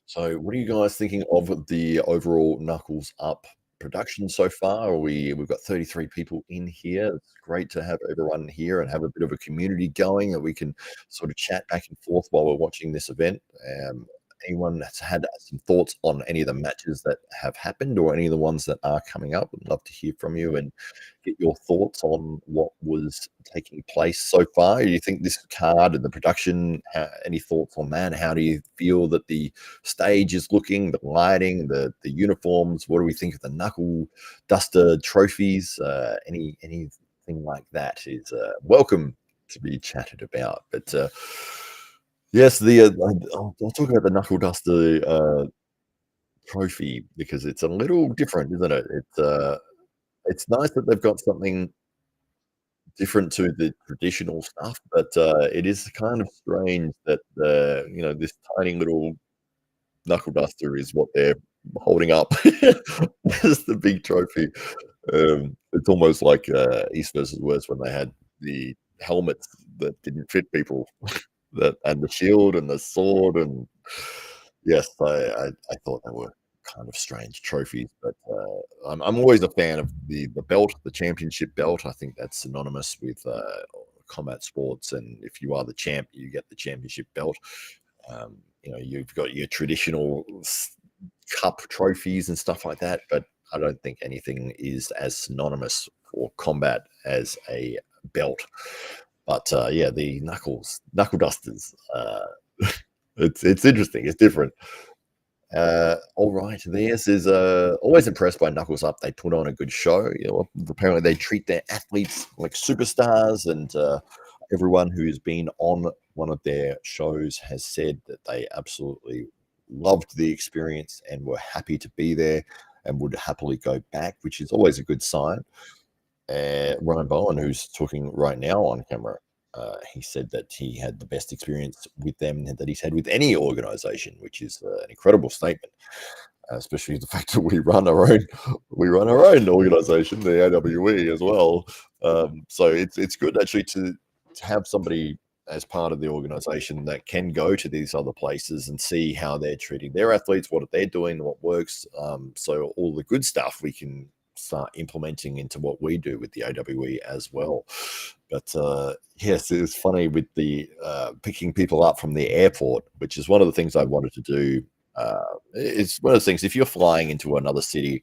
So, what are you guys thinking of the overall Knuckles Up production so far? We've got 33 people in here. It's great to have everyone here and have a bit of a community going that we can sort of chat back and forth while we're watching this event. Anyone that's had some thoughts on any of the matches that have happened or any of the ones that are coming up? I'd love to hear from you and get your thoughts on what was taking place so far. Do you think this card and the production, any thoughts on that? How do you feel that the stage is looking, the lighting, the uniforms? What do we think of the knuckle duster trophies? Anything like that is welcome to be chatted about. But yes, I'll talk about the knuckle duster trophy because it's a little different, isn't it? It's nice that they've got something different to the traditional stuff, but it is kind of strange that this tiny little knuckle duster is what they're holding up as the big trophy. It's almost like East versus West when they had the helmets that didn't fit people, and the shield and the sword, and yes, I thought they were kind of strange trophies, but I'm always a fan of the belt, the championship belt. I think that's synonymous with combat sports, and if you are the champ, you get the championship belt. You've got your traditional cup trophies and stuff like that, but I don't think anything is as synonymous for combat as a belt. But yeah, the knuckle dusters. It's interesting. It's different. All right, this is always impressed by Knuckles Up. They put on a good show. Apparently they treat their athletes like superstars, and everyone who's been on one of their shows has said that they absolutely loved the experience and were happy to be there and would happily go back, which is always a good sign. Ryan Bowen, who's talking right now on camera, he said that he had the best experience with them that he's had with any organization, which is an incredible statement, especially the fact that we run our own organization, the AWE, as well. So it's good actually to have somebody as part of the organization that can go to these other places and see how they're treating their athletes, what they're doing, what works. So all the good stuff we can start implementing into what we do with the AWE as well. But yes, it was funny with the picking people up from the airport, which is one of the things I wanted to do. It's one of those things, if you're flying into another city,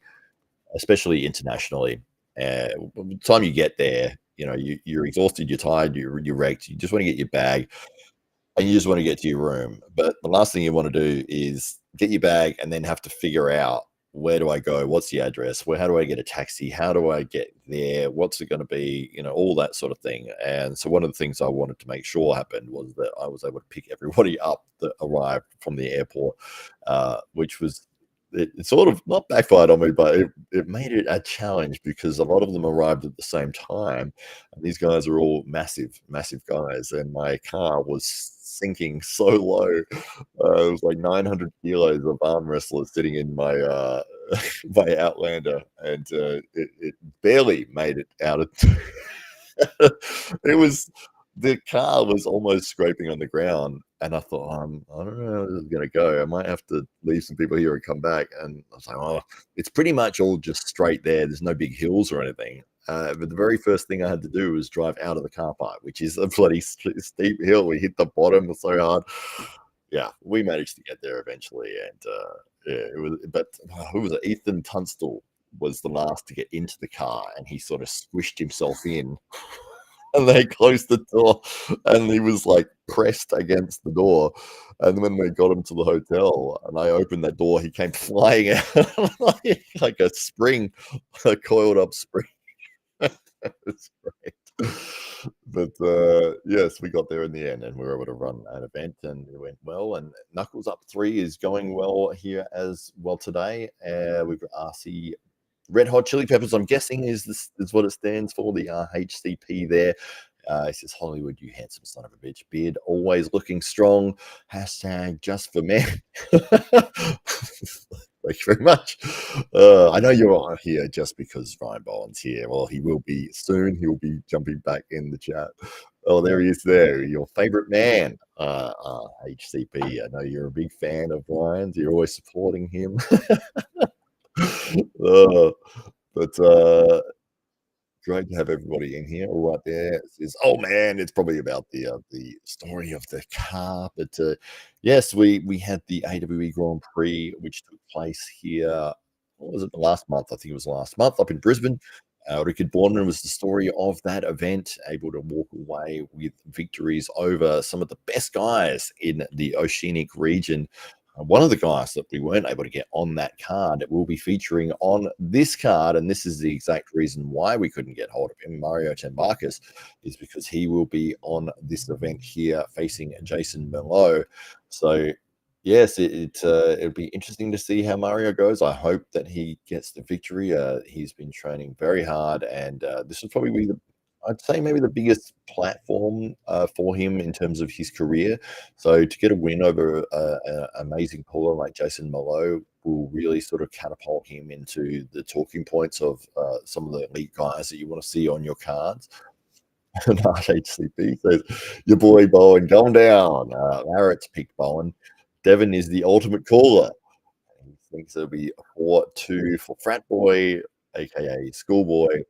especially internationally, by the time you get there, you're exhausted, you're tired, you're wrecked, you just want to get your bag and you just want to get to your room. But the last thing you want to do is get your bag and then have to figure out, where do I go? What's the address? How do I get a taxi? How do I get there? What's it going to be? All that sort of thing. And so one of the things I wanted to make sure happened was that I was able to pick everybody up that arrived from the airport, which was, it sort of not backfired on me, but it made it a challenge because a lot of them arrived at the same time. And these guys are all massive, massive guys. And my car was sinking so low. It was like 900 kilos of arm wrestlers sitting in my my Outlander, and it barely made it out of. The car was almost scraping on the ground, and I thought, I don't know how this is going to go. I might have to leave some people here and come back. And I was like, oh, it's pretty much all just straight there. There's no big hills or anything. But the very first thing I had to do was drive out of the car park, which is a bloody steep hill. We hit the bottom so hard. yeah, we managed to get there eventually, and yeah, it was. But who was it? Ethan Tunstall was the last to get into the car, and he sort of squished himself in, and they closed the door, and he was like pressed against the door. And when we got him to the hotel, and I opened that door, he came flying out like a spring, a coiled up spring. It's great. But yes, we got there in the end, and we were able to run an event, and it went well. And Knuckles Up 3 is going well here as well today. We've got RC Red Hot Chili Peppers, I'm guessing is what it stands for, the RHCP there. It says, Hollywood, you handsome son of a bitch. Beard always looking strong. Hashtag just for men. Thank you very much. I know you're here just because Ryan Bowen's here. Well, he will be soon. He'll be jumping back in the chat. Oh, there he is there. Your favorite man, HCP. I know you're a big fan of Ryan's. You're always supporting him. But great to have everybody in here. All right, there it says, oh man, it's probably about the story of the car. But yes, we had the AWE Grand Prix, which took place here. What was it? Last month? I think it was last month up in Brisbane. Rickard Bornemann was the story of that event, able to walk away with victories over some of the best guys in the Oceanic region. One of the guys that we weren't able to get on that card will be featuring on this card, and this is the exact reason why we couldn't get hold of him. Mario Tambakis is because he will be on this event here facing Jason Merlo. So yes, it'll be interesting to see how Mario goes. I hope that he gets the victory. He's been training very hard, and this will probably be I'd say maybe the biggest platform for him in terms of his career. So to get a win over an amazing puller like Jason Merlo will really sort of catapult him into the talking points of some of the elite guys that you want to see on your cards. HCP says, your boy Bowen going down. Larrett's picked Bowen. Devon is the ultimate caller. He thinks it'll be 4-2 for Frat Boy, aka Schoolboy.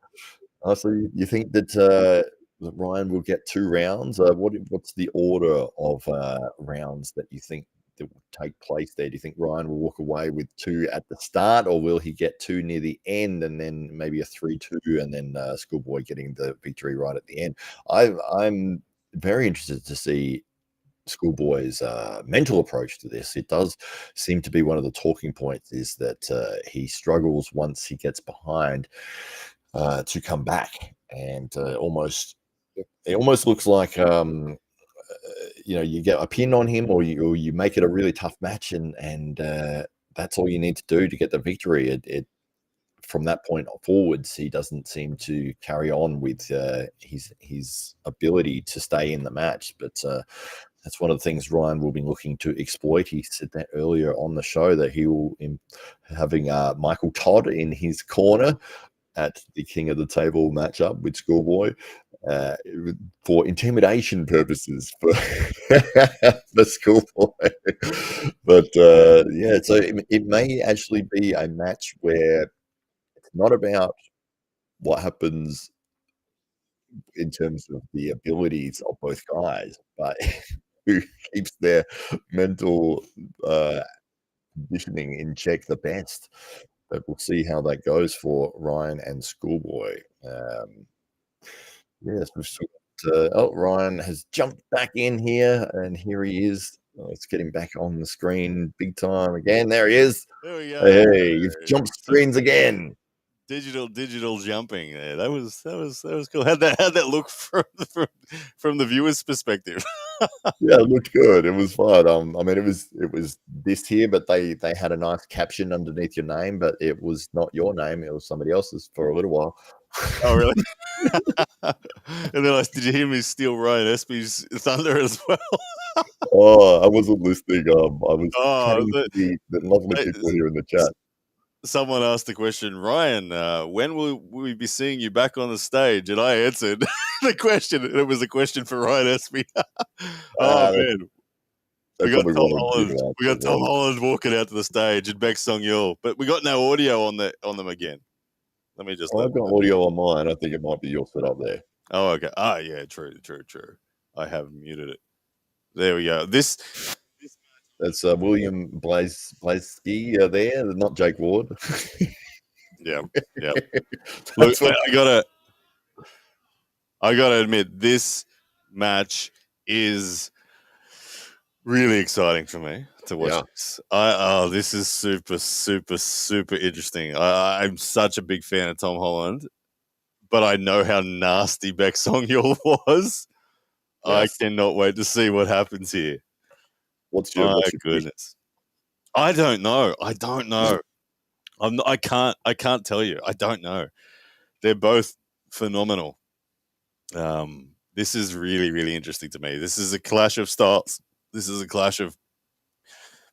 So you think that Ryan will get 2 rounds? What's the order of rounds that you think that will take place there? Do you think Ryan will walk away with 2 at the start, or will he get 2 near the end and then maybe a 3-2 and then Schoolboy getting the victory right at the end? I'm very interested to see Schoolboy's mental approach to this. It does seem to be one of the talking points is that he struggles once he gets behind to come back, and it almost looks like you get a pin on him, or you make it a really tough match, and that's all you need to do to get the victory. It from that point forwards, he doesn't seem to carry on with his ability to stay in the match. But that's one of the things Ryan will be looking to exploit. He said that earlier on the show that he will having Michael Todd in his corner at the King of the Table matchup with Schoolboy for intimidation purposes for the Schoolboy. But yeah, so it may actually be a match where it's not about what happens in terms of the abilities of both guys, but who keeps their mental conditioning in check the best. But we'll see how that goes for Ryan and Schoolboy. Yes, we've still got, Ryan has jumped back in here, and here he is. Let's get him back on the screen big time again. There he is. There we go. Hey, you've jumped screens again. Digital jumping there. That was cool. How'd that look from the viewer's perspective? Yeah, it looked good. It was fun. I mean, it was this here, but they had a nice caption underneath your name, but it was not your name. It was somebody else's for a little while. Oh, really? And then did you hear me steal Ryan Espy's thunder as well? Oh, I wasn't listening. I was chatting to the lovely people here in the chat. Someone asked the question, Ryan, when will we be seeing you back on the stage? And I answered the question, and it was a question for Ryan Espy. Man. We got Tom Holland walking out to the stage and Baek Song Yeol, but we got no audio on them again. Let me just. I've got audio on mine. I think it might be your setup there. Oh, okay. Yeah, true. I have muted it. There we go. This match That's William Blaisky there, not Jake Ward. Yeah. Look, I gotta admit, this match is really exciting for me to watch. This is super, super, super interesting. I'm such a big fan of Tom Holland, but I know how nasty Baek Yeol was. Yes. I cannot wait to see what happens here. What's your goodness? I don't know. I can't tell you. I don't know. They're both phenomenal. This is really, really interesting to me. This is a clash of styles. This is a clash of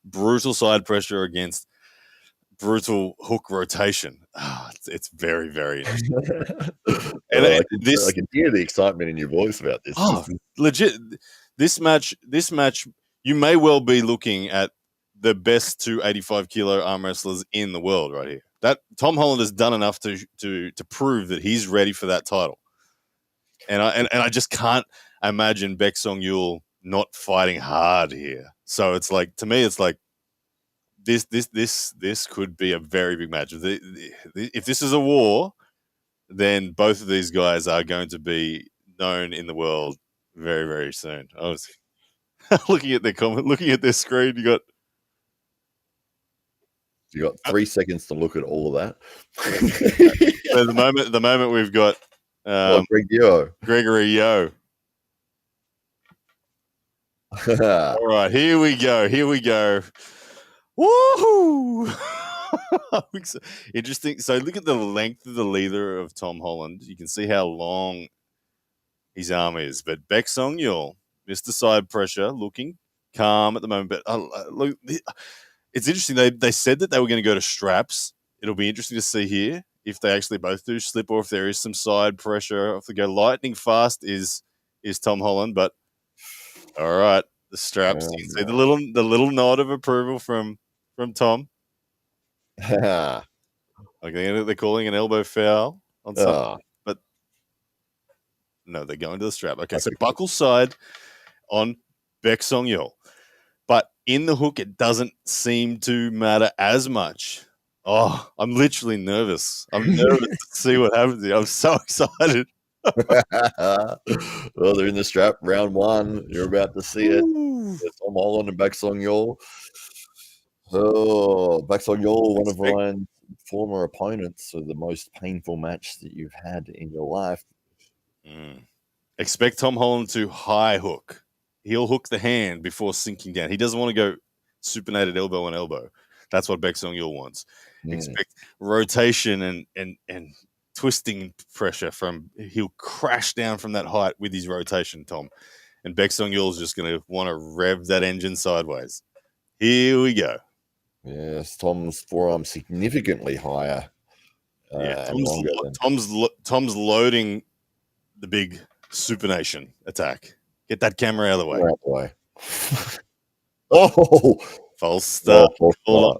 brutal side pressure against brutal hook rotation. It's very, very interesting. And I can hear the excitement in your voice about this. Legit. This match, you may well be looking at the best 285 kilo arm wrestlers in the world right here. That Tom Holland has done enough to prove that he's ready for that title. And I just can't imagine Baek Yeol not fighting hard here. So it's like, to me, it's like this could be a very big match. If this is a war, then both of these guys are going to be known in the world very, very soon. I was looking at their comment, looking at their screen. You got 3 seconds to look at all of that. So the moment we've got Gregory Yeol. All right, here we go. Woohoo! Interesting. So look at the length of the leader of Tom Holland. You can see how long his arm is. But Baek Yeol, Mr. Side Pressure, looking calm at the moment. But look, it's interesting. They said that they were going to go to straps. It'll be interesting to see here if they actually both do slip or if there is some side pressure. If they go lightning fast is Tom Holland. But all right, the straps. You can see the little nod of approval from Tom. Okay, they're calling an elbow foul on something, but no, they're going to the strap. Okay, so buckle side on Baek Yeol, but in the hook, it doesn't seem to matter as much. Oh, I'm literally nervous. I'm nervous to see what happens here. I'm so excited. Well, they're in the strap, round one. You're about to see it. Tom Holland and Baek Yeol. Oh, Baek Yeol, one of Ryan's former opponents, so the most painful match that you've had in your life. Expect Tom Holland to high hook. He'll hook the hand before sinking down. He doesn't want to go supinated elbow on elbow. That's what Baek Yeol wants. Expect rotation and twisting pressure from. He'll crash down from that height with his rotation, Tom. And Baek Yeol's just going to want to rev that engine sideways. Here we go. Yes, Tom's forearm significantly higher. Tom's loading the big supination attack. Get that camera out of the way. False start.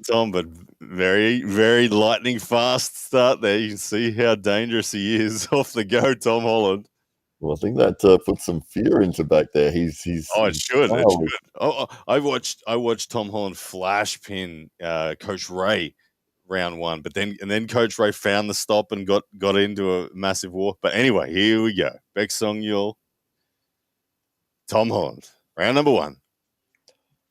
Tom, but very, very lightning fast start there. You can see how dangerous he is off the go, Tom Holland. Well, I think that put some fear into back there. It should. Oh, I watched Tom Holland flash pin Coach Ray round one, but then Coach Ray found the stop and got into a massive walk. But anyway, here we go. Baek Yeol, Tom Holland, round number one.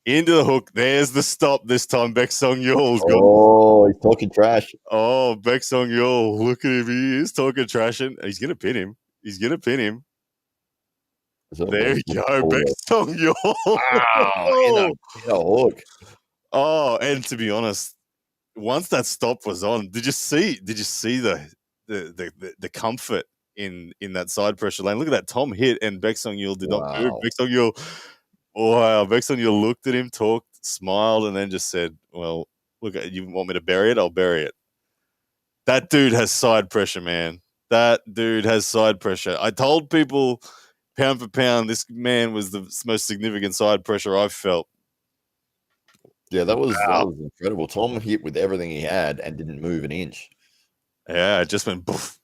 Into the hook. There's the stop this time. Baek Yeol's gone. Oh, he's talking trash. Oh, Baek Yeol, look at him. He is talking trash, and he's gonna pin him. There you go, Baek Yeol. Wow, in a hook. Oh, and to be honest, once that stop was on, did you see the comfort in that side pressure lane? Look at that. Tom hit and Baek Yeol did not move. Baek Yeol looked at him, talked, smiled, and then just said, "Well, look, you want me to bury it? I'll bury it." That dude has side pressure, man. That dude has side pressure. I told people, pound for pound, this man was the most significant side pressure I've felt. Yeah, that was incredible. Tom hit with everything he had and didn't move an inch. Yeah, it just went boof.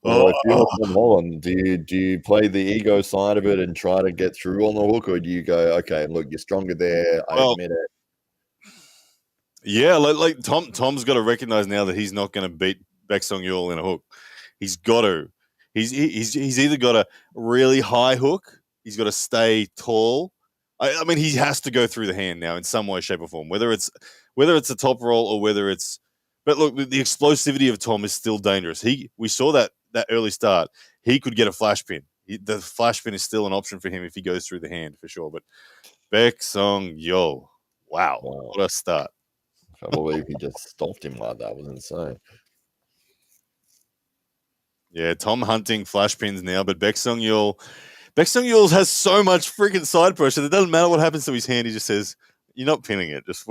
Well, if you're Tom Holland, do you play the ego side of it and try to get through on the hook, or do you go, okay, look, you're stronger there, I admit it. Yeah, like Tom's got to recognize now that he's not going to beat Baek Yeol in a hook. He's got to. He's either got a really high hook, he's got to stay tall. I mean, he has to go through the hand now in some way, shape, or form. Whether it's a top roll or whether it's. But look, the explosivity of Tom is still dangerous. We saw that early start. He could get a flash pin. The flash pin is still an option for him if he goes through the hand for sure. But Baek Yeol, wow, what a start! I believe he just stopped him like that. It was insane. Yeah, Tom hunting flash pins now, but Baek Yeol has so much freaking side pressure that it doesn't matter what happens to his hand. He just says, "You're not pinning it." Just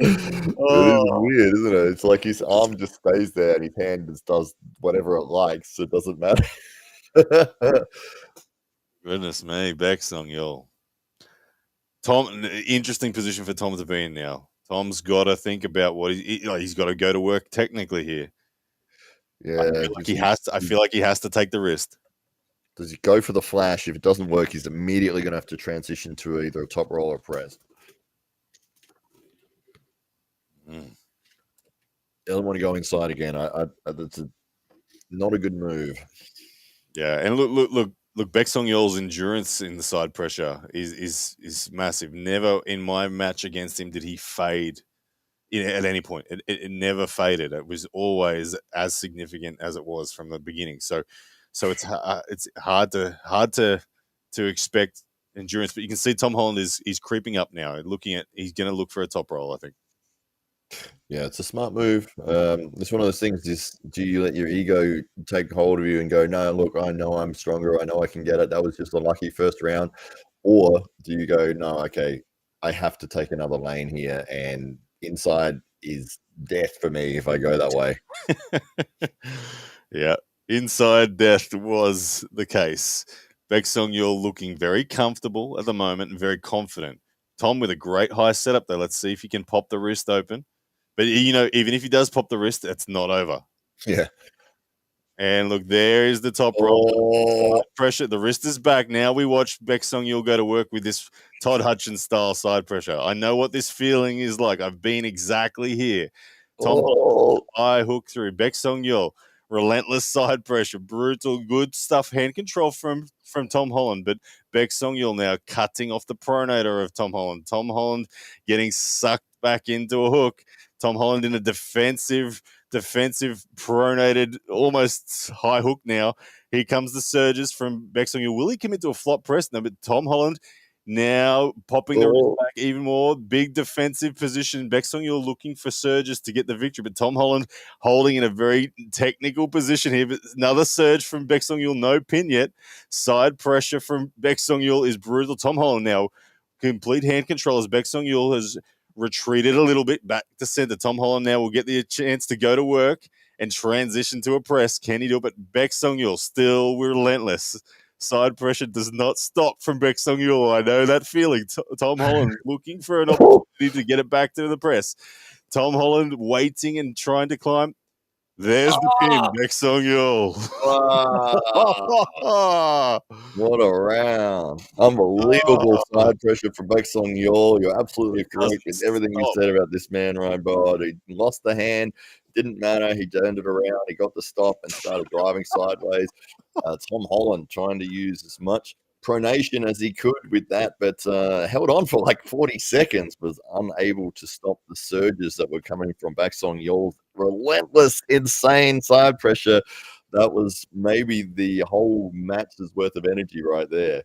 It is weird, isn't it? It's like his arm just stays there and his hand just does whatever it likes. It doesn't matter. Goodness me, Baek Yeol. Tom, interesting position for Tom to be in now. Tom's got to think about what he's got to go to work technically here. Yeah, I feel like he has to take the risk. Does he go for the flash? If it doesn't work, he's immediately going to have to transition to either a top roll or press. Doesn't want to go inside again. That's not a good move. Yeah, and look. Baek Yeol's endurance in the side pressure is massive. Never in my match against him did he fade at any point. It never faded. It was always as significant as it was from the beginning. So it's hard to expect endurance. But you can see Tom Holland is creeping up now. He's going to look for a top roll, I think. Yeah, it's a smart move. It's one of those things. Do you let your ego take hold of you and go, no, look, I know I'm stronger. I know I can get it. That was just a lucky first round. Or do you go, no, okay, I have to take another lane here, and inside is death for me if I go that way. Yeah, inside death was the case. Baek Yeol looking very comfortable at the moment and very confident. Tom with a great high setup though. Let's see if he can pop the wrist open. But, even if he does pop the wrist, it's not over. Yeah. And look, there is the top roll. Pressure. The wrist is back. Now we watch Baek Yeol go to work with this Todd Hutchins style side pressure. I know what this feeling is like. I've been exactly here. Tom high hook through. Baek Yeol, relentless side pressure, brutal, good stuff. Hand control from Tom Holland, but Baek Yeol now cutting off the pronator of Tom Holland. Tom Holland getting sucked back into a hook. Tom Holland in a defensive pronated, almost high hook now. Here comes the surges from Baek Yeol. Will he commit to a flop press? No, but Tom Holland now popping the wrist back even more. Big defensive position. Baek Yeol looking for surges to get the victory, but Tom Holland holding in a very technical position here. But another surge from Baek Yeol, no pin yet. Side pressure from Baek Yeol is brutal. Tom Holland now complete hand control as Baek Yeol has retreated a little bit back to center. Tom Holland now will get the chance to go to work and transition to a press. Can he do it? But Baek Yeol still relentless. Side pressure does not stop from Baek Yeol. I know that feeling. Tom Holland looking for an opportunity to get it back to the press. Tom Holland waiting and trying to climb. There's the pin, Baek Yeol. Wow. What a round. Unbelievable side pressure from Baek Yeol. You're absolutely correct with everything you said about this man, Ryan Bod. He lost the hand. Didn't matter. He turned it around. He got the stop and started driving sideways. Tom Holland trying to use as much pronation as he could with that, but held on for like 40 seconds, was unable to stop the surges that were coming from Baek Yeol's relentless, insane side pressure. That was maybe the whole match's worth of energy right there.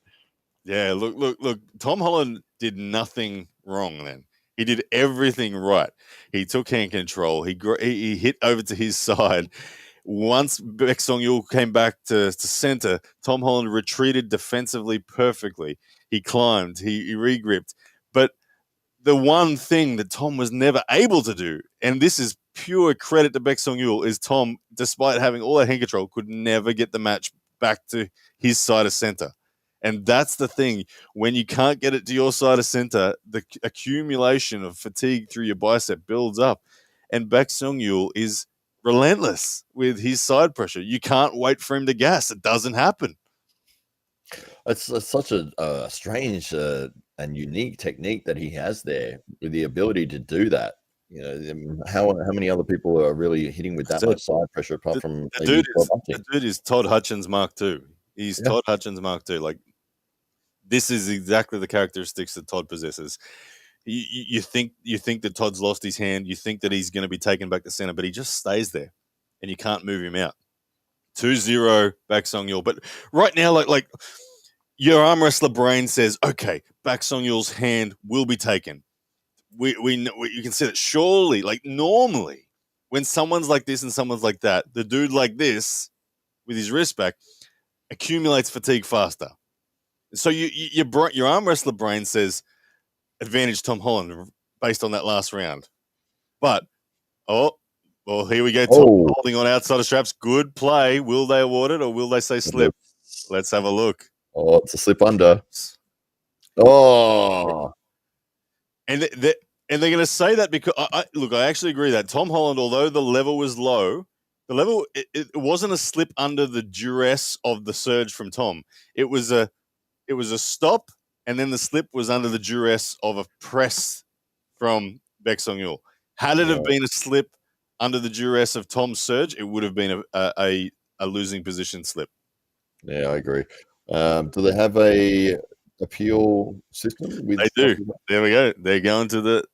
Yeah, look. Tom Holland did nothing wrong then. He did everything right. He took hand control. He hit over to his side. Once Baek Yeol came back to center, Tom Holland retreated defensively perfectly. He climbed. He regripped. But the one thing that Tom was never able to do, and this is pure credit to Baek Yeol, is Tom, despite having all that hand control, could never get the match back to his side of center. And that's the thing. When you can't get it to your side of center, the accumulation of fatigue through your bicep builds up. And Baek Yeol is relentless with his side pressure. You can't wait for him to gas. It doesn't happen. It's such a strange and unique technique that he has there, with the ability to do that. You know, how many other people are really hitting with that much side pressure apart from the dude is Todd Hutchins Mark II. He's Todd Hutchins Mark II. Like, this is exactly the characteristics that Todd possesses. You think that Todd's lost his hand. You think that he's going to be taken back to center, but he just stays there, and you can't move him out. 2-0 Baek Yeol. But right now, like your arm wrestler brain says, okay, Baek Yeol's hand will be taken. We you can see that surely, like normally, when someone's like this and someone's like that, the dude like this with his wrist back accumulates fatigue faster. So your arm wrestler brain says advantage Tom Holland based on that last round. But here we go. Tom holding on outside of straps. Good play. Will they award it or will they say slip? Let's have a look. Oh, it's a slip under. Oh. And they're going to say that because I actually agree that Tom Holland, although the level was low, it wasn't a slip under the duress of the surge from Tom. It was a stop, and then the slip was under the duress of a press from Baek Yeol. Had it have been a slip under the duress of Tom's surge, it would have been a losing position slip. Yeah, I agree. Do they have a appeal system? They do. There we go. They're going to the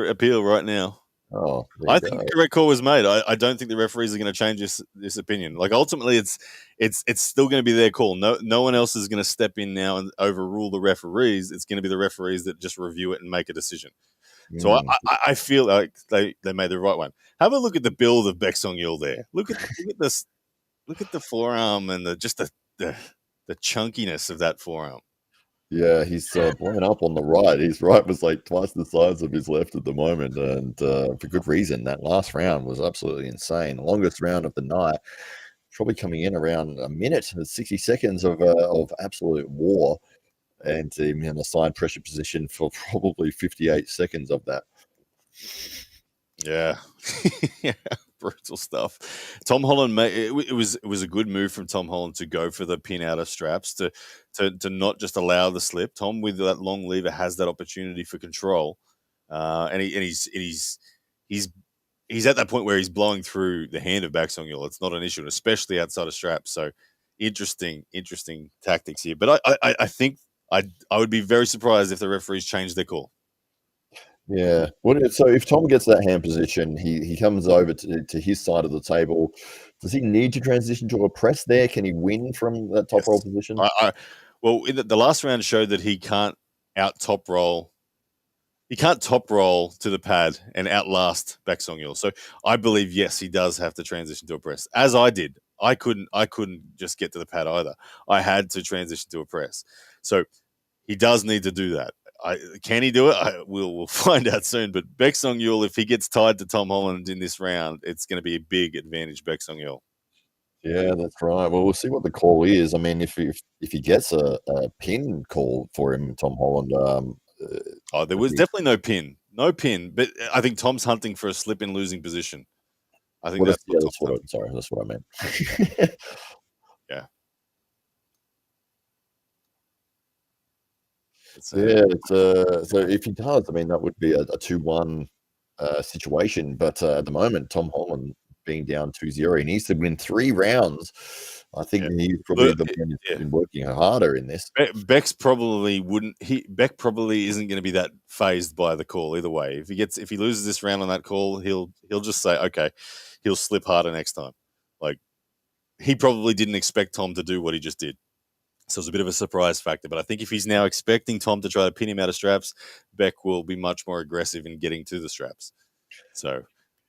appeal right now. Oh, I think the correct call was made. I don't think the referees are going to change this opinion. Like, ultimately, it's still going to be their call. No one else is going to step in now and overrule the referees. It's going to be the referees that just review it and make a decision. So I feel like they made the right one. Have a look at the build of Baek Yeol there. Look at this. Look at the forearm and the chunkiness of that forearm. Yeah, he's blowing up on the right. His right was like twice the size of his left at the moment, and for good reason. That last round was absolutely insane. The longest round of the night, probably coming in around a minute and 60 seconds of absolute war, and him in a side pressure position for probably 58 seconds of that. Yeah. Yeah. Brutal stuff. Tom Holland it was a good move from Tom Holland to go for the pin out of straps to not just allow the slip. Tom, with that long lever, has that opportunity for control, and he's at that point where he's blowing through the hand of Baek Yeol. It's not an issue, especially outside of straps. So interesting tactics here. But I think I would be very surprised if the referees changed their call. Yeah. So if Tom gets that hand position, he comes over to his side of the table. Does he need to transition to a press there? Can he win from that top roll position? Well, the last round showed that he can't top roll. He can't top roll to the pad and outlast Baek Yeol. So I believe, yes, he does have to transition to a press, as I did. I couldn't just get to the pad either. I had to transition to a press. So he does need to do that. Can he do it? We'll find out soon. But Baek Yeol, if he gets tied to Tom Holland in this round, it's going to be a big advantage, Baek Yeol. Yeah, that's right. Well, we'll see what the call is. I mean, if he gets a pin call for him, Tom Holland. There was definitely no pin. But I think Tom's hunting for a slip in losing position. I think that's what I meant. Yeah. So if he does, I mean, that would be a 2-1 situation. But at the moment, Tom Holland being down 2-0, he needs to win 3 rounds. I think he's probably the one who's been working harder in this. Beck probably isn't going to be that phased by the call either way. If he loses this round on that call, he'll just say, okay, he'll slip harder next time. Like, he probably didn't expect Tom to do what he just did. So it's a bit of a surprise factor. But I think if he's now expecting Tom to try to pin him out of straps, Beck will be much more aggressive in getting to the straps. So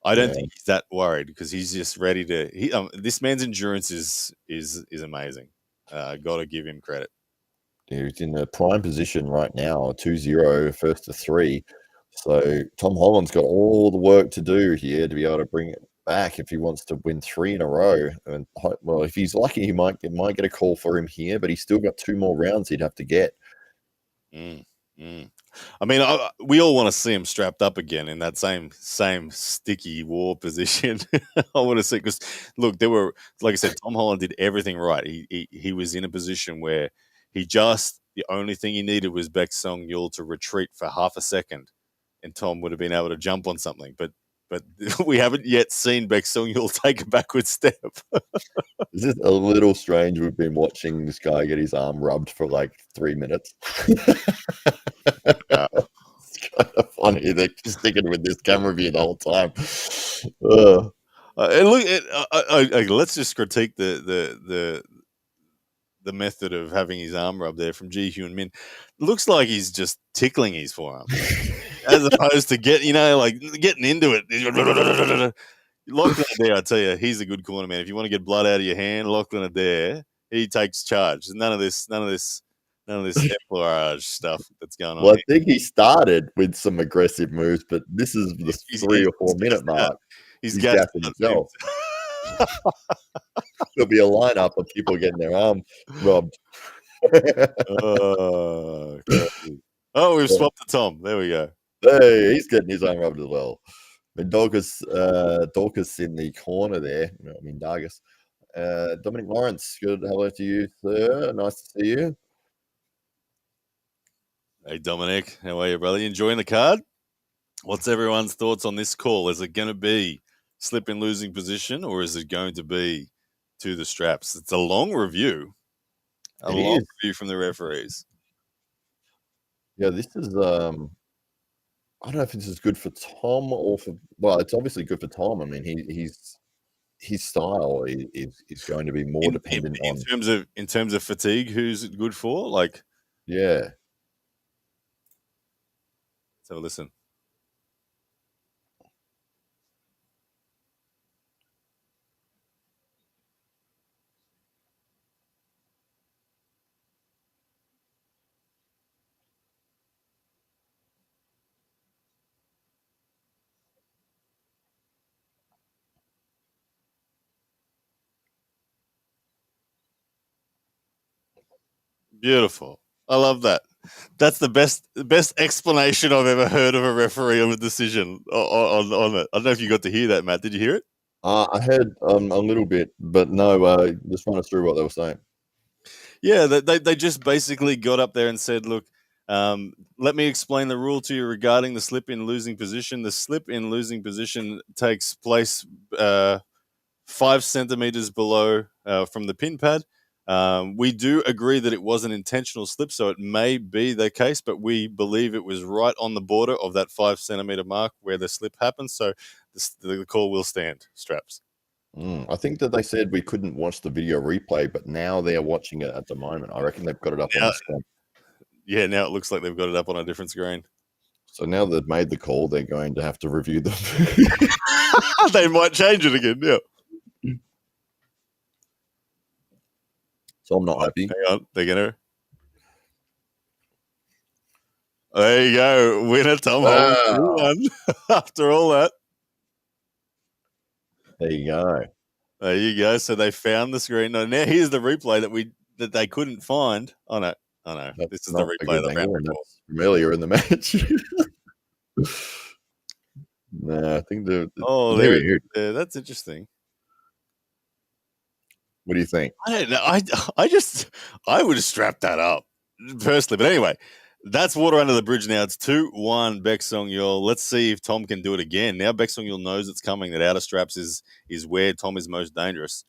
I don't think he's that worried because he's just ready to. This man's endurance is amazing. Got to give him credit. He's in a prime position right now, 2-0, first to 3. So Tom Holland's got all the work to do here to be able to bring it back if he wants to win 3 in a row. And well, if he's lucky, he might get a call for him here, but he's still got 2 more rounds he'd have to get. I mean, we all want to see him strapped up again in that same sticky war position. I want to see, because look, there were, like I said, Tom Holland did everything right. He was in a position where the only thing he needed was Baek Yeol to retreat for half a second, and Tom would have been able to jump on something. But we haven't yet seen Baek Yeol take a backward step. This is a little strange. We've been watching this guy get his arm rubbed for like 3 minutes. Yeah. It's kind of funny. They're just sticking with this camera view the whole time. And look, let's just critique the method of having his arm rubbed there from Ji-Hyun Min. Looks like he's just tickling his forearm, as opposed to getting into it. Lachlan Adair, I tell you, he's a good corner man. If you want to get blood out of your hand, Lachlan Adair, he takes charge. None of this effleurage stuff that's going on. Well, I think he started with some aggressive moves, but this is the 3 or 4 minute mark. He's gassing himself. There'll be a lineup of people getting their arm rubbed. We've swapped to Tom. There we go. Hey, he's getting his arm rubbed as well. Mindagus in the corner there. Mindagus. Dominic Lawrence, good hello to you, sir. Nice to see you. Hey, Dominic. How are you, brother? You enjoying the card? What's everyone's thoughts on this call? Is it going to be slip in losing position, or is it going to be to the straps? It's a long review. A long review from the referees. Yeah, this is I don't know if this is good for Tom or for. Well, it's obviously good for Tom. I mean, his style is going to be more dependent on in terms of fatigue. Who's it good for? Like, yeah. Let's have a listen. Beautiful. I love that. That's the best explanation I've ever heard of a referee on a decision on it. I don't know if you got to hear that, Matt. Did you hear it? I heard a little bit, but no, just run us through what they were saying. Yeah, they just basically got up there and said, look, let me explain the rule to you regarding the slip in losing position. The slip in losing position takes place 5 centimeters below from the pin pad. We do agree that it was an intentional slip, so it may be the case, but we believe it was right on the border of that 5 centimeter mark where the slip happened. So the call will stand. Straps. I think that they said we couldn't watch the video replay, but now they're watching it at the moment. I reckon they've got it up on the screen. Yeah, now it looks like they've got it up on a different screen. So now they've made the call, they're going to have to review them. They might change it again, yeah. So I'm not happy. Hang on, they're going to. There you go. Winner Tom Holland. After all that. There you go. There you go. So they found the screen. Now here's the replay that they couldn't find. Oh no. This is the replay that found from earlier in the match. No, I think there. That's interesting. What do you think? I don't know. I would have strapped that up personally. But anyway, that's water under the bridge now. It's 2-1 Baek Yeol. Let's see if Tom can do it again. Now Baek Yeol knows it's coming, that outer straps is where Tom is most dangerous.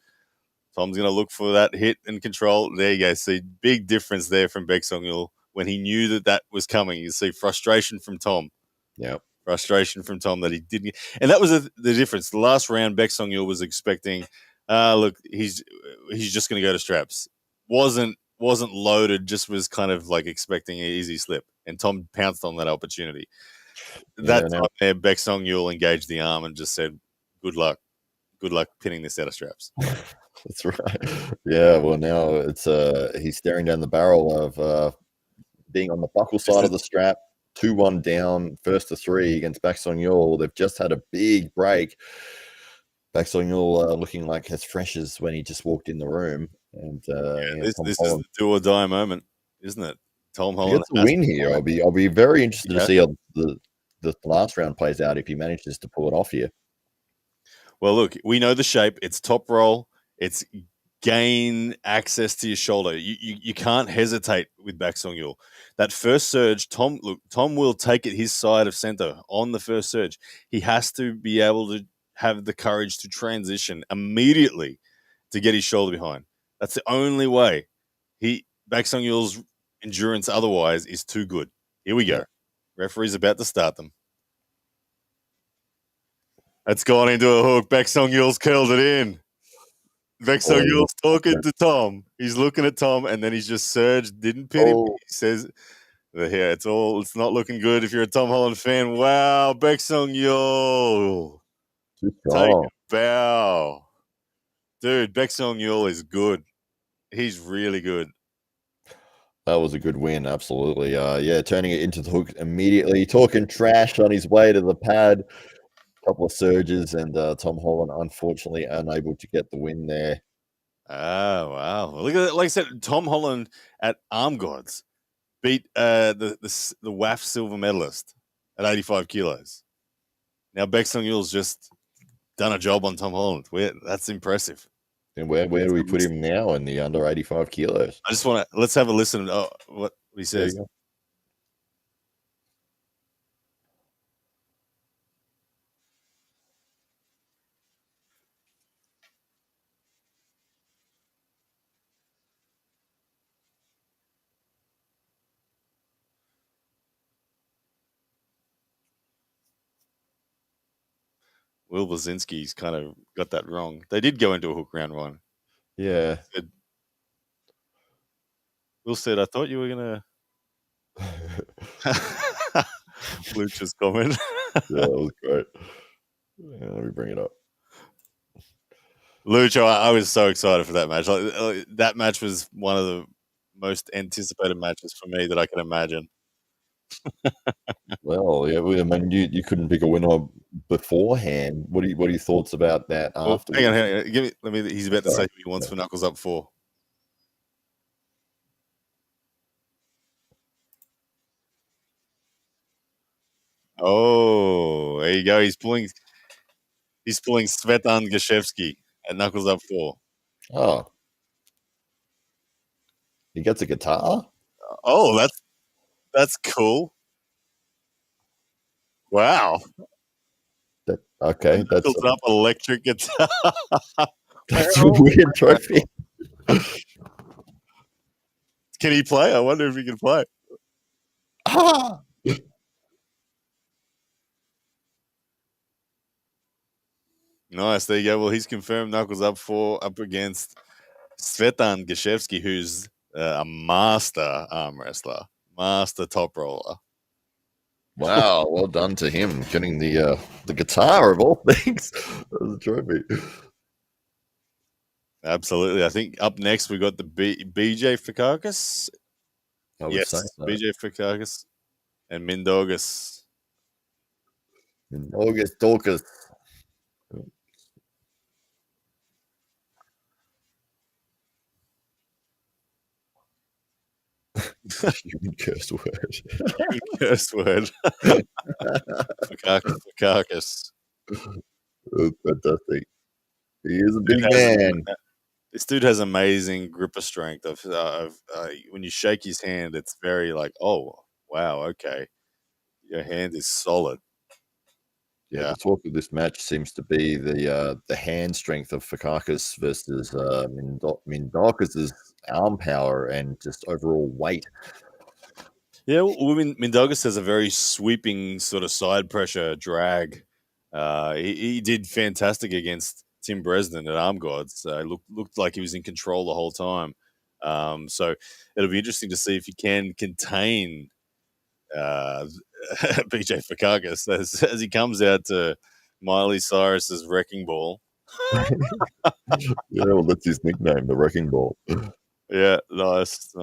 Tom's going to look for that hit and control. There you go. See, big difference there from Baek Yeol when he knew that was coming. You see frustration from Tom. Yeah. Frustration from Tom that he didn't. And that was the difference. The last round, Baek Yeol was expecting, look, he's just going to go to straps. Wasn't loaded, just was kind of like expecting an easy slip. And Tom pounced on that opportunity. That time there, Baek Yeol engaged the arm and just said, good luck pinning this out of straps. That's right. Yeah, well, now it's he's staring down the barrel of being on the buckle side of the strap. 2-1 down, first to 3 against Baek Yeol. They've just had a big break. Baek Yeol looking like as fresh as when he just walked in the room. And this is the do or die moment, isn't it? Tom If he Holland gets a has win to here, win. I'll be very interested to Yeah. see how the last round plays out if he manages to pull it off here. Well, look, we know the shape. It's top roll. It's gain access to your shoulder. You can't hesitate with Baek Sung-yeol. That first surge, Tom will take it his side of center on the first surge. He has to be able to have the courage to transition immediately to get his shoulder behind. That's the only way. Baek Sung-yeol's endurance otherwise is too good. Here we go. Yeah. Referee's about to start them. That's gone into a hook. Baek Sung-yeol's curled it in. Baek Sung-yeol's talking to Tom. He's looking at Tom, and then he's just surged, didn't pin him. He says, "Yeah, it's not looking good if you're a Tom Holland fan." Wow, Baek Sung-yeol. Take a bow. Dude, Baek Sung-yeol is good. He's really good. That was a good win, absolutely. Turning it into the hook immediately, talking trash on his way to the pad. Couple of surges, and Tom Holland unfortunately unable to get the win there. Oh, wow. Look at that. Like I said, Tom Holland at Arm Gods beat the WAF silver medalist at 85 kilos. Now, Baek Sung-yeol's just done a job on Tom Holland. That's impressive. And where do we put him now in the under 85 kilos? I just want to, let's have a listen to what he says. Wilczynski's kind of got that wrong. They did go into a hook round one. Yeah. Will said, "I thought you were going to..." Lucha's comment. Yeah, that was great. Yeah, let me bring it up. Lucha, I was so excited for that match. That match was one of the most anticipated matches for me that I can imagine. Well, yeah, I mean, you couldn't pick a winner beforehand. What are your thoughts about that after? Hang on. He's about to say who he wants for Knuckles Up 4. Oh, there you go. He's pulling Svetan Gashevsky at Knuckles Up 4. Oh. He gets a guitar? Oh, that's cool. Wow. Okay. That's Knuckles Up electric guitar. That's a weird trophy. Can he play? I wonder if he can play. Ah! Nice. There you go. Well, he's confirmed Knuckles Up 4 up against Svetan Gashevsky, who's a master arm wrestler, master top roller. Wow, well done to him getting the guitar of all things. That was a trophy. Absolutely. I think up next we got the BJ Fokkakis. Yes, BJ Fokkakis and Mindagus. Dalkas. Human curse word. Curse word. Fokkakis. That's fantastic. He is a big man. This dude has amazing gripper strength. When you shake his hand, it's very like, oh, wow, okay. Your hand is solid. Yeah, the talk of this match seems to be the hand strength of Fakas versus Mindagus' arm power and just overall weight. Yeah, well, Mindagus has a very sweeping sort of side pressure drag. He did fantastic against Tim Bresnan at Arm Gods. Looked like he was in control the whole time. So it'll be interesting to see if he can contain BJ Fokkakis as he comes out to Miley Cyrus's Wrecking Ball. Yeah, well, that's his nickname, the Wrecking Ball. Yeah, nice.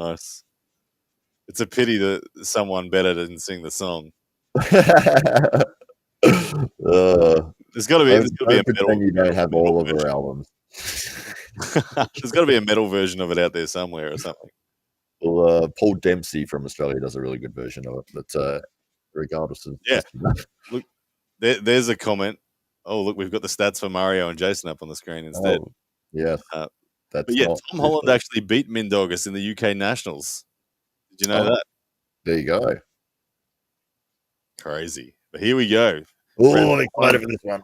It's a pity that someone better didn't sing the song. There's got to be a metal. You don't have all of her albums. There's got to be a metal version of it out there somewhere or something. Well, Paul Dempsey from Australia does a really good version of it. But regardless of Look, there's a comment. Oh, look, we've got the stats for Mario and Jason up on the screen instead. Yes, but that's yeah, not Tom Holland actually beat Mindagus in the UK Nationals. Did you know that? There you go. Crazy. But here we go. Oh, I'm excited for this one.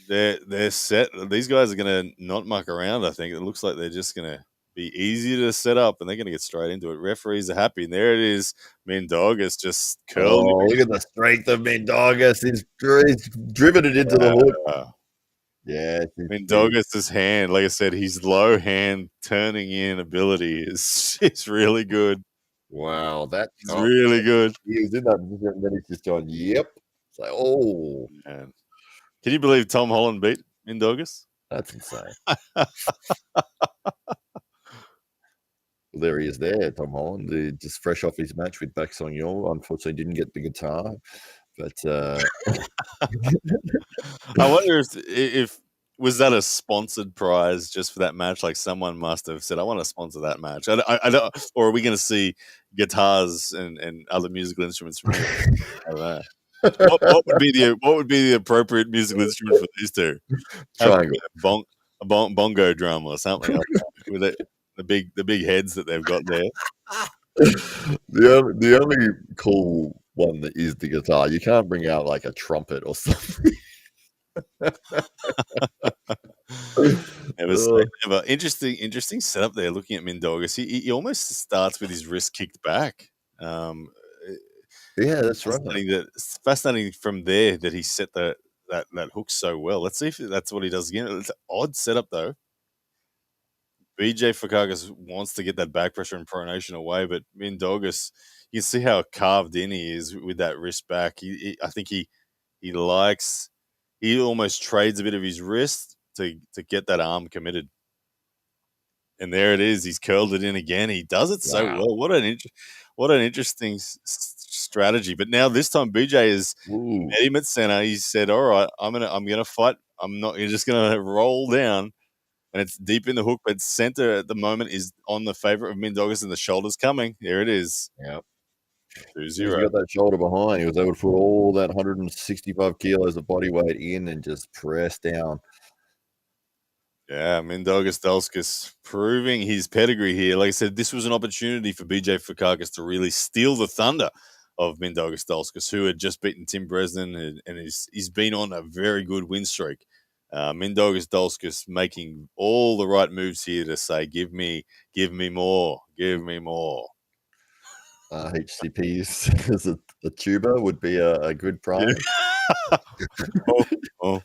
They're set. These guys are going to not muck around, I think. It looks like they're just going to be easy to set up, and they're going to get straight into it. Referees are happy, and there it is. Mindagus just curled. Oh, look at the strength of Mindagus. He's driven it into the hook. Yeah. Mindagus' hand, like I said, his low hand turning in ability is really good. Wow, that's really good. He was in that position, and then he's just going, yep. It's like, oh. Man. Can you believe Tom Holland beat Mindagus? That's insane. There he is there, Tom Holland, just fresh off his match with Baek Yeol. Unfortunately, didn't get the guitar. But I wonder if was that a sponsored prize just for that match? Like someone must have said, "I want to sponsor that match." I don't, or are we going to see guitars and other musical instruments from here? I don't know. What would be the appropriate musical instrument for these two? Triangle, a bongo drum or something like that, with the big heads that they've got there. The only cool one that is the guitar. You can't bring out like a trumpet or something. Never. Interesting setup there. Looking at Mindagus, he almost starts with his wrist kicked back. Yeah, that's right. It's fascinating from there that he set that hook so well. Let's see if that's what he does again. It's an odd setup though. BJ Fokkakis wants to get that back pressure and pronation away, but Mindagus, you can see how carved in he is with that wrist back. I think he almost trades a bit of his wrist to get that arm committed. And there it is. He's curled it in again. He does it so well. What an interesting strategy. But now this time BJ is met him at center. He said, "All right, I'm gonna fight. I'm not. You're just gonna roll down." And it's deep in the hook, but center at the moment is on the favorite of Mindagus, and the shoulder's coming. There it is. Yep. 2-0. He got that shoulder behind. He was able to put all that 165 kilos of body weight in and just press down. Yeah, Mindagus Daulskus proving his pedigree here. Like I said, this was an opportunity for BJ Fokkakis to really steal the thunder of Mindagus Daulskus, who had just beaten Tim Bresnan, and he's been on a very good win streak. Mindagus Daulskus making all the right moves here to say, give me more. HCPs as a tuba would be a good prize. You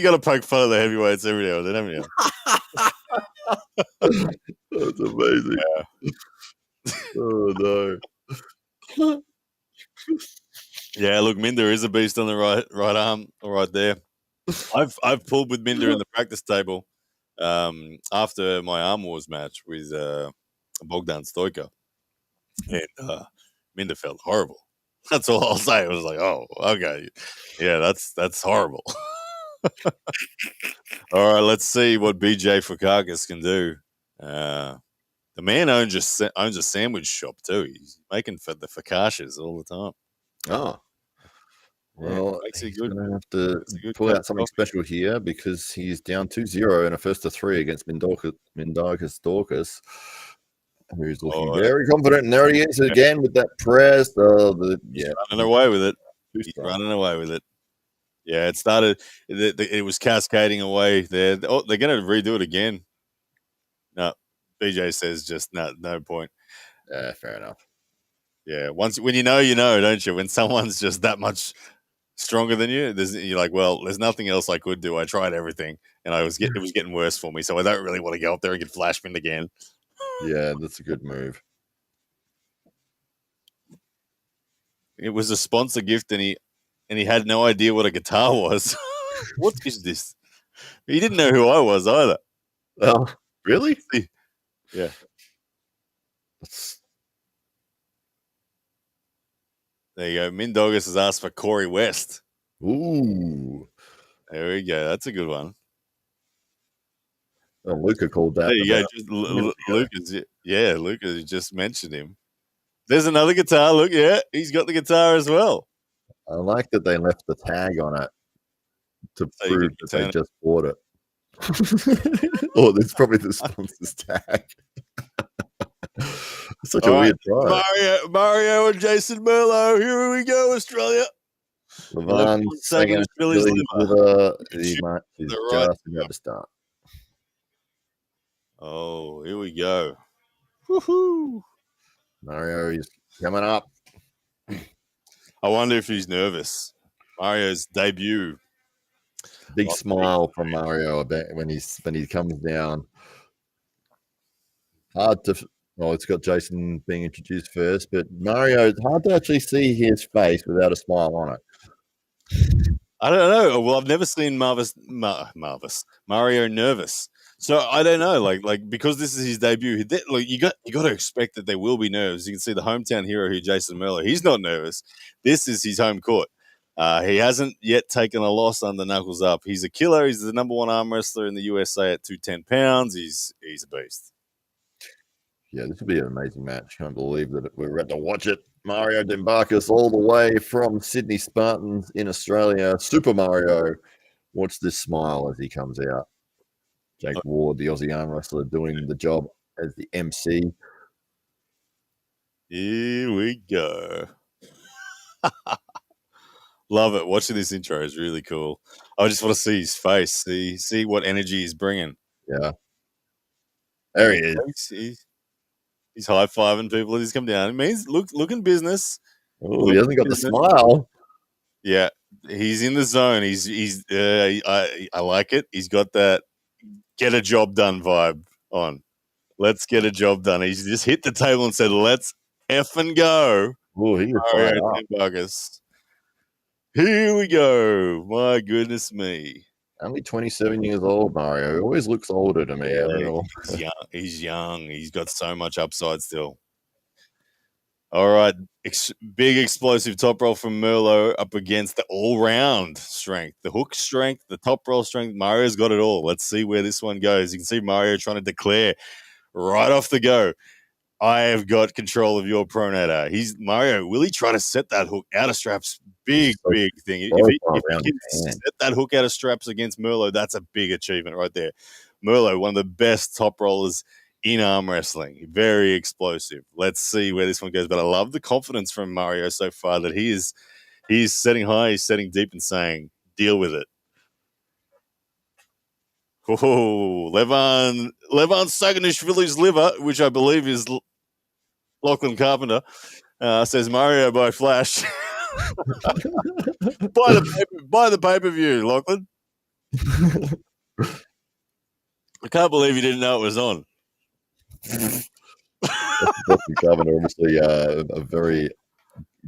gotta poke fun at the heavyweights every now and then, haven't you? That's amazing. Yeah. Oh no. Yeah, look, Minder is a beast on the right arm, right there. I've pulled with Minder in the practice table after my Arm Wars match with Bogdan Stoica, and Minder felt horrible. That's all I'll say. I was like, oh, okay, yeah, that's horrible. All right, let's see what BJ Fokkakis can do. The man owns a sandwich shop too. He's making for the Fakas all the time. Oh, well, he's going to have to pull out something special here because he's down 2-0 in a 1-3 against Mindagus Dalkas, who's looking very confident. And there he is again with that press. He's running away with it. He's running away with it. Yeah, it started. It was cascading away there. Oh, they're going to redo it again. No, BJ says just no point. Yeah, fair enough. Yeah, when you know, don't you? When someone's just that much stronger than you, you're like, well, there's nothing else I could do. I tried everything, and it was getting worse for me. So I don't really want to go up there and get flashbanged again. Yeah, that's a good move. It was a sponsor gift, and he had no idea what a guitar was. What is this? He didn't know who I was either. Oh, really? Yeah. There you go. Mindagus has asked for Corey West. Ooh. There we go. That's a good one. Oh, Luca called that. There you go. about Just minutes ago. Lucas. Yeah, Lucas just mentioned him. There's another guitar. Look, yeah, he's got the guitar as well. I like that they left the tag on it to So you prove can that they return it. just bought it. Oh, there's probably the sponsor's tag. Such a All weird right, prize. Mario and Jason Merlo. Here we go, Australia. Levan Second Billy's liver. liver. The match is The right- just about to start. Oh, here we go. Woohoo! Mario is coming up. I wonder if he's nervous. Mario's debut. Big smile from Mario about when he comes down. Hard to. Well, it's got Jason being introduced first, but Mario, it's hard to actually see his face without a smile on it. I don't know. Well, I've never seen Mario nervous, so I don't know. Like because this is his debut, you got to expect that there will be nerves. You can see the hometown hero here, Jason Merlo. He's not nervous. This is his home court. He hasn't yet taken a loss under knuckles up. He's a killer. He's the number one arm wrestler in the USA at 210 pounds. He's a beast. Yeah, this will be an amazing match. Can't believe that we're about to watch it. Mario Tambakis all the way from Sydney Spartans in Australia. Super Mario. Watch this smile as he comes out. Jake Ward, the Aussie arm wrestler, doing the job as the MC. Here we go. Love it. Watching this intro is really cool. I just want to see his face, see what energy he's bringing. Yeah. There he is. He's high-fiving people as he's come down. It means looking business. Oh, he hasn't got the smile. Yeah, he's in the zone. I like it. He's got that get a job done vibe on. Let's get a job done. He's just hit the table and said, "Let's effing go." Oh, he was fired up. Here we go. My goodness me. Only 27 years old, Mario. He always looks older to me. I don't know. He's young. He's got so much upside still. All right. Big explosive top roll from Merlo up against the all-round strength. The hook strength, the top roll strength. Mario's got it all. Let's see where this one goes. You can see Mario trying to declare right off the go, I have got control of your pronator. Mario, will he try to set that hook out of straps? Big thing. If he can set that hook out of straps against Merlo, that's a big achievement right there. Merlo, one of the best top rollers in arm wrestling. Very explosive. Let's see where this one goes. But I love the confidence from Mario so far that he's setting high, he's setting deep and saying, deal with it. Oh, Levan Saganishvili's liver, which I believe is Lachlan Carpenter, says Mario by Flash. Buy the pay-per-view, Lachlan. I can't believe you didn't know it was on. Carpenter, obviously a very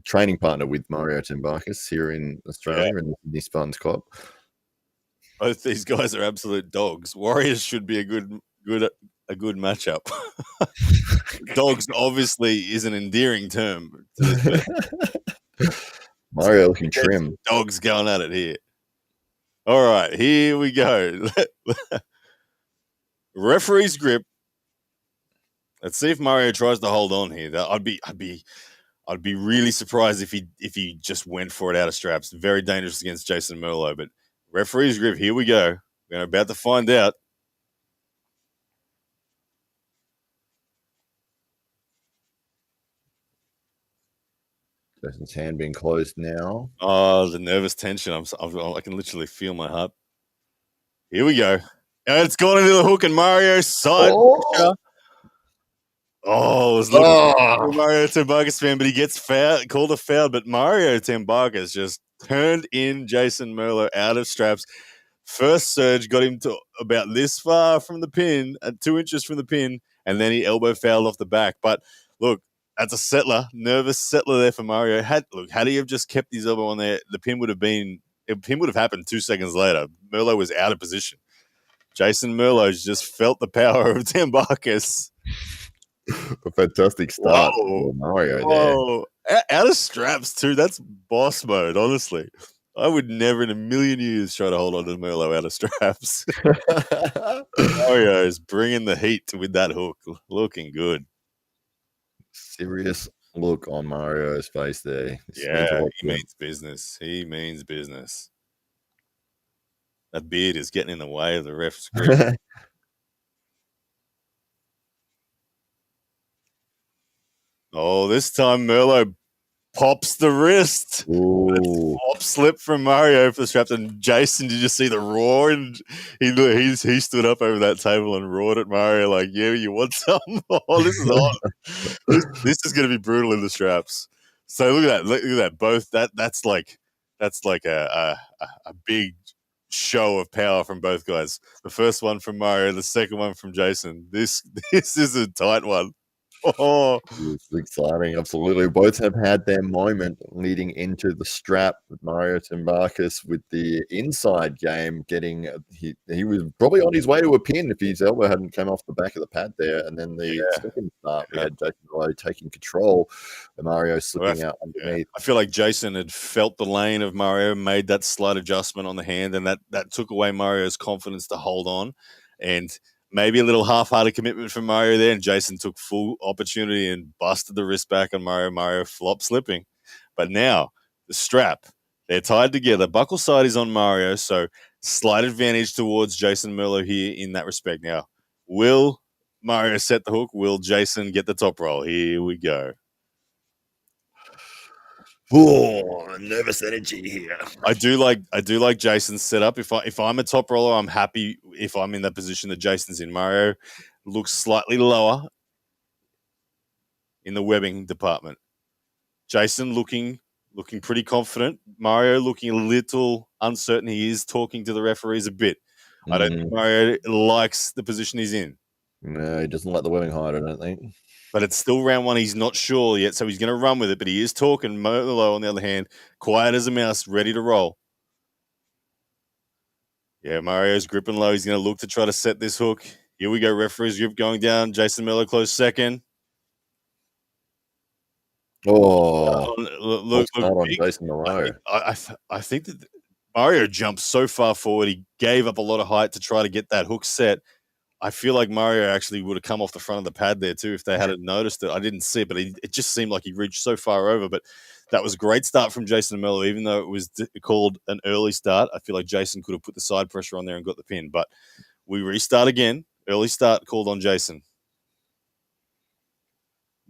training partner with Mario Tambakis here in Australia in the Sydney Spartans Club. Both these guys are absolute dogs. Warriors should be a good matchup. Dogs obviously is an endearing term to this. Mario looking trim. Dogs going at it here. All right, here we go. Referee's grip. Let's see if Mario tries to hold on here. I'd be really surprised if he just went for it out of straps. Very dangerous against Jason Merlo, but referee's grip. Here we go. We're about to find out. Jason's hand being closed now. Oh, the nervous tension. I can literally feel my heart. Here we go. And it's gone into the hook and Mario's side. Oh, it was looking Mario Tambakis fan, but he gets called a foul. But Mario Tambakis just turned in Jason Merlo out of straps. First surge got him to about this far from the pin, 2 inches from the pin, and then he elbow fouled off the back. But look, that's a settler, nervous settler there for Mario. Had he have just kept his elbow on there, the pin would have happened 2 seconds later. Merlo was out of position. Jason Merlo's just felt the power of Tambakis. A fantastic start for Mario there. Out of straps too. That's boss mode, honestly. I would never in a million years try to hold on to Merlo out of straps. Mario is bringing the heat with that hook. Looking good. Serious look on Mario's face there. Yeah, he means business. He means business. That beard is getting in the way of the ref's grip. Oh, this time Merlo pops the wrist. Flop slip from Mario for the straps. And Jason, did you see the roar? And he stood up over that table and roared at Mario like, "Yeah, you want some? Oh, this is on. This is going to be brutal in the straps." So look at that. Look at that. Both that's like a big show of power from both guys. The first one from Mario, the second one from Jason. This is a tight one. Oh, it's exciting. Absolutely. Both have had their moment leading into the strap with Mario Tambakis with the inside game getting he was probably on his way to a pin if his elbow hadn't come off the back of the pad there. And then the second start, we had Jason Lowe taking control and Mario slipping out underneath. I feel like Jason had felt the lane of Mario, made that slight adjustment on the hand, and that took away Mario's confidence to hold on. And maybe a little half-hearted commitment from Mario there, and Jason took full opportunity and busted the wrist back on Mario. Mario flop slipping. But now, the strap, they're tied together. Buckle side is on Mario, so slight advantage towards Jason Merlo here in that respect. Now, will Mario set the hook? Will Jason get the top roll? Here we go. Oh, nervous energy here. I do like Jason's setup. If I'm a top roller, I'm happy if I'm in that position that Jason's in. Mario looks slightly lower in the webbing department. Jason looking pretty confident. Mario looking a little uncertain. He is talking to the referees a bit. I don't think Mario likes the position he's in. No, he doesn't like the webbing hide, I don't think. But it's still round one. He's not sure yet, so he's going to run with it. But he is talking. Merlo, on the other hand, quiet as a mouse, ready to roll. Yeah, Mario's gripping low. He's going to look to try to set this hook. Here we go. Referee's grip going down. Jason Merlo close second. Oh, look on Jason Merlo. I think that Mario jumped so far forward. He gave up a lot of height to try to get that hook set. I feel like Mario actually would have come off the front of the pad there too if they hadn't noticed it. I didn't see it, but it just seemed like he reached so far over. But that was a great start from Jason Merlo, even though it was called an early start. I feel like Jason could have put the side pressure on there and got the pin. But we restart again. Early start called on Jason.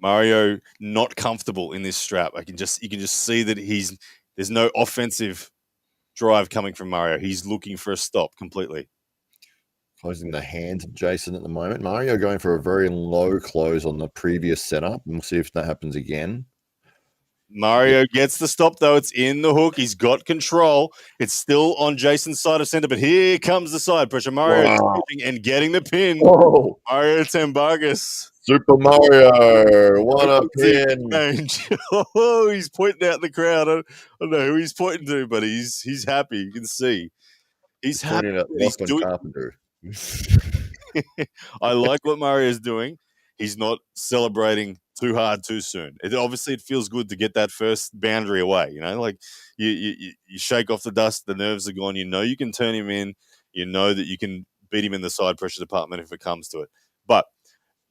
Mario not comfortable in this strap. You can just see that there's no offensive drive coming from Mario. He's looking for a stop completely. Closing the hands of Jason at the moment. Mario going for a very low close on the previous setup. We'll see if that happens again. Mario gets the stop, though. It's in the hook. He's got control. It's still on Jason's side of center, but here comes the side pressure. Mario and getting the pin. Whoa. Mario Tambakis. Super Mario. What a pin. Oh, he's pointing out in the crowd. I don't know who he's pointing to, but he's happy. You can see. He's happy. He's doing Carpenter. I like what Mario's doing. He's not celebrating too hard too soon. It feels good to get that first boundary away. You know, like you shake off the dust, the nerves are gone. You know you can turn him in. You know that you can beat him in the side pressure department if it comes to it. But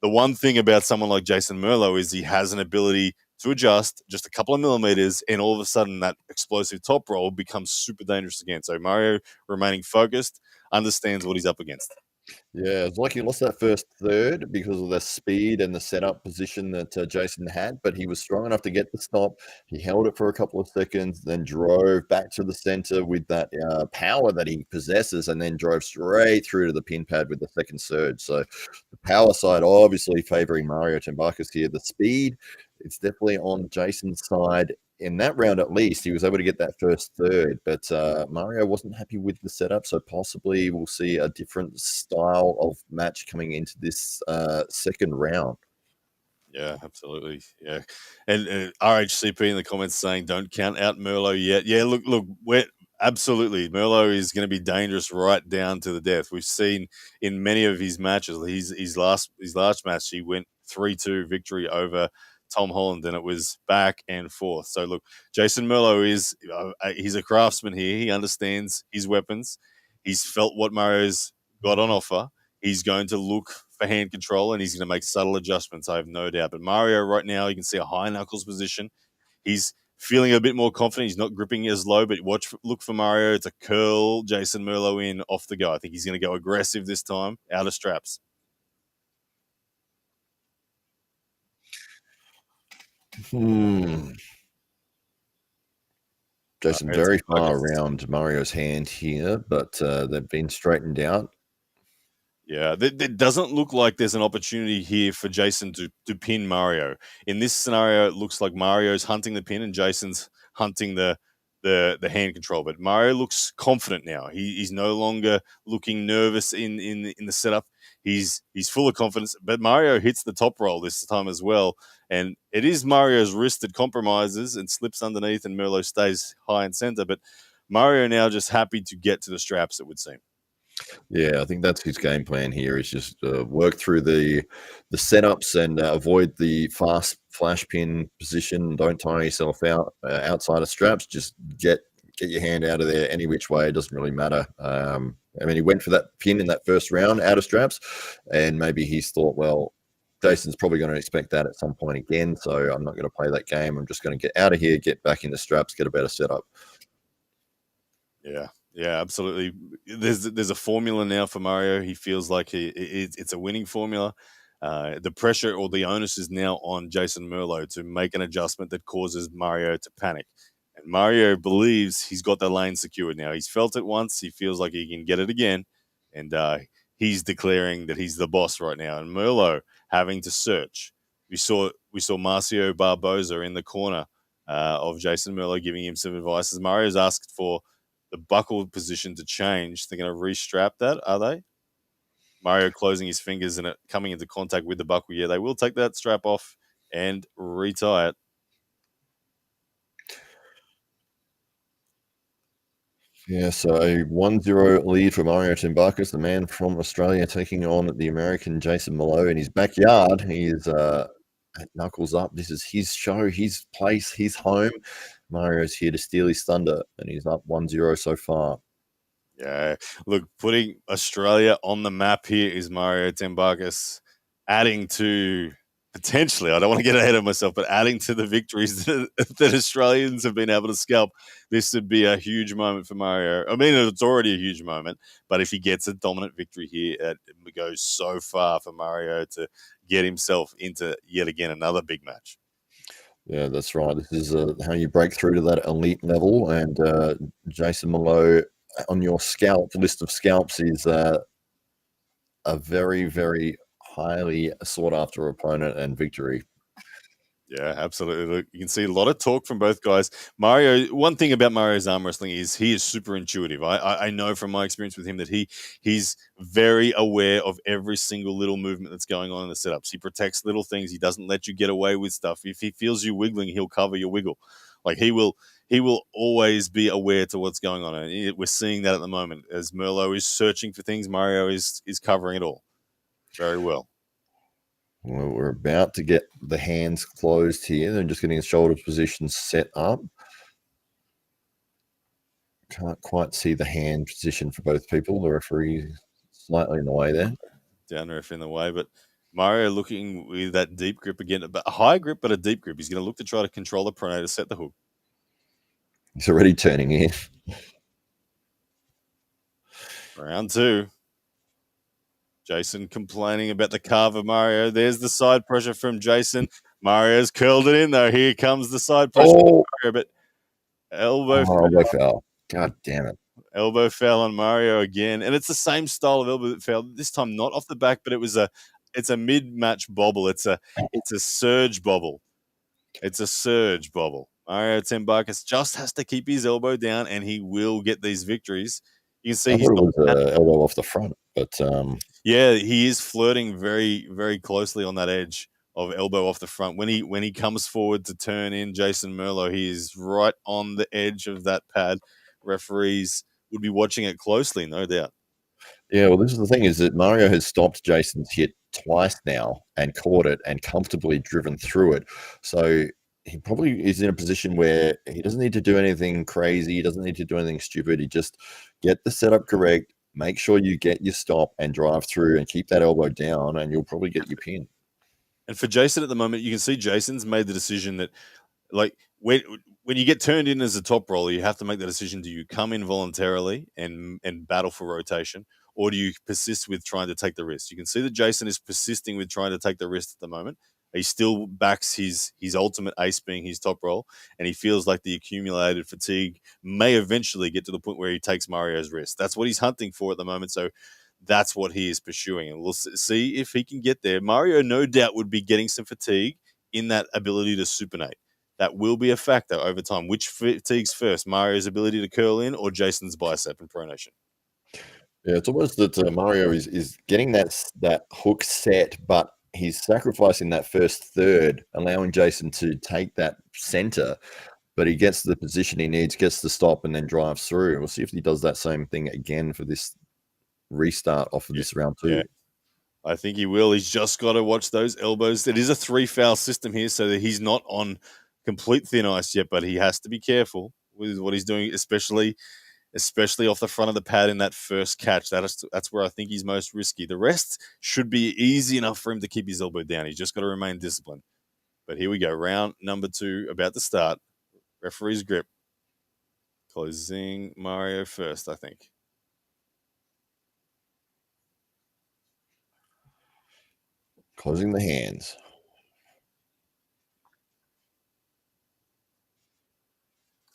the one thing about someone like Jason Merlo is he has an ability to adjust just a couple of millimeters, and all of a sudden that explosive top roll becomes super dangerous again. So Mario remaining focused, understands what he's up against. Yeah, it's like he lost that first third because of the speed and the setup position that Jason had, but he was strong enough to get the stop. He held it for a couple of seconds, then drove back to the center with that power that he possesses, and then drove straight through to the pin pad with the second surge. So the power side obviously favoring Mario Tambakis here. The speed, it's definitely on Jason's side. In that round, at least, he was able to get that first third, but Mario wasn't happy with the setup, so possibly we'll see a different style of match coming into this second round. Yeah, absolutely. Yeah, and RHCP in the comments saying don't count out Merlo yet. Yeah, look, absolutely. Merlo is going to be dangerous right down to the death. We've seen in many of his matches, his last match, he went 3-2 victory over Tom Holland, and it was back and forth. So look, Jason Merlo is he's a craftsman here. He understands his weapons. He's felt what Mario's got on offer. He's going to look for hand control, and he's going to make subtle adjustments, I have no doubt. But Mario right now, you can see a high knuckles position. He's feeling a bit more confident. He's not gripping as low, but look for Mario to curl Jason Merlo in off the go. I think he's going to go aggressive this time, out of straps. Jason very far around Mario's hand here, but they've been straightened out. Yeah, it doesn't look like there's an opportunity here for Jason to pin Mario. In this scenario, it looks like Mario's hunting the pin and Jason's hunting the hand control. But Mario looks confident now. He's no longer looking nervous in the setup. He's full of confidence. But Mario hits the top roll this time as well. And it is Mario's wrist that compromises and slips underneath, and Merlo stays high and center. But Mario now just happy to get to the straps, it would seem. Yeah, I think that's his game plan here, is just work through the setups and avoid the fast flash pin position. Don't tire yourself out outside of straps. Just get your hand out of there any which way. It doesn't really matter. I mean, he went for that pin in that first round out of straps, and maybe he's thought, well, Jason's probably going to expect that at some point again, so I'm not going to play that game. I'm just going to get out of here, get back into straps, get a better setup. Yeah, absolutely. There's a formula now for Mario. He feels like it's a winning formula. The pressure or the onus is now on Jason Merlo to make an adjustment that causes Mario to panic. And Mario believes he's got the lane secured now. He's felt it once. He feels like he can get it again. And he's declaring that he's the boss right now. And Merlo having to search. We saw Marcio Barboza in the corner of Jason Merlo giving him some advice. As Mario's asked for the buckle position to change. They're going to restrap that, are they? Mario closing his fingers and it coming into contact with the buckle. Yeah, they will take that strap off and retie it. Yeah, so a 1-0 lead for Mario Tambakis, the man from Australia, taking on the American Jason Merlo in his backyard. He is at knuckles up. This is his show, his place, his home. Mario's here to steal his thunder, and he's up 1-0 so far. Yeah, look, putting Australia on the map here is Mario Tambakis, adding to potentially, I don't want to get ahead of myself, but adding to the victories that Australians have been able to scalp. This would be a huge moment for Mario. I mean, it's already a huge moment, but if he gets a dominant victory here, it goes so far for Mario to get himself into yet again another big match. Yeah, that's right. This is how you break through to that elite level. And Jason Merlo on your list of scalps is a very, very highly sought after opponent and victory. Yeah, absolutely. Look, you can see a lot of talk from both guys. Mario, one thing about Mario's arm wrestling is he is super intuitive. I know from my experience with him that he's very aware of every single little movement that's going on in the setups. He protects little things. He doesn't let you get away with stuff. If he feels you wiggling, he'll cover your wiggle. Like he will always be aware to what's going on. And we're seeing that at the moment. As Merlo is searching for things, Mario is covering it all very well. Well, we're about to get the hands closed here. They're just getting the shoulder position set up. Can't quite see the hand position for both people. The referee slightly in the way there. Down ref in the way, but Mario looking with that deep grip again, but a high grip, but a deep grip. He's going to look to try to control the pronator to set the hook. He's already turning in. Round two. Jason complaining about the carve of Mario. There's the side pressure from Jason. Mario's curled it in, though. Here comes the side pressure from Mario, but elbow foul. God damn it. Elbow foul on Mario again. And it's the same style of elbow that fell. This time not off the back, but it's a mid-match bobble. It's a surge bobble. It's a surge bobble. Mario Tambakis just has to keep his elbow down, and he will get these victories. You can see he's not elbow off the front, but yeah, he is flirting very, very closely on that edge of elbow off the front. When he comes forward to turn in Jason Merlo, he is right on the edge of that pad. Referees would be watching it closely, no doubt. Yeah, well, this is the thing, is that Mario has stopped Jason's hit twice now and caught it and comfortably driven through it. So he probably is in a position where he doesn't need to do anything crazy. He doesn't need to do anything stupid. He just get the setup correct, make sure you get your stop and drive through and keep that elbow down, and you'll probably get your pin. And for Jason at the moment, you can see Jason's made the decision that, like, when you get turned in as a top roller, you have to make the decision: do you come in voluntarily and battle for rotation, or do you persist with trying to take the risk? You can see that Jason is persisting with trying to take the risk at the moment. He still backs his ultimate ace being his top roll, and he feels like the accumulated fatigue may eventually get to the point where he takes Mario's wrist. That's what he's hunting for at the moment, so that's what he is pursuing, and we'll see if he can get there. Mario, no doubt, would be getting some fatigue in that ability to supinate. That will be a factor over time. Which fatigues first, Mario's ability to curl in or Jason's bicep and pronation? Yeah, it's almost that Mario is getting that hook set, but he's sacrificing that first third, allowing Jason to take that center, but he gets the position he needs, gets the stop, and then drives through. We'll see if he does that same thing again for this restart off of this round 2. Yeah. I think he will. He's just got to watch those elbows. It is a 3-foul system here, so that he's not on complete thin ice yet, but he has to be careful with what he's doing, especially off the front of the pad in that first catch. That's where I think he's most risky. The rest should be easy enough for him to keep his elbow down. He's just got to remain disciplined. But here we go. Round number 2 about to start. Referee's grip. Closing Mario first, I think. Closing the hands.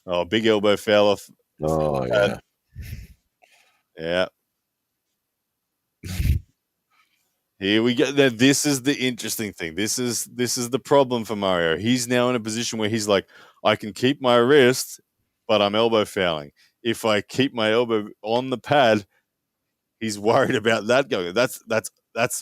Oh, big elbow fell off. Oh, yeah. Yeah. Here we go. Now, this is the interesting thing. This is the problem for Mario. He's now in a position where he's like, I can keep my wrist, but I'm elbow fouling. If I keep my elbow on the pad, he's worried about that going. That's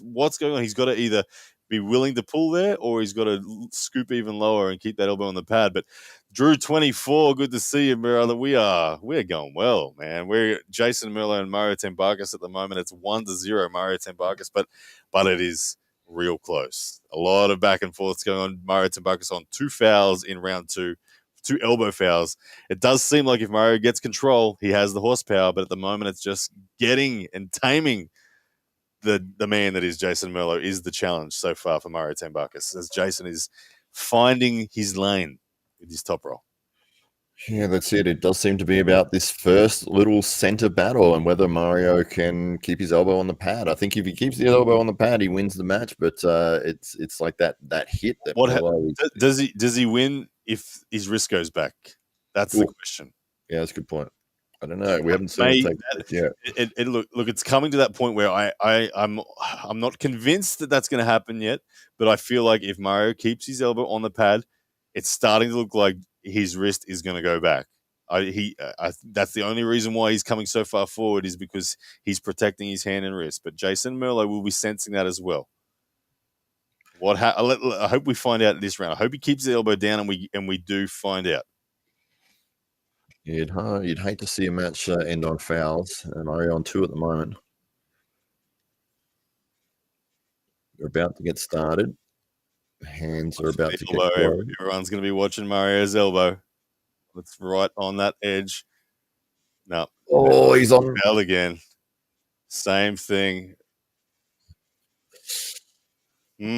what's going on. He's got to either be willing to pull there, or he's got to scoop even lower and keep that elbow on the pad. But Drew 24, good to see you, brother. We're going well, man. We're Jason Merlo and Mario Tambakis at the moment. It's 1-0 Mario Tambakis, but it is real close. A lot of back and forths going on. Mario Tambakis on 2 fouls in round 2, 2 elbow fouls. It does seem like if Mario gets control, he has the horsepower, but at the moment it's just getting and taming the man that is Jason Merlo is the challenge so far for Mario Tambakis, as Jason is finding his lane with his top roll. Yeah, that's it. It does seem to be about this first little center battle and whether Mario can keep his elbow on the pad. I think if he keeps the elbow on the pad, he wins the match. But it's like that hit that. Does he win if his wrist goes back? That's the question. Yeah, that's a good point. I don't know. We haven't seen it take yet. Look, it's coming to that point where I'm not convinced that that's going to happen yet. But I feel like if Mario keeps his elbow on the pad, it's starting to look like his wrist is going to go back. That's the only reason why he's coming so far forward, is because he's protecting his hand and wrist. But Jason Merlo will be sensing that as well. I hope we find out this round. I hope he keeps the elbow down, and we do find out. You'd hate to see a match end on fouls. Mario on 2 at the moment. We're about to get started. Hands are about to get going. Everyone's going to be watching Mario's elbow. It's right on that edge. No. Oh, he's on. Foul again. Same thing. Jason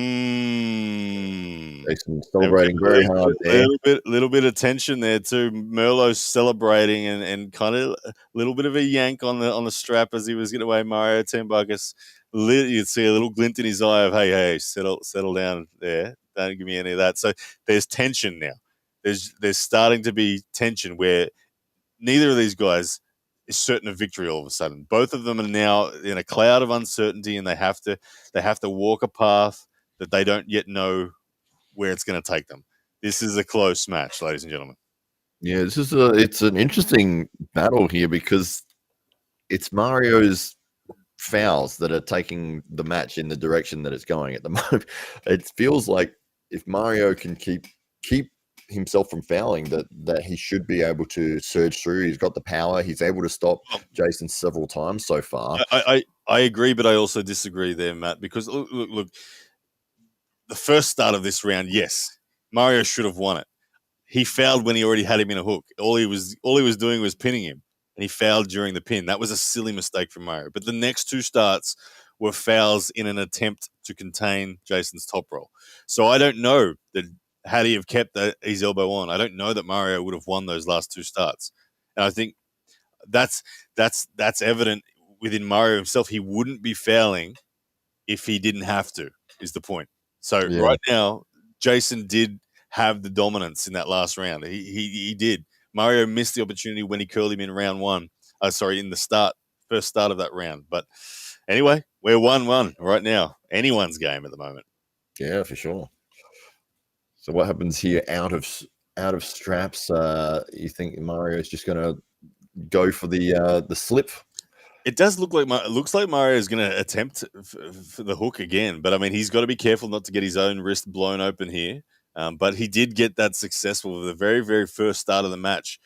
celebrating very hard there. Little bit of tension there too. Merlo's celebrating and kind of a little bit of a yank on the strap as he was getting away. Mario Tambakis, you'd see a little glint in his eye of hey, settle down there. Don't give me any of that. So there's tension now. There's starting to be tension where neither of these guys is certain of victory all of a sudden. Both of them are now in a cloud of uncertainty, and they have to walk a path that they don't yet know where it's going to take them. This is a close match, ladies and gentlemen. Yeah, it's an interesting battle here because it's Mario's fouls that are taking the match in the direction that it's going at the moment. It feels like if Mario can keep himself from fouling, that he should be able to surge through. He's got the power. He's able to stop Jason several times so far. I I agree, but I also disagree there, Matt, because look, the first start of this round, yes, Mario should have won it. He fouled when he already had him in a hook. All he was doing was pinning him, and he fouled during the pin. That was a silly mistake from Mario. But the next two starts were fouls in an attempt to contain Jason's top roll. So I don't know that had he have kept his elbow on, I don't know that Mario would have won those last two starts. And I think that's evident within Mario himself. He wouldn't be fouling if he didn't have to, is the point. So right now, Jason did have the dominance in that last round. He did. Mario missed the opportunity when he curled him in round one. In the first start of that round. But anyway, we're 1-1 right now. Anyone's game at the moment. Yeah, for sure. So what happens here out of straps? You think Mario is just going to go for the slip? It does look like Mario is going to attempt for the hook again, but I mean he's got to be careful not to get his own wrist blown open here. But he did get that successful. The very, very first start of the match,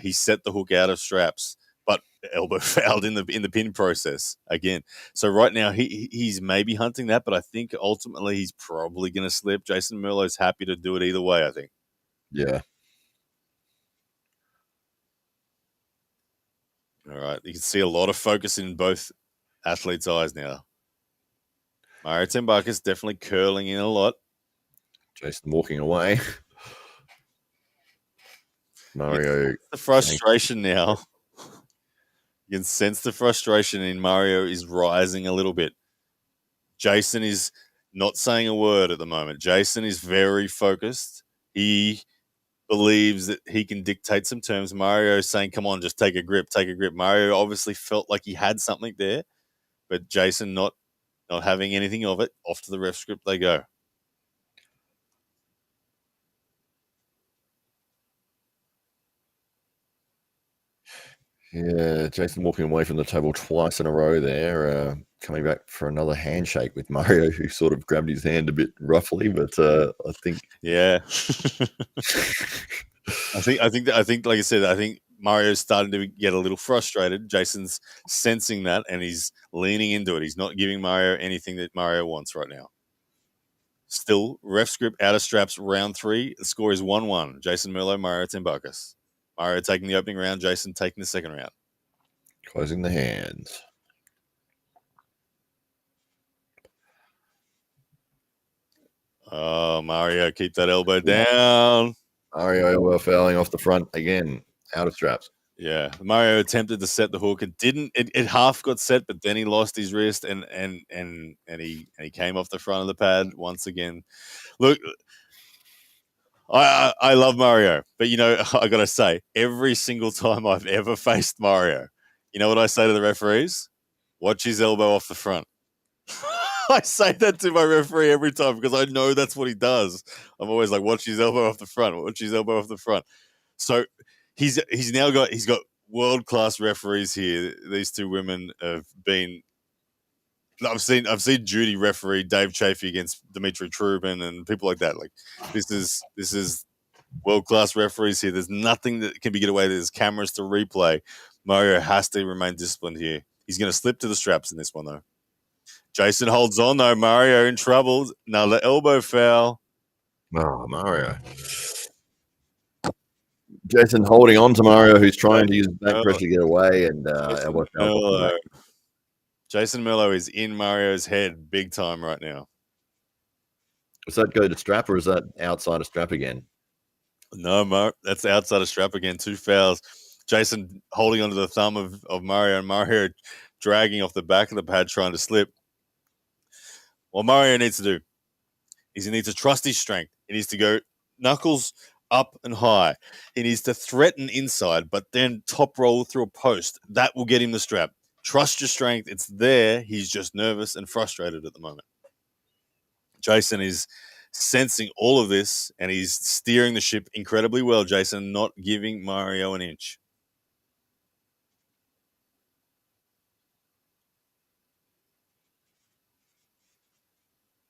he set the hook out of straps, but elbow fouled in the pin process again. So right now he's maybe hunting that, but I think ultimately he's probably going to slip. Jason Merlo's happy to do it either way, I think. Yeah. All right, you can see a lot of focus in both athletes' eyes now. Mario Tambakis definitely curling in a lot. Jason walking away. Mario. The frustration now. You can sense the frustration in Mario is rising a little bit. Jason is not saying a word at the moment. Jason is very focused. He believes that he can dictate some terms. Mario is saying, come on, just take a grip, take a grip. Mario obviously felt like he had something there, but Jason not having anything of it. Off to the ref script they go. Yeah, Jason walking away from the table twice in a row there, coming back for another handshake with Mario, who sort of grabbed his hand a bit roughly, but I think, yeah, I think, like I said, I think Mario's starting to get a little frustrated. Jason's sensing that, and he's leaning into it. He's not giving Mario anything that Mario wants right now. Still, ref script out of straps, round 3. The score is 1-1. Jason Merlo, Mario Tambakis. Mario taking the opening round, Jason taking the second round. Closing the hands. Oh, Mario, keep that elbow down. Mario elbow fouling off the front again, out of straps. Yeah, Mario attempted to set the hook. It didn't. It half got set, but then he lost his wrist, and he came off the front of the pad once again. Look, I love Mario, but I gotta say, every single time I've ever faced Mario, you know what I say to the referees? Watch his elbow off the front. I say that to my referee every time because I know that's what he does. I'm always like, watch his elbow off the front. Watch his elbow off the front. So he's got world-class referees here. These two women have been. I've seen Judy referee Dave Chafee against Dimitri Trubin and people like that. Like this is world-class referees here. There's nothing that can be get away. There's cameras to replay. Mario has to remain disciplined here. He's going to slip to the straps in this one though. Jason holds on though. Mario in trouble. Now the elbow foul. Oh, Mario. Jason holding on to Mario, who's trying to use back pressure to get away, and elbow foul. Jason Merlo is in Mario's head big time right now. Does that go to strap, or is that outside of strap again? No, that's outside of strap again. 2 fouls. Jason holding onto the thumb of Mario, and Mario dragging off the back of the pad trying to slip. What Mario needs to do is he needs to trust his strength. He needs to go knuckles up and high. He needs to threaten inside, but then top roll through a post. That will get him the strap. Trust your strength. It's there. He's just nervous and frustrated at the moment. Jason is sensing all of this, and he's steering the ship incredibly well, Jason, not giving Mario an inch.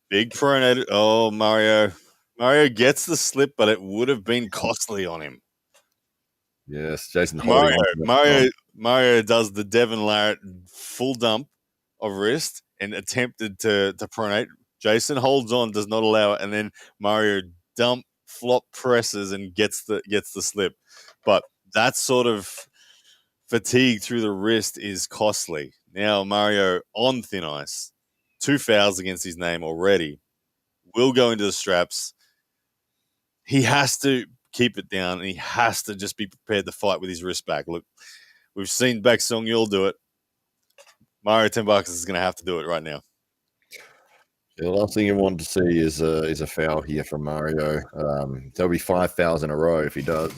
Big pronated. Oh, Mario gets the slip, but it would have been costly on him. Yes, Jason. Mario does the Devon Larratt full dump of wrist and attempted to pronate. Jason holds on, does not allow it, and then Mario flop presses and gets the slip. But that sort of fatigue through the wrist is costly. Now Mario on thin ice, 2 fouls against his name already, will go into the straps. He has to keep it down, and he has to just be prepared to fight with his wrist back. Look, we've seen Baek Yeol do it. Mario Tambakis is going to have to do it right now. The last thing you want to see is a foul here from Mario. There'll be 5 fouls in a row if he does.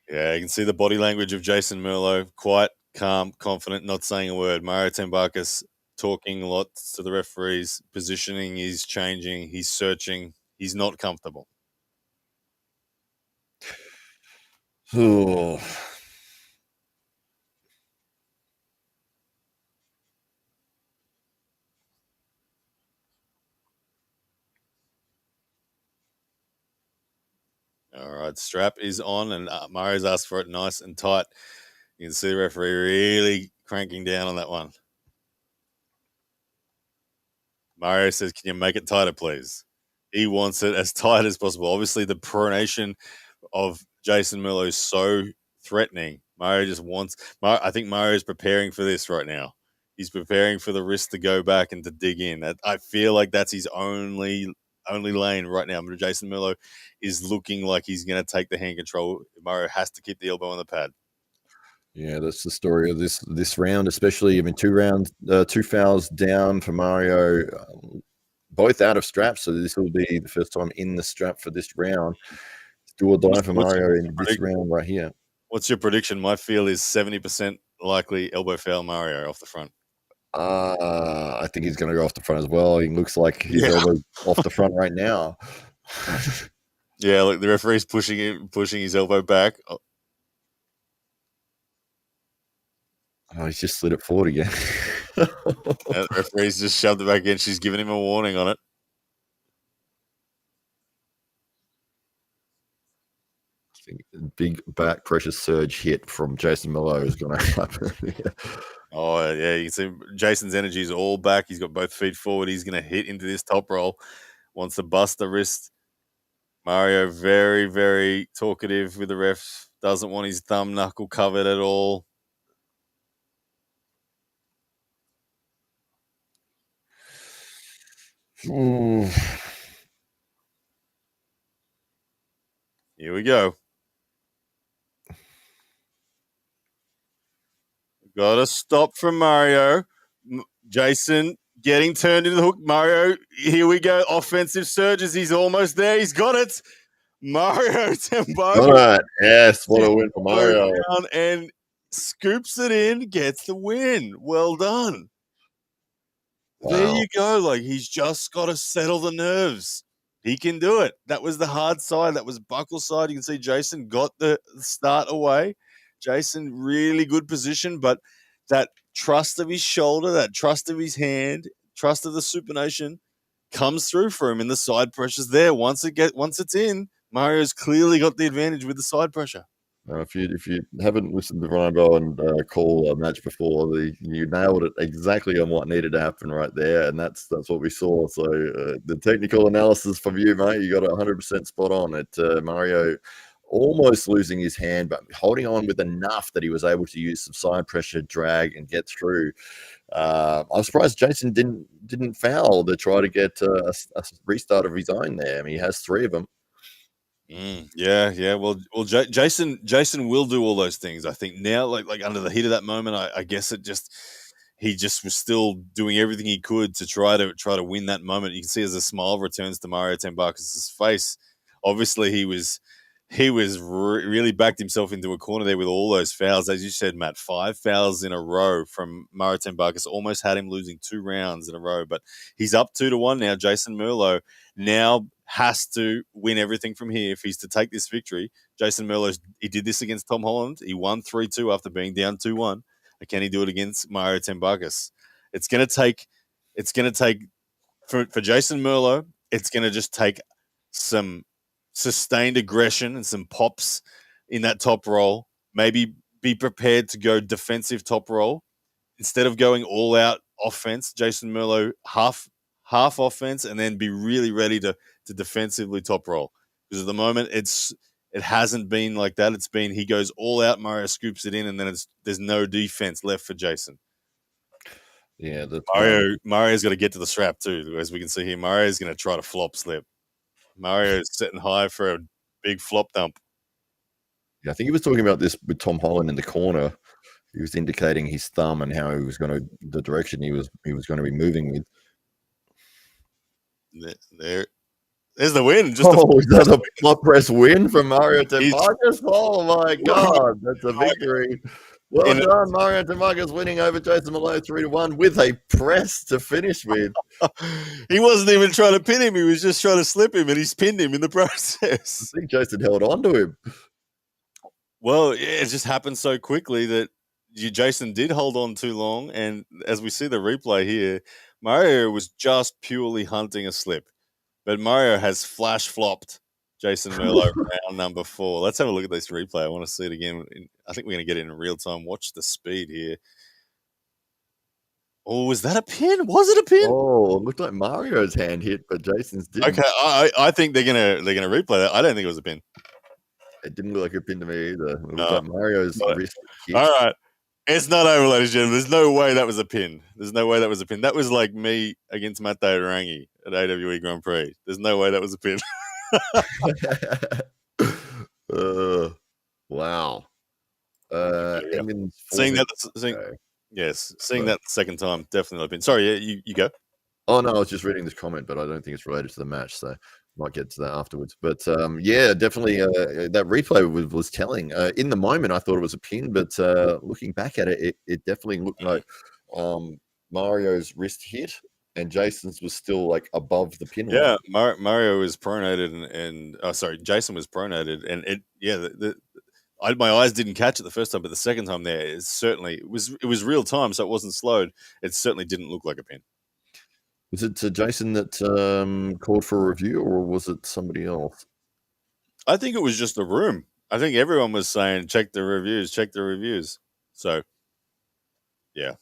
Yeah, you can see the body language of Jason Merlo, quite calm, confident, not saying a word. Mario Tambakis talking lots to the referees, positioning is changing, he's searching, he's not comfortable. Oh. All right, strap is on, and Mario's asked for it nice and tight. You can see the referee really cranking down on that one. Mario says, can you make it tighter, please? He wants it as tight as possible. Obviously, the pronation of Jason Merlo is so threatening. Mario just wants – I think Mario's preparing for this right now. He's preparing for the wrist to go back and to dig in. I feel like that's his only lane right now. But Jason Merlo is looking like he's going to take the hand control. Mario has to keep the elbow on the pad. Yeah, that's the story of this round, especially. I mean, 2 fouls down for Mario, both out of straps. So this will be the first time in the strap for this round. It's do or die for Mario in this round right here. What's your prediction? My feel is 70% likely elbow foul Mario off the front. I think he's going to go off the front as well. He looks like his elbow's off the front right now. Yeah, look, the referee's pushing his elbow back. Oh, he's just slid it forward again. The referee's just shoved it back in. She's giving him a warning on it. I think a big back pressure surge hit from Jason Merlo is going to happen. Oh, yeah, you can see Jason's energy is all back. He's got both feet forward. He's going to hit into this top roll. Wants to bust the wrist. Mario, very, very talkative with the ref. Doesn't want his thumb knuckle covered at all. Ooh. Here we go. Got to stop from Mario. Jason getting turned into the hook. Mario, here we go. Offensive surges. He's almost there. He's got it. Mario Tambakis. All right. Yes, what a win for Mario. And scoops it in, gets the win. Well done. Wow. There you go. Like, he's just got to settle the nerves. He can do it. That was the hard side. That was buckle side. You can see Jason got the start away. Jason, really good position, but that trust of his shoulder, that trust of his hand, trust of the supination comes through for him, and the side pressure's there. Once it's in, Mario's clearly got the advantage with the side pressure. If you haven't listened to Ryan Bowen call a match before, you nailed it exactly on what needed to happen right there, and that's what we saw. So the technical analysis from you, mate, you got it 100% spot on. Mario almost losing his hand, but holding on with enough that he was able to use some side pressure, drag, and get through. I was surprised Jason didn't foul to try to get a restart of his own there. I mean, he has 3 of them. Yeah. Well, Jason will do all those things. I think now, like under the heat of that moment, I guess he just was still doing everything he could to try to win that moment. You can see as a smile returns to Mario Tambakis' face. Obviously, he was really backed himself into a corner there with all those fouls. As you said, Matt, 5 fouls in a row from Mario Tambakis almost had him losing 2 rounds in a row. But he's up 2-1 now. Jason Merlo now has to win everything from here if he's to take this victory. Jason Merlo, he did this against Tom Holland. He won 3-2 after being down 2-1. Can he do it against Mario Tambakis? It's going to take for Jason Merlo, it's going to just take some sustained aggression and some pops in that top roll. Maybe be prepared to go defensive top roll instead of going all out offense. Jason Merlo half offense, and then be really ready to defensively top roll. Because at the moment it hasn't been like that. It's been he goes all out, Mario scoops it in, and then there's no defense left for Jason. Yeah, Mario's got to get to the strap too, as we can see here. Mario's going to try to flop slip. Mario's setting high for a big flop dump. Yeah, I think he was talking about this with Tom Holland in the corner. He was indicating his thumb and how he was going to the direction he was going to be moving with. There's the win. Is that a flop press win from Mario Tambakis? Oh my God, that's a victory. Well done, Mario Tambakis winning over Jason Merlo 3-1 with a press to finish with. He wasn't even trying to pin him. He was just trying to slip him, and he's pinned him in the process. I think Jason held on to him. Well, yeah, it just happened so quickly that Jason did hold on too long. And as we see the replay here, Mario was just purely hunting a slip. But Mario has flash flopped Jason Merlo round number 4. Let's have a look at this replay. I want to see it again. I think we're going to get it in real time. Watch the speed here. Oh, was that a pin? Was it a pin? Oh, it looked like Mario's hand hit, but Jason's didn't. Okay, I think they're gonna replay that. I don't think it was a pin. It didn't look like a pin to me either. It looked like Mario's wrist hit. All right. It's not over, ladies and gentlemen. There's no way that was a pin. There's no way that was a pin. That was like me against Matteo Rangi at AWE Grand Prix. There's no way that was a pin. Wow. Seeing that the second time, definitely not a pin. Sorry, yeah, you go. Oh, no, I was just reading this comment, but I don't think it's related to the match, so might get to that afterwards. But yeah, definitely that replay was telling. In the moment, I thought it was a pin, but looking back at it, it definitely looked like Mario's wrist hit, and Jason's was still like above the pin. Yeah, Mario was pronated, and Jason was pronated, and my eyes didn't catch it the first time, but the second time there, it was real time, so it wasn't slowed. It certainly didn't look like a pin. Was it Jason that called for a review, or was it somebody else? I think it was just the room. I think everyone was saying, check the reviews. So, yeah.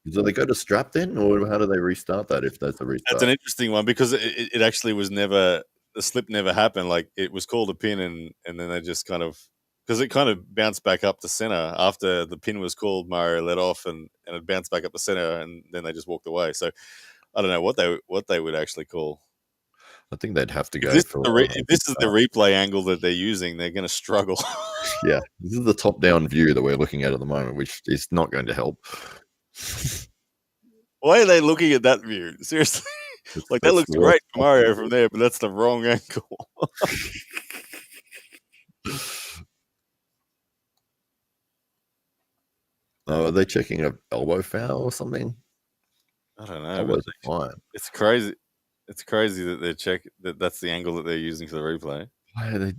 Do they go to strap then, or how do they restart that if that's the restart? That's an interesting one, because it actually was never, the slip never happened. Like, it was called a pin, and then they just kind of, because it kind of bounced back up to center after the pin was called. Mario let off, and it bounced back up to center, and then they just walked away. So, I don't know what they would actually call. I think they'd have to go. If this is the replay angle that they're using, they're going to struggle. Yeah, this is the top-down view that we're looking at the moment, which is not going to help. Why are they looking at that view? Seriously, like that looks great for Mario from there, but that's the wrong angle. Are they checking an elbow foul or something? I don't know. It's crazy. It's crazy that that's the angle that they're using for the replay. Why are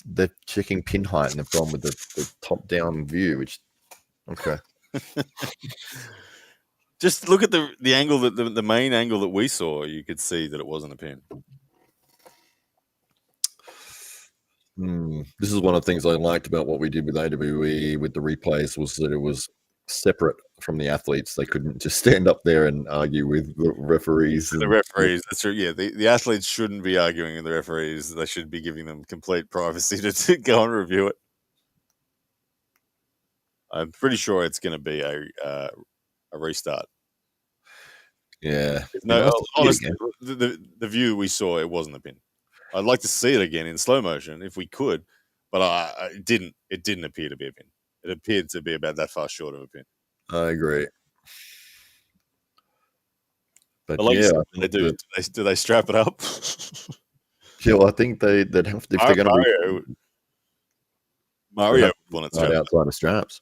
they're checking pin height, and they've gone with the top down view, which okay. Just look at the angle that the main angle that we saw. You could see that it wasn't a pin. This is one of the things I liked about what we did with AWE with the replays, was that it was separate from the athletes. They couldn't just stand up there and argue with the referees. The referees, that's true. Yeah, the athletes shouldn't be arguing with the referees. They should be giving them complete privacy to go and review it. I'm pretty sure it's going to be a restart. Yeah. No, honestly, the view we saw, it wasn't a pin. I'd like to see it again in slow motion if we could, but it didn't appear to be a pin. It appeared to be about that far short of a pin. I agree. But like yeah, do they strap it up? Yeah, well, I think they'd have to, if they're going to Mario would want it strapped outside of straps.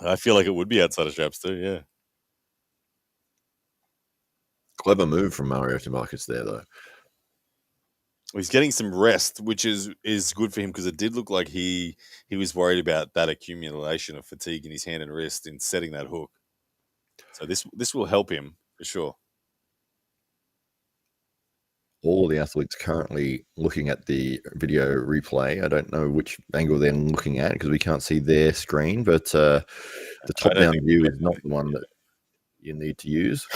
I feel like it would be outside of straps too. Yeah. Clever move from Mario Tambakis there, though. He's getting some rest, which is good for him, because it did look like he was worried about that accumulation of fatigue in his hand and wrist in setting that hook. So this will help him for sure. all the athletes currently looking at the video replay. I don't know which angle they're looking at because we can't see their screen, but the top-down view is not the one that you need to use.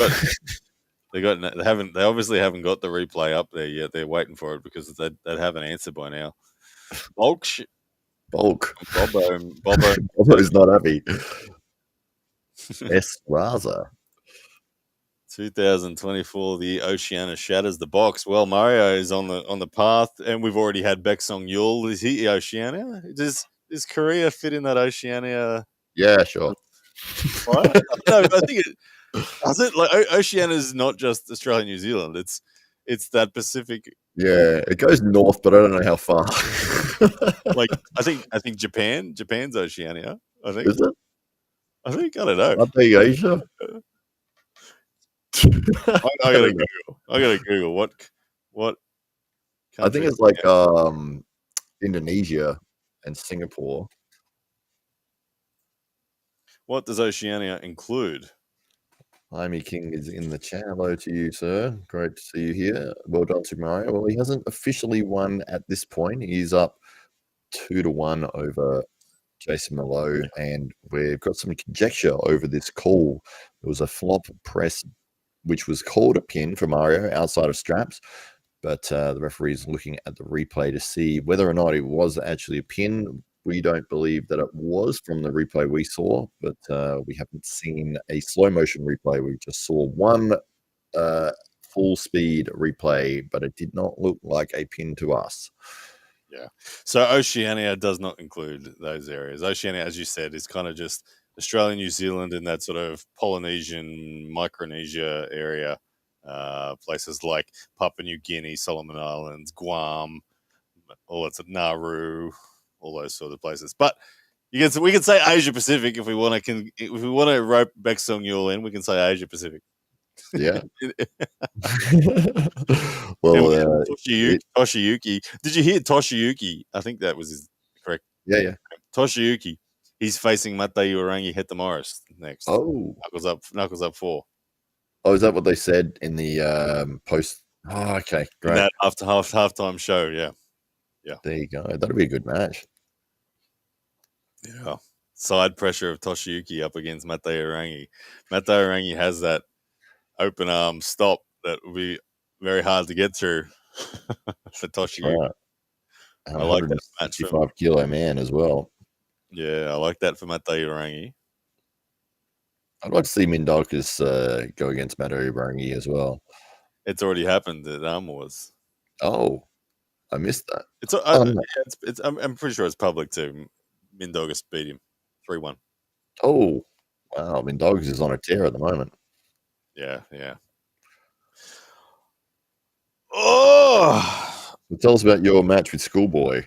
They obviously haven't got the replay up there yet. They're waiting for it because they'd have an answer by now. Bulk. Bobo's not happy. Raza. 2024, the Oceania shatters the box. Well, Mario is on the path, and we've already had Baek Yeol. Is he Oceania? Does Korea fit in that Oceania? Yeah, sure. Right? No, I think it. Does it? Like Oceania is not just Australia, New Zealand. It's that Pacific. Yeah, it goes north, but I don't know how far. Like I think Japan's Oceania. I think. Is it? I don't know. I'd be Asia. I gotta Google what. I think it's like Indonesia and Singapore. What does Oceania include? Jaime King is in the chat. Hello to you, sir. Great to see you here. Well done to Mario. Well, he hasn't officially won at this point. He's up 2-1 over Jason Merlo, and we've got some conjecture over this call. It was a flop press, which was called a pin for Mario outside of straps, but the referee is looking at the replay to see whether or not it was actually a pin. We don't believe that it was from the replay we saw, but we haven't seen a slow motion replay. We just saw one full speed replay, but it did not look like a pin to us. Yeah. So Oceania does not include those areas. Oceania, as you said, is kind of just Australia, New Zealand, and that sort of Polynesian, Micronesia area. Places like Papua New Guinea, Solomon Islands, Guam, all that's at Nauru, all those sort of places. But we can say Asia Pacific if we want to rope Baek Yeol in. We can say Asia Pacific. Yeah. Well, Toshiyuki. Did you hear Toshiyuki? I think that was his correct. Yeah. Toshiyuki. He's facing Matei Urangi Hetamoris next. Oh, knuckles up 4. Oh, is that what they said in the post? Oh, okay, great. In that after halftime show, yeah. There you go. That'll be a good match. Yeah. Side pressure of Toshiyuki up against Matei Urangi. Matei Urangi has that open arm stop that will be very hard to get through for Toshiyuki. Right. I like that match. 55-kilo man as well. Yeah, I like that for Matei Urangi. I'd like to see Mindagus go against Matei Urangi as well. It's already happened at Arm Wars. Oh, I missed that. I'm pretty sure it's public too. Mindagus beat him 3-1. Oh, wow. Mindagus is on a tear at the moment. Yeah. Oh! So tell us about your match with Schoolboy.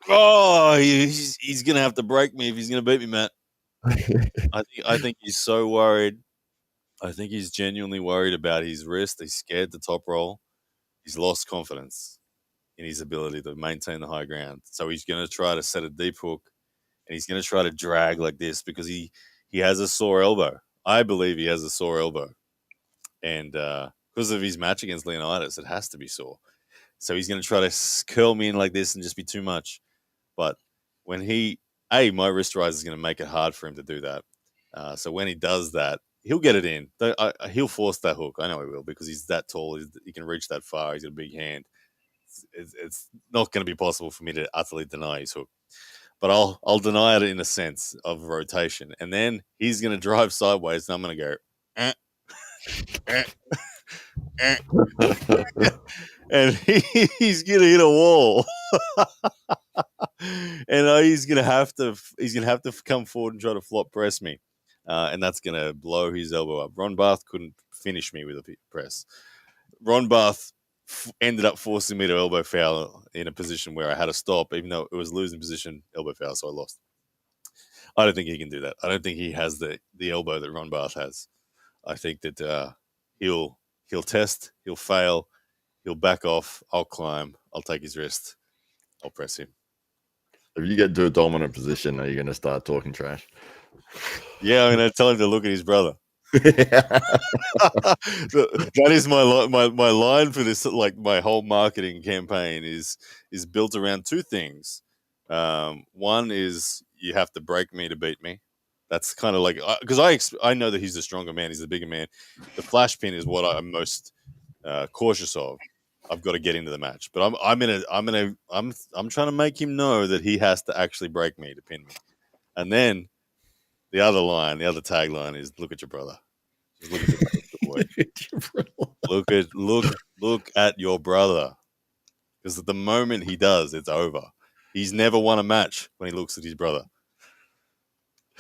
Oh, he's going to have to break me if he's going to beat me, Matt. I think he's so worried. I think he's genuinely worried about his wrist. He's scared to top roll. He's lost confidence in his ability to maintain the high ground. So he's going to try to set a deep hook, and he's going to try to drag like this because he has a sore elbow. I believe he has a sore elbow. And because of his match against Leonidas, it has to be sore. So he's going to try to curl me in like this and just be too much. But when my wrist rise is going to make it hard for him to do that. So when he does that, he'll get it in. He'll force that hook. I know he will because he's that tall. He can reach that far. He's got a big hand. It's not going to be possible for me to utterly deny his hook. But I'll deny it in a sense of rotation. And then he's going to drive sideways and I'm going to go, and he's going to hit a wall. And he's gonna have to come forward and try to flop press me, and that's gonna blow his elbow up. Ron Barth couldn't finish me with a press. Ron Barth ended up forcing me to elbow foul in a position where I had to stop, even though it was losing position, elbow foul, so I lost. I don't think he can do that. I don't think he has the elbow that Ron Barth has. I think that he'll test, he'll fail, he'll back off. I'll climb. I'll take his wrist. I'll press him. If you get to a dominant position, are you going to start talking trash? Yeah, I'm going to tell him to look at his brother. That is my line for this. Like my whole marketing campaign is built around two things. One is you have to break me to beat me. That's kind of like because I know that he's the stronger man. He's the bigger man. The flash pin is what I'm most cautious of. I've got to get into the match, but I'm trying to make him know that he has to actually break me to pin me. And then the other tagline is "Look at your brother." Just look at your brother. Look at your brother. Because at the moment he does, it's over. He's never won a match when he looks at his brother.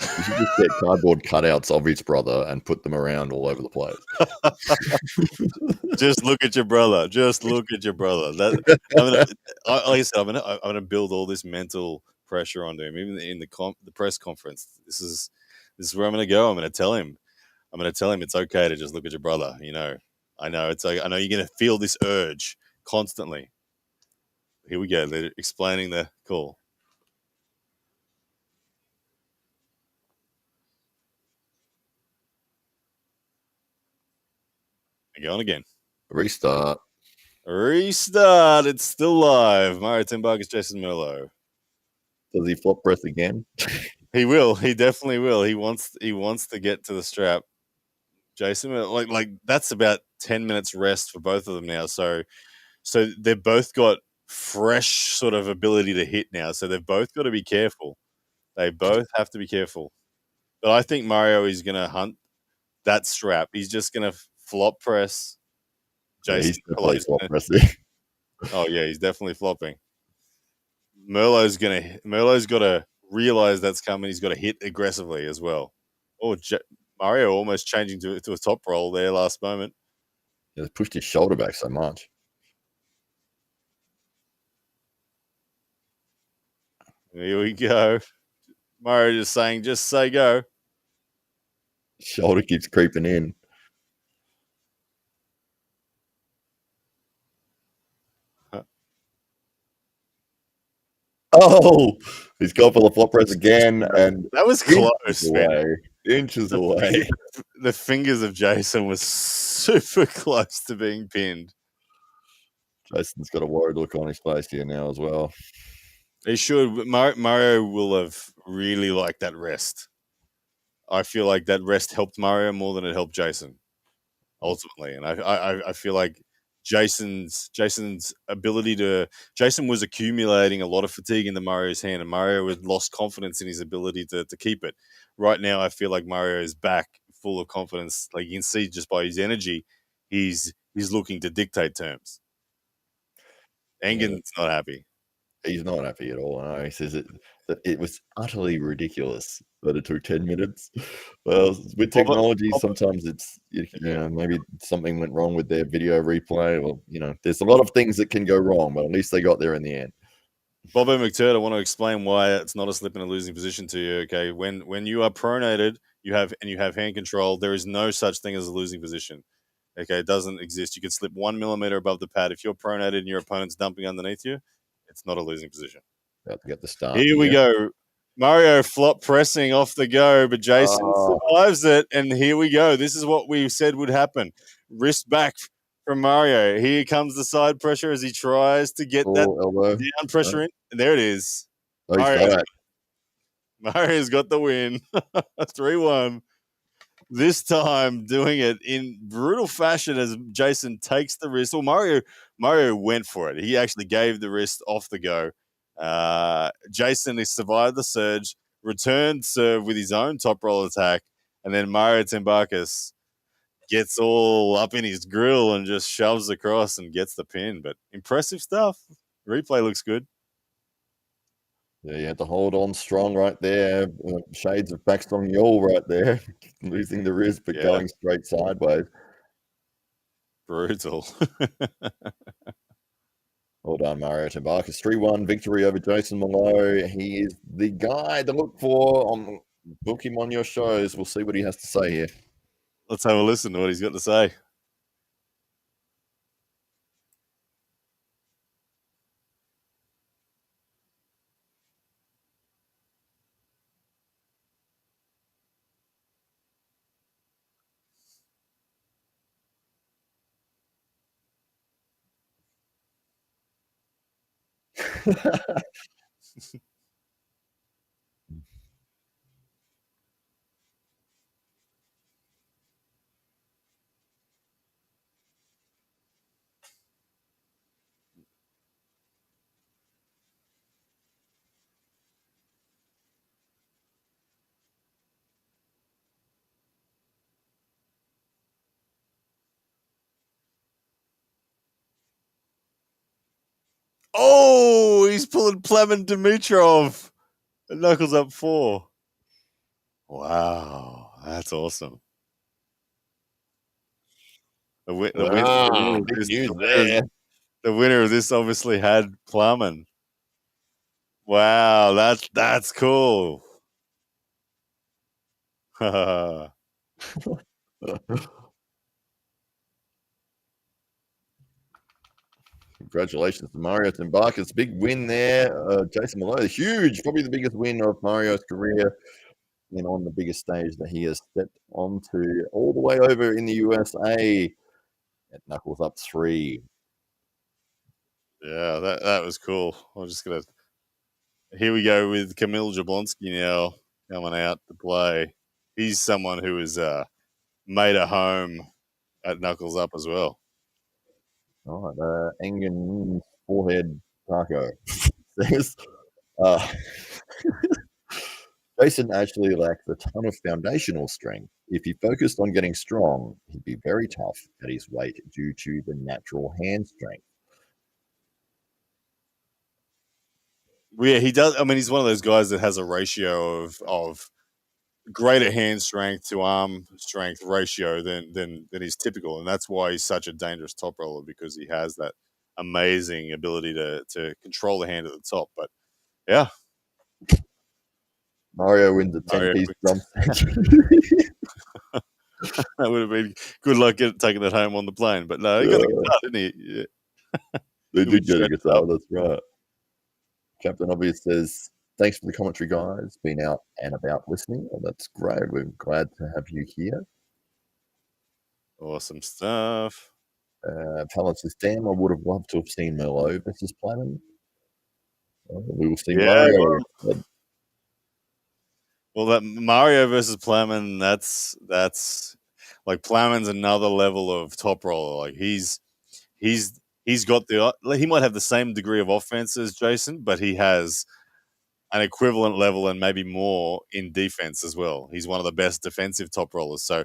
You should just get cardboard cutouts of his brother and put them around all over the place. Just look at your brother. Just look at your brother. Like I said, I'm gonna build all this mental pressure onto him, even in the press conference. This is where I'm gonna go. I'm gonna tell him it's okay to just look at your brother. You know, I know you're gonna feel this urge constantly. Here we go. They're explaining the call. Going again. Restart. It's still live. Mario Tambakis, Jason Merlo. Does he flop press again? He will. He definitely will. He wants to get to the strap. Jason, like that's about 10 minutes rest for both of them now. So they've both got fresh sort of ability to hit now. So they've both got to be careful. They both have to be careful. But I think Mario is going to hunt that strap. He's just going to flop press. Jason, yeah, he's definitely flop pressing. Oh yeah, he's definitely flopping. Merlo's got to realize that's coming. He's got to hit aggressively as well. Oh, Mario almost changing to a top roll there last moment. He pushed his shoulder back so much. Here we go. Mario just saying, just say go. Shoulder keeps creeping in. Oh, he's gone for the flop press again, and that was close, man. Inches away. The fingers of Jason was super close to being pinned. Jason's got a worried look on his face here now as well. He should. Mario will have really liked that rest. I feel like that rest helped Mario more than it helped Jason, ultimately. And I feel like Jason's ability to Jason was accumulating a lot of fatigue in the Mario's hand, and Mario had lost confidence in his ability to keep it. Right now, I feel like Mario is back full of confidence. Like you can see just by his energy, he's looking to dictate terms. Engen's not happy. He's not happy at all. No, he says it was utterly ridiculous that it took 10 minutes. Well, with technology, sometimes it's maybe something went wrong with their video replay. Well, there's a lot of things that can go wrong, but at least they got there in the end. Bobbo McTurd, I want to explain why it's not a slip in a losing position to you. Okay, when you are pronated, you have hand control. There is no such thing as a losing position. Okay, it doesn't exist. You can slip 1 millimeter above the pad. If you're pronated and your opponent's dumping underneath you, it's not a losing position. About to get the start. Here we go. Mario flop pressing off the go, but Jason survives it. And here we go. This is what we said would happen. Wrist back from Mario. Here comes the side pressure as he tries to get that elbow. down pressure in. And there it is. Oh, he's got it. Mario's got the win. 3-1. This time doing it in brutal fashion as Jason takes the wrist. Well, Mario went for it. He actually gave the wrist off the go. Jason has survived the surge, returned serve with his own top roll attack, and then Mario Tambakis gets all up in his grill and just shoves across and gets the pin. But impressive stuff. Replay looks good. Yeah, you had to hold on strong right there. Shades of backstrong Yeol right there. Losing the wrist, but going straight sideways. Brutal. Well done, Mario Tambakis. 3-1 victory over Jason Merlo. He is the guy to look for. Book him on your shows. We'll see what he has to say here. Let's have a listen to what he's got to say. Oh, he's pulling Plemen Dimitrov. It knuckles up 4. Wow, that's awesome. The big news there. The winner of this obviously had Plemen. Wow, that's cool. Congratulations to Mario Tambakis. Big win there. Jason Malone, huge, probably the biggest win of Mario's career, and on the biggest stage that he has stepped onto, all the way over in the USA at Knuckles Up 3. Yeah, that was cool. I'm just gonna. Here we go with Kamil Jablonski now coming out to play. He's someone who has made a home at Knuckles Up as well. All right, Engen forehead taco says, Jason actually lacked a ton of foundational strength. If he focused on getting strong, he'd be very tough at his weight due to the natural hand strength. Yeah, he does. I mean, he's one of those guys that has a ratio of greater hand strength to arm strength ratio than is typical, and that's why he's such a dangerous top roller, because he has that amazing ability to control the hand at the top. But yeah, Mario wins a 10-piece drum set. That would have been good luck taking that home on the plane. But no, he got a guitar, didn't he? Yeah. They did get a guitar, that's right. Captain Obvious says, thanks for the commentary, guys. Been out and about listening. Well, that's great. We're glad to have you here. Awesome stuff. Palin says, damn, I would have loved to have seen Merlo versus Platinum. We will see Mario. Well, that Mario versus Plemen, that's like Plemen's another level of top roller. Like he's got he might have the same degree of offense as Jason, but he has an equivalent level and maybe more in defense as well. He's one of the best defensive top rollers. So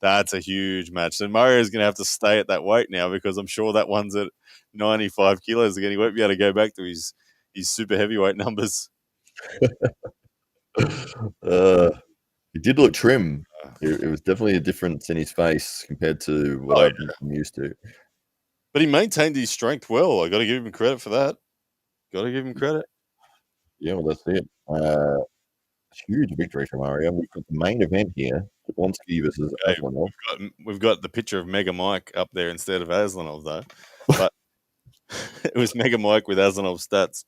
that's a huge match. And Mario's going to have to stay at that weight now, because I'm sure that one's at 95 kilos again. He won't be able to go back to his super heavyweight numbers. He did look trim. It was definitely a difference in his face compared to what I've been used to. But he maintained his strength well. I got to give him credit for that. Got to give him credit. Yeah, well, that's it. Huge victory for Mario. We've got the main event here: Jablonski versus Aslanov. We've got the picture of Mega Mike up there instead of Aslanov, though. But it was Mega Mike with Aslanov stats.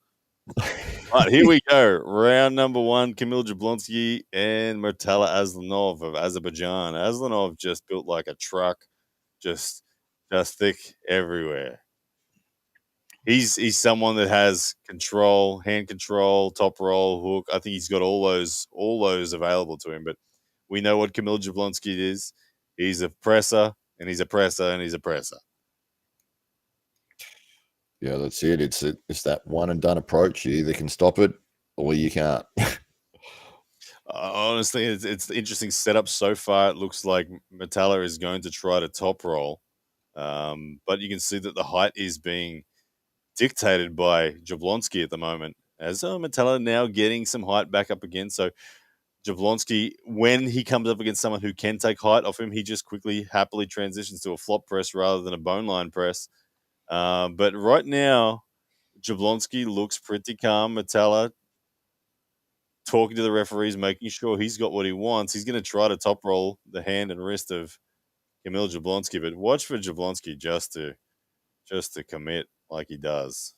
All right, here we go. Round number 1, Kamil Jablonski and Mirtaleh Aslanov of Azerbaijan. Aslanov just built like a truck, just thick everywhere. He's someone that has control, hand control, top roll, hook. I think he's got all those available to him. But we know what Kamil Jablonski is. He's a presser, and he's a presser, and he's a presser. Yeah, that's it. It's that one and done approach. You either can stop it or you can't. Honestly, it's the interesting setup so far. It looks like Mirtaleh is going to try to top roll, but you can see that the height is being dictated by Jablonski at the moment. As Mirtaleh now getting some height back up again. So Jablonski, when he comes up against someone who can take height off him, he just happily transitions to a flop press rather than a bone line press. But right now, Jablonski looks pretty calm. Mirtaleh talking to the referees, making sure he's got what he wants. He's going to try to top roll the hand and wrist of Kamil Jablonski, but watch for Jablonski just to commit like he does.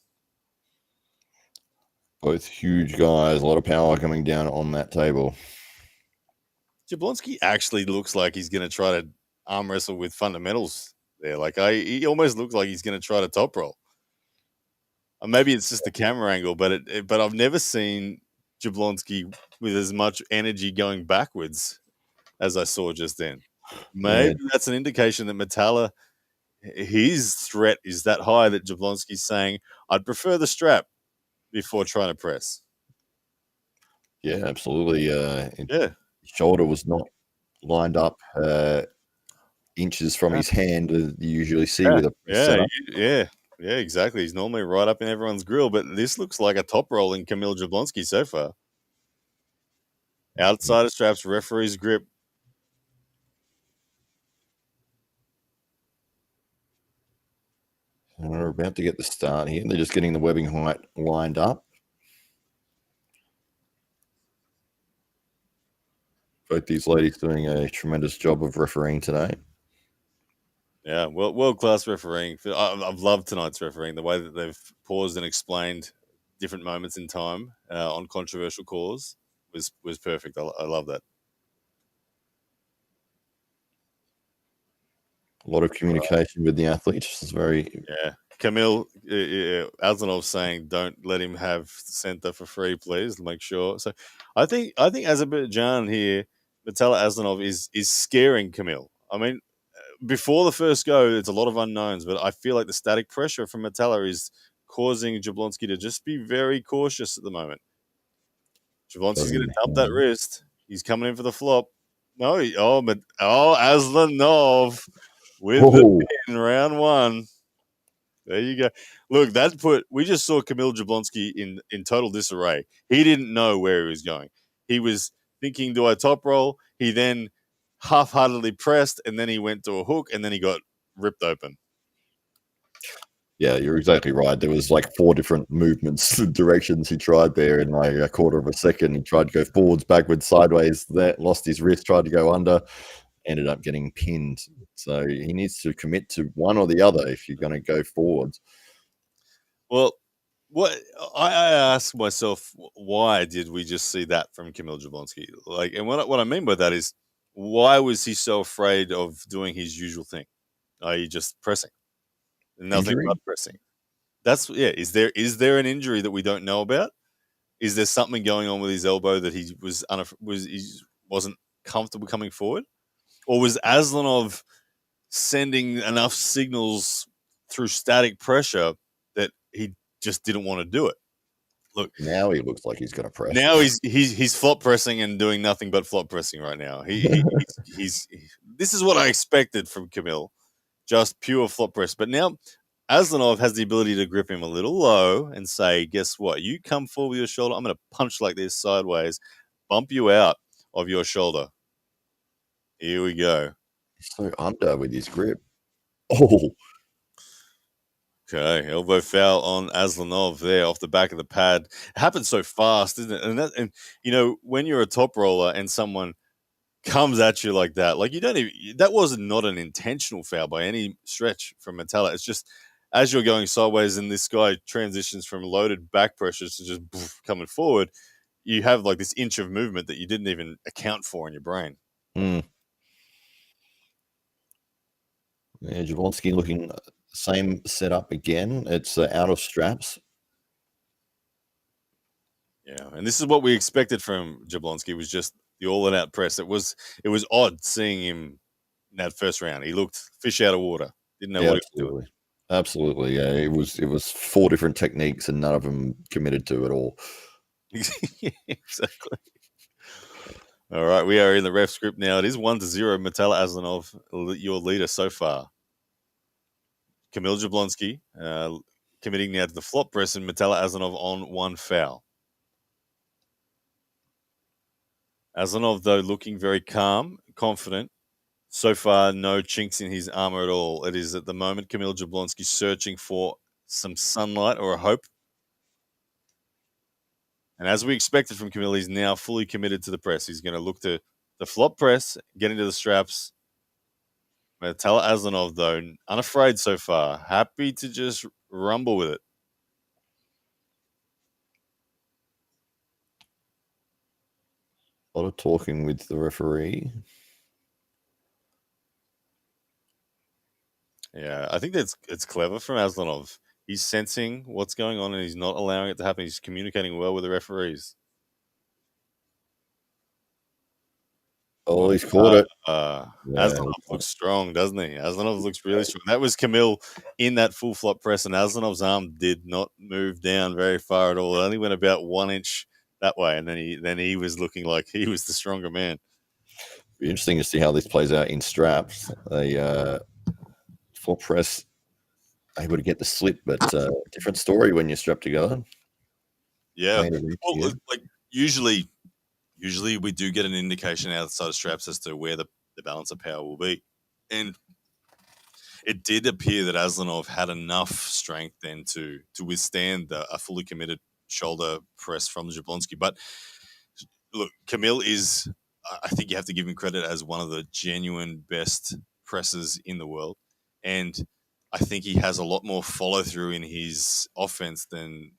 Both huge guys, a lot of power coming down on that table. Jablonski actually looks like he's going to try to arm wrestle with fundamentals there. Like he almost looks like he's going to try to top roll. maybe it's just the camera angle, but but I've never seen Jablonski with as much energy going backwards as I saw just then. Maybe that's an indication that Mirtaleh, his threat is that high that Jablonski's saying, I'd prefer the strap before trying to press. Yeah, absolutely. Yeah. His shoulder was not lined up inches from his hand as you usually see with a setup. Yeah, exactly. He's normally right up in everyone's grill, but this looks like a top roll in Kamil Jablonski so far. Outside of straps, referee's grip. And we're about to get the start here. They're just getting the webbing height lined up. Both these ladies doing a tremendous job of refereeing today. Yeah, world-class refereeing. I've loved tonight's refereeing, the way that they've paused and explained different moments in time on controversial calls was perfect. I love that. A lot of communication with the athletes. It's very... Yeah. Kamil, Aslanov saying, don't let him have center for free, please. Make sure. So I think Azerbaijan here, Mirtaleh Aslanov is scaring Kamil. I mean, before the first go, it's a lot of unknowns, but I feel like the static pressure from Mirtaleh is causing Jablonski to just be very cautious at the moment. Jablonski's going to dump that wrist. He's coming in for the flop. No, Aslanov with the pin, round one. There you go. Look, we just saw Kamil Jablonski in total disarray. He didn't know where he was going. He was thinking, do I top roll? He then half-heartedly pressed, and then he went to a hook, and then he got ripped open. Yeah, you're exactly right. There was like 4 different movements, directions he tried there in like a quarter of a second. He tried to go forwards, backwards, sideways, lost his wrist, tried to go under, ended up getting pinned. So he needs to commit to one or the other if you're going to go forwards. Well, what I ask myself, why did we just see that from Kamil Jablonski? Like, and what I mean by that is, why was he so afraid of doing his usual thing, i.e., just pressing, nothing but pressing? That's Is there an injury that we don't know about? Is there something going on with his elbow that he wasn't comfortable coming forward, or was Aslanov sending enough signals through static pressure that he just didn't want to do it? Look, now he looks like he's going to press. Now he's flop pressing and doing nothing but flop pressing right now. This is what I expected from Kamil, just pure flop press. But now Aslanov has the ability to grip him a little low and say, guess what? You come forward with your shoulder, I'm going to punch like this sideways, bump you out of your shoulder. Here we go. He's so under with his grip. Oh. Okay, elbow foul on Aslanov there off the back of the pad. It happened so fast, isn't it? And you know, when you're a top roller and someone comes at you like that, like that was not an intentional foul by any stretch from Mirtaleh. It's just as you're going sideways and this guy transitions from loaded back pressures to just coming forward, you have like this inch of movement that you didn't even account for in your brain. Yeah, Jablonski looking same setup again. It's out of straps. Yeah, and this is what we expected from Jablonski, was just the all-out press. It was odd seeing him in that first round. He looked fish out of water. Didn't know what he was doing. Absolutely, yeah. It was 4 different techniques, and none of them committed to at all. Yeah, exactly. All right, we are in the ref script now. It is 1-0. Mirtaleh Aslanov, your leader so far. Kamil Jablonski committing now to the flop press, and Mirtaleh Aslanov on 1 foul. Aslanov, though, looking very calm, confident. So far, no chinks in his armor at all. It is at the moment Kamil Jablonski searching for some sunlight or a hope. And as we expected from Kamil, he's now fully committed to the press. He's going to look to the flop press, get into the straps. Mirtaleh Aslanov, though, unafraid so far. Happy to just rumble with it. A lot of talking with the referee. Yeah, I think it's clever from Aslanov. he's sensing what's going on and he's not allowing it to happen. He's communicating well with the referees. Oh, he's caught it. Aslanov looks strong, doesn't he? Aslanov looks really strong. That was Kamil in that full flop press, and Aslanov's arm did not move down very far at all. It only went about 1 inch that way, and then he was looking like he was the stronger man. Be interesting to see how this plays out in straps. A flop press able to get the slip, but different story when you're strapped together. Yeah, well, like usually we do get an indication outside of straps as to where the balance of power will be, and it did appear that Aslanov had enough strength then to withstand a fully committed shoulder press from Jablonski. But look, Kamil is, I think you have to give him credit as one of the genuine best pressers in the world. And I think he has a lot more follow through in his offense than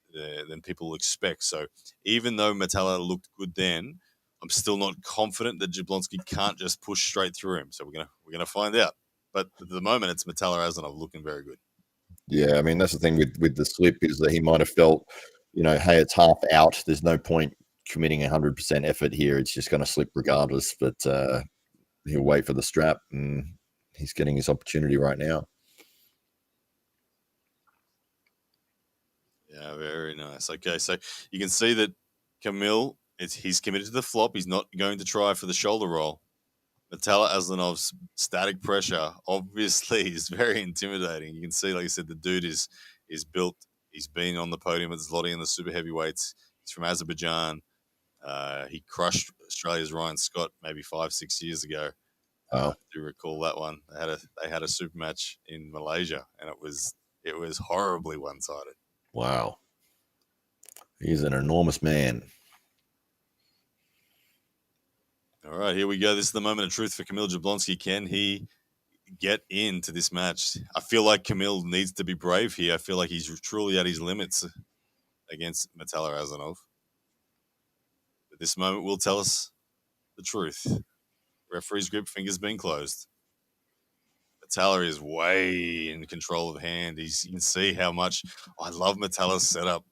people expect. So even though Mirtaleh looked good then, I'm still not confident that Jablonski can't just push straight through him. So we're gonna find out. But at the moment, it's Mirtaleh Aslanov looking very good. Yeah, I mean, that's the thing with the slip is that he might have felt, hey, it's half out. There's no point committing 100% effort here. It's just going to slip regardless. But he'll wait for the strap, and he's getting his opportunity right now. Yeah, very nice. Okay, so you can see that Kamil, he's committed to the flop. He's not going to try for the shoulder roll. Mirtaleh Aslanov's static pressure obviously is very intimidating. You can see, like I said, the dude is built. He's been on the podium at Zloty in the super heavyweights. He's from Azerbaijan. He crushed Australia's Ryan Scott maybe 5-6 years ago. I do recall that one. They had a super match in Malaysia, and it was horribly one-sided. Wow, he's an enormous man. All right, here we go. This is the moment of truth for Kamil Jablonski. Can he get into this match? I feel like Kamil needs to be brave here. I feel like he's truly at his limits against Mirtaleh Aslanov. But this moment will tell us the truth. Referee's grip, fingers being closed. Mirtaleh is way in control of hand. You can see how much I love Mirtaleh's setup.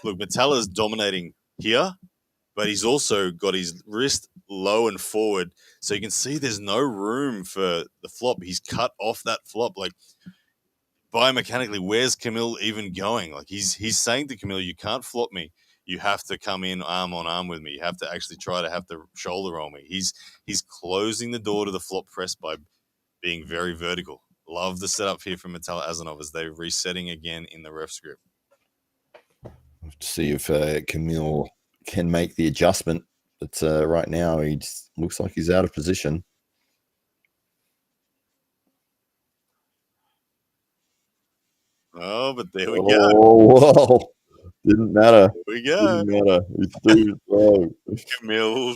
Look, Mirtaleh's dominating here, but he's also got his wrist low and forward. So you can see there's no room for the flop. He's cut off that flop. Like, biomechanically, where's Kamil even going? Like, he's saying to Kamil, you can't flop me. You have to come in arm on arm with me. You have to actually try to have the shoulder roll me. He's closing the door to the flop press by being very vertical. Love the setup here from Mirtaleh Aslanov as they're resetting again in the ref's grip. To see if Kamil can make the adjustment. But right now, he just looks like he's out of position. Oh, but there we go. Oh, whoa. Didn't matter. Here we go. Didn't matter. He's too strong. Kamil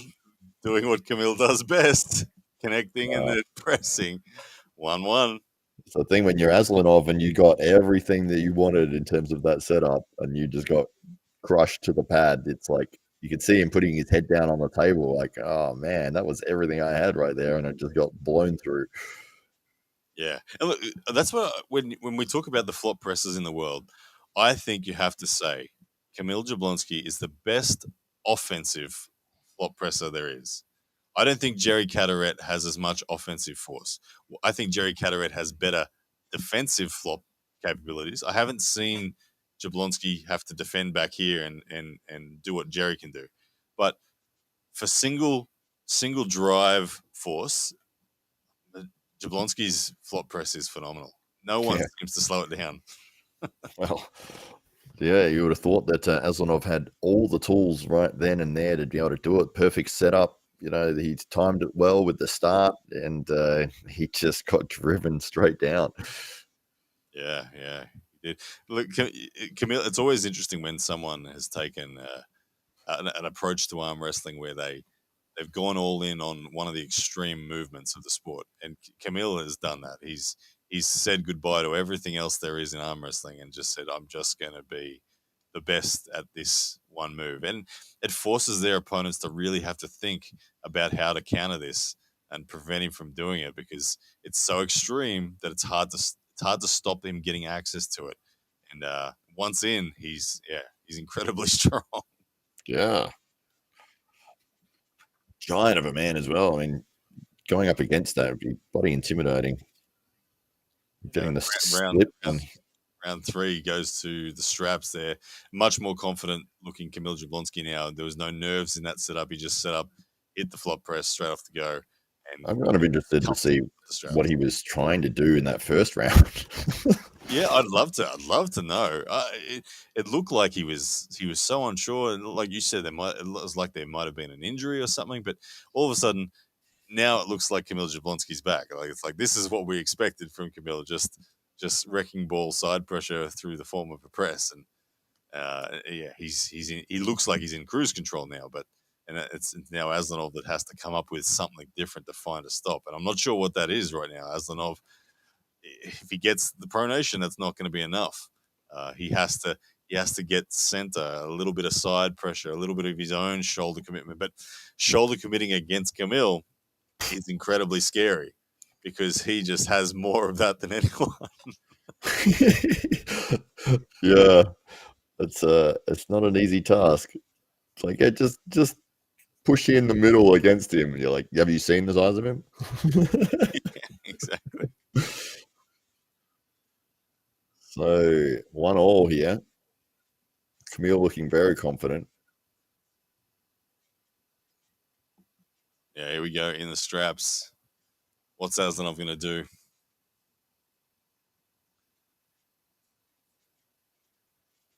doing what Kamil does best, connecting and then pressing. 1-1. It's the thing when you're Aslanov and you got everything that you wanted in terms of that setup and you just got crushed to the pad. It's like you could see him putting his head down on the table like, oh, man, that was everything I had right there, and it just got blown through. Yeah. And look, that's what when we talk about the flop presses in the world, I think you have to say Kamil Jablonski is the best offensive flop presser there is. I don't think Jerry Cadorette has as much offensive force. I think Jerry Cadorette has better defensive flop capabilities. I haven't seen Jablonski have to defend back here and do what Jerry can do. But for single drive force, Jablonski's flop press is phenomenal. No one seems to slow it down. Well, yeah, you would have thought that Aslanov had all the tools right then and there to be able to do it. Perfect setup. He timed it well with the start, and he just got driven straight down. Yeah, he did. Look, Kamil, it's always interesting when someone has taken an approach to arm wrestling where they've gone all in on one of the extreme movements of the sport, and Kamil has done that. He's said goodbye to everything else there is in arm wrestling and just said, I'm just going to be the best at this one move. And it forces their opponents to really have to think about how to counter this and prevent him from doing it, because it's so extreme that it's hard to stop him getting access to it. And once in, he's incredibly strong. Yeah. Giant of a man as well. I mean, going up against that would be bloody intimidating. Getting the slip and round 3 goes to the straps there. Much more confident looking Kamil Jablonski now. There was no nerves in that setup. He just set up, hit the flop press straight off the go. And I'm kind of interested to see what he was trying to do in that first round. Yeah, I'd love to know. It looked like he was so unsure, and like you said, it was like there might have been an injury or something. But all of a sudden, now it looks like Kamil Jablonski's back. Like it's like this is what we expected from Kamil, just wrecking ball side pressure through the form of a press, and he looks like he's in cruise control now. But it's now Aslanov that has to come up with something different to find a stop, and I'm not sure what that is right now. Aslanov, if he gets the pronation, that's not going to be enough. He has to get center, a little bit of side pressure, a little bit of his own shoulder commitment. But shoulder committing against Kamil is incredibly scary because he just has more of that than anyone. Yeah, it's not an easy task. It's like just push you in the middle against him. And you're like, have you seen the size of him? Exactly. So 1-1 here. Kamil looking very confident. Yeah, here we go in the straps. What's Aslanov going to do?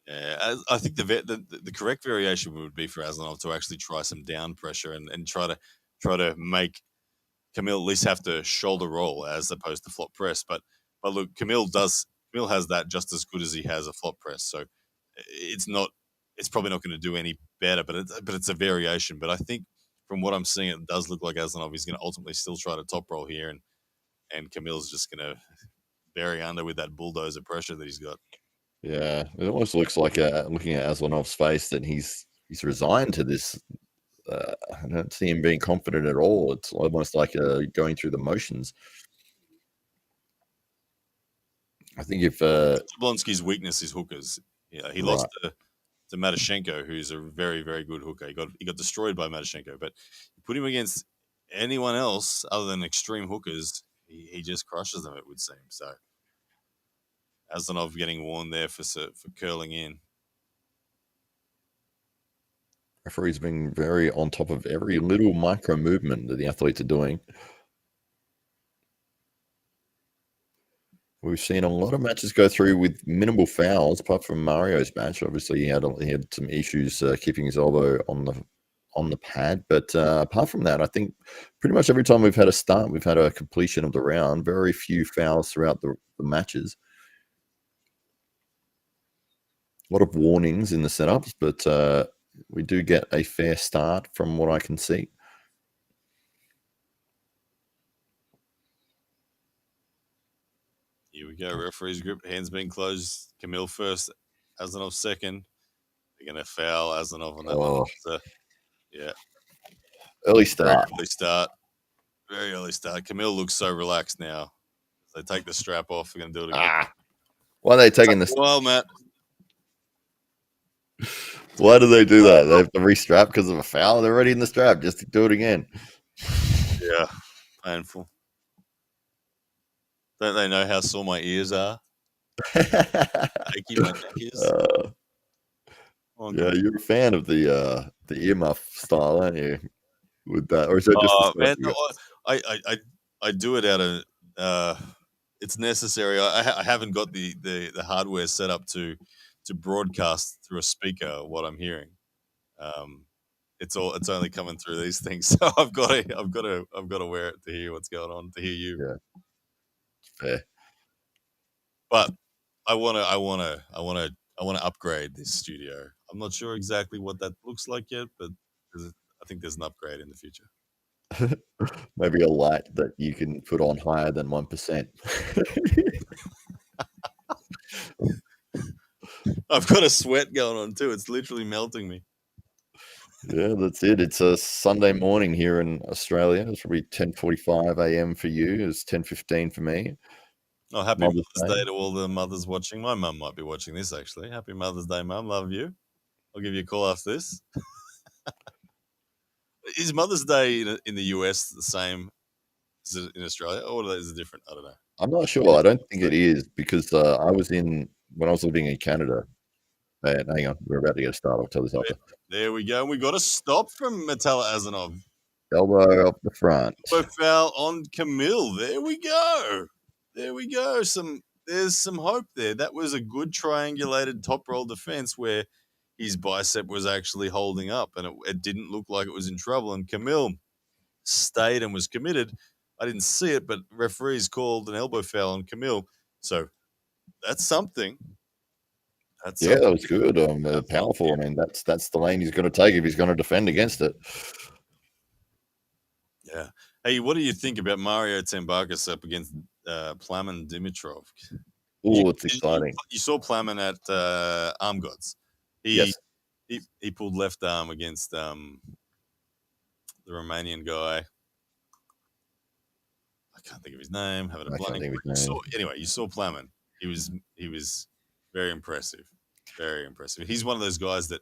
Yeah, I think the correct variation would be for Aslanov to actually try some down pressure and try to make Kamil at least have to shoulder roll as opposed to flop press. But look, Kamil has that just as good as he has a flop press. So it's probably not going to do any better, but it's a variation. But I think from what I'm seeing, it does look like Aslanov is going to ultimately still try to top roll here, and Kamil's just going to bury under with that bulldozer pressure that he's got. Yeah, it almost looks like looking at Aslanov's face that he's resigned to this. I don't see him being confident at all. It's almost like going through the motions. I think if Jablonski's weakness is hookers. Yeah, he lost to Matyshenko, who's a very, very good hooker. He got destroyed by Matyshenko, but you put him against anyone else other than extreme hookers, he just crushes them, it would seem. So Aslanov getting warned there for curling in. Referee's being very on top of every little micro movement that the athletes are doing. We've seen a lot of matches go through with minimal fouls, apart from Mario's match. Obviously, he had some issues keeping his elbow on the pad. But apart from that, I think pretty much every time we've had a start, we've had a completion of the round. Very few fouls throughout the matches. A lot of warnings in the setups, but we do get a fair start from what I can see. Here we go. Referee's grip. Hands being closed. Kamil first. Aslanov second. They're going to foul Aslanov on that one. So, yeah. Early start. Very early start. Kamil looks so relaxed now. They take the strap off. They're going to do it again. Why are they taking this? Well, Matt. Why do they do that? They have to restrap because of a foul? They're already in the strap. Just do it again. Yeah. Painful. Don't they know how sore my ears are? Achy my neck is. Yeah, you're a fan of the earmuff style, aren't you? With that, or is that just? Man, no, I do it out of. It's necessary. I haven't got the hardware set up to broadcast through a speaker what I'm hearing. It's only coming through these things, so I've got to wear it to hear what's going on, to hear you. Yeah. Fair. But I want to upgrade this studio. I'm not sure exactly what that looks like yet, but I think there's an upgrade in the future. Maybe a light that you can put on higher than 1%. I've got a sweat going on too. It's literally melting me. Yeah, that's it. It's a Sunday morning here in Australia. It's probably 10:45 a.m. for you. It's 10:15 for me. Oh, happy Mother's Mother's Day. Day to all the mothers watching. My mum might be watching this, actually. Happy Mother's Day, Mum. Love you. I'll give you a call after this. Is Mother's Day in the US the same as in Australia, or is it different? I don't know. I'm not sure. I don't think it is because I was when I was living in Canada. And hang on, we're about to get a start. I'll tell this after. There we go. We got a stop from Mirtaleh Aslanov. Elbow up the front. Foul on Kamil. There we go. There we go. There's some hope there. That was a good triangulated top roll defense where his bicep was actually holding up and it didn't look like it was in trouble. And Kamil stayed and was committed. I didn't see it, but referees called an elbow foul on Kamil. So that's something. That was good. Powerful. I mean, that's the lane he's going to take if he's going to defend against it. Yeah. Hey, what do you think about Mario Tambakis up against Plamen Dimitrov? Oh, it's exciting. You saw Plamen at Arm Gods. Yes. He pulled left arm against the Romanian guy. I can't think of his name. Having a blank. Anyway, you saw Plamen. He was very impressive. Very impressive. He's one of those guys that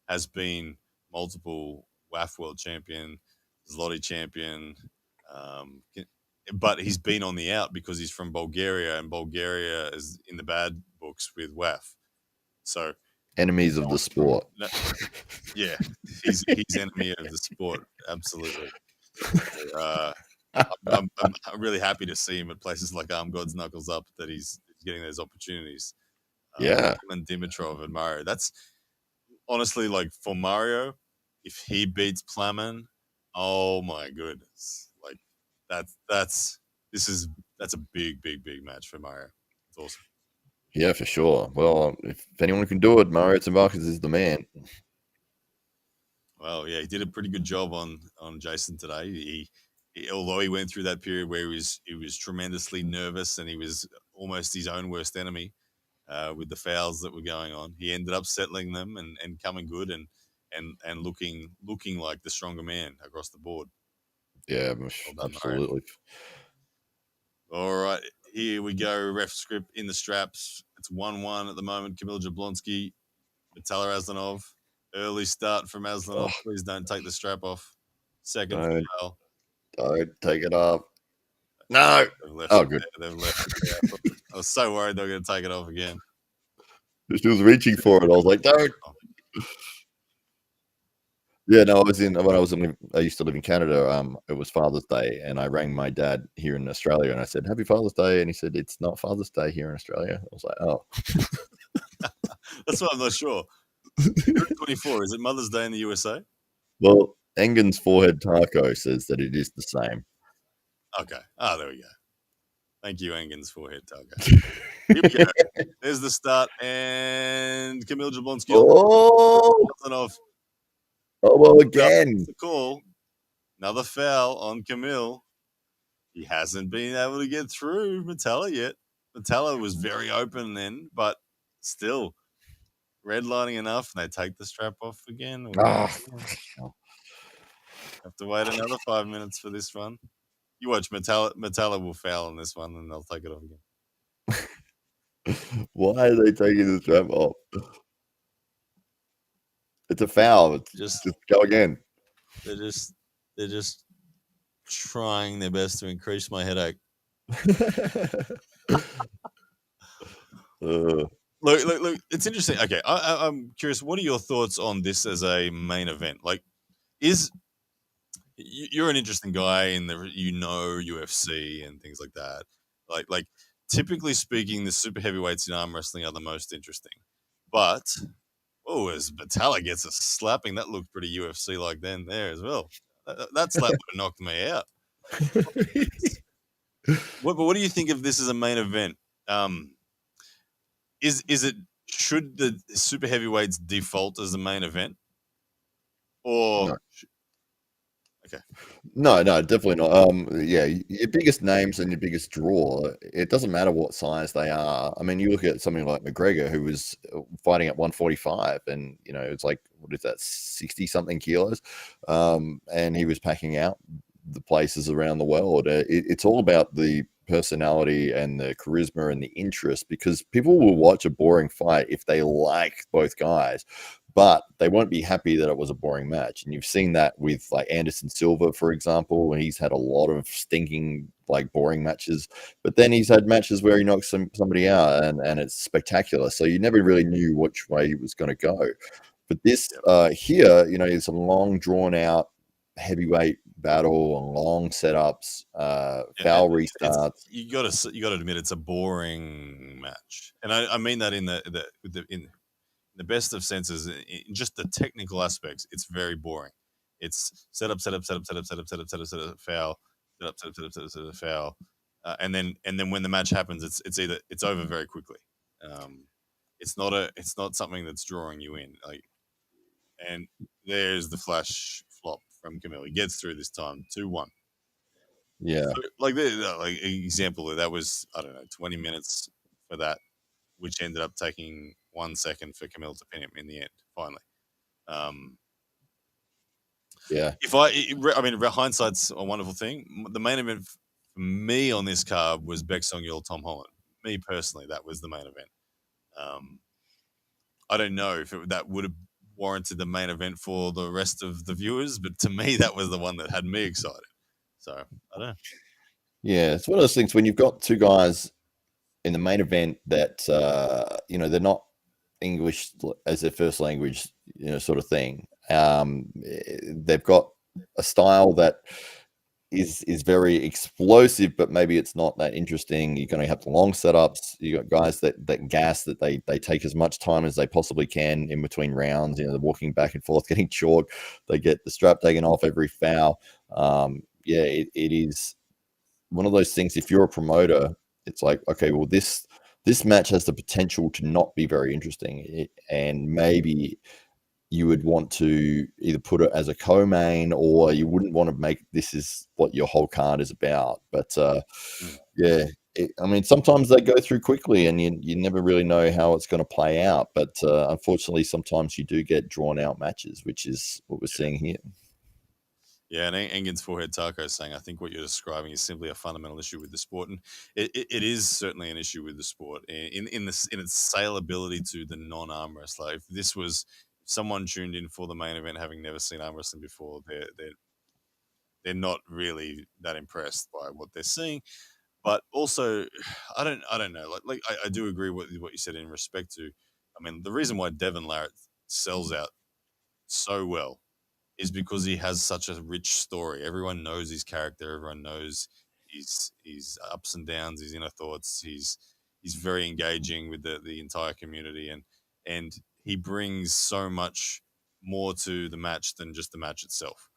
has been multiple WAF world champion, Zloty champion, but he's been on the out because he's from Bulgaria, and Bulgaria is in the bad books with WAF. So enemies of the sport. Yeah, he's enemy of the sport. Absolutely. I'm really happy to see him at places like Arm Gods Knuckles Up that he's getting those opportunities. And Dimitrov and Mario. That's honestly like for Mario, if he beats Plamen, oh my goodness. Like that's a big match for Mario. It's awesome. Yeah, for sure. Well, if anyone can do it, Mario Tambakis is the man. Well, yeah, he did a pretty good job on Jason today. He although he went through that period where he was tremendously nervous and he was almost his own worst enemy. With the fouls that were going on, he ended up settling them and coming good and looking like the stronger man across the board. Yeah, absolutely. All right, here we go. Ref script in the straps. It's 1-1 at the moment. Kamil Jablonski, Mirtaleh Aslanov. Early start from Aslanov. Please don't take the strap off. Second foul. Don't take it off. No. Good. They've left. I was so worried they were going to take it off again. She was reaching for it. I was like, don't. Yeah, no, I used to live in Canada. It was Father's Day, and I rang my dad here in Australia, and I said, "Happy Father's Day," and he said, "It's not Father's Day here in Australia." I was like, "Oh." That's why I'm not sure. 24, is it Mother's Day in the USA? Well, Engen's forehead taco says that it is the same. Okay. There we go. Thank you, Engen's forehead taco. Here we go. There's the start, and Kamil Jablonski. Well, again. The call. Another foul on Kamil. He hasn't been able to get through Mirtaleh yet. Mirtaleh was very open then, but still redlining enough, and they take the strap off again. Have to wait another 5 minutes for this one. You watch Mirtaleh will foul on this one, and they'll take it off again. Why are they taking the strap off? It's a foul. It's just go again. They're just trying their best to increase my headache. Look, it's interesting. Okay, I'm curious. What are your thoughts on this as a main event? Like, you're an interesting guy in the UFC and things like that. Like typically speaking, the super heavyweights in arm wrestling are the most interesting. But as Mirtaleh gets a slapping, that looked pretty UFC like there as well. That slap would have knocked me out. What do you think of this as a main event? Should the super heavyweights default as the main event? Or no. Okay. No, definitely not. Your biggest names and your biggest draw, it doesn't matter what size they are. I mean, you look at something like McGregor, who was fighting at 145, and it's like, what is that, 60-something kilos, and he was packing out the places around the world. It's all about the personality and the charisma and the interest, because people will watch a boring fight if they like both guys, but they won't be happy that it was a boring match. And you've seen that with like Anderson Silva, for example, when he's had a lot of stinking, like boring matches, but then he's had matches where he knocks somebody out and it's spectacular. So you never really knew which way he was going to go. But this here, it's a long drawn out heavyweight battle and long setups, foul restarts. You got to admit it's a boring match, and I mean that in the best of senses. In just the technical aspects, it's very boring. It's set up, foul, set up, foul, and then when the match happens, it's over very quickly. It's not something that's drawing you in. And there's the flash flop from Kamil. He gets through this time, 2-1. Yeah. So, like an example that was, I don't know, 20 minutes for that, which ended up taking 1 second for Kamil to pin him in the end, finally. Yeah. I mean, hindsight's a wonderful thing. The main event for me on this card was Baek Yeol, Tom Holland. Me personally, that was the main event. I don't know if that would have warranted the main event for the rest of the viewers, but to me, that was the one that had me excited. So I don't know. Yeah, it's one of those things when you've got two guys in the main event that they're not English as their first language, sort of thing. They've got a style that is very explosive, but maybe it's not that interesting. You're going to have the long setups. You got guys that gas, that they take as much time as they possibly can in between rounds. They're walking back and forth, getting chalk. They get the strap taken off every foul. It is one of those things. If you're a promoter, it's like, okay, well, this match has the potential to not be very interesting, and maybe you would want to either put it as a co-main, or you wouldn't want to make this is what your whole card is about. But sometimes they go through quickly, and you never really know how it's going to play out. But unfortunately, sometimes you do get drawn out matches, which is what we're seeing here. Yeah, and Engen's forehead taco is saying, I think what you're describing is simply a fundamental issue with the sport, and it is certainly an issue with the sport in its saleability to the non-arm wrestler. If this was someone tuned in for the main event, having never seen arm wrestling before, they're not really that impressed by what they're seeing. But also, I don't know. Like I do agree with what you said in respect to. I mean, the reason why Devon Larratt sells out so well is because he has such a rich story. Everyone knows his character. Everyone knows his ups and downs, his inner thoughts. He's very engaging with the entire community, and he brings so much more to the match than just the match itself.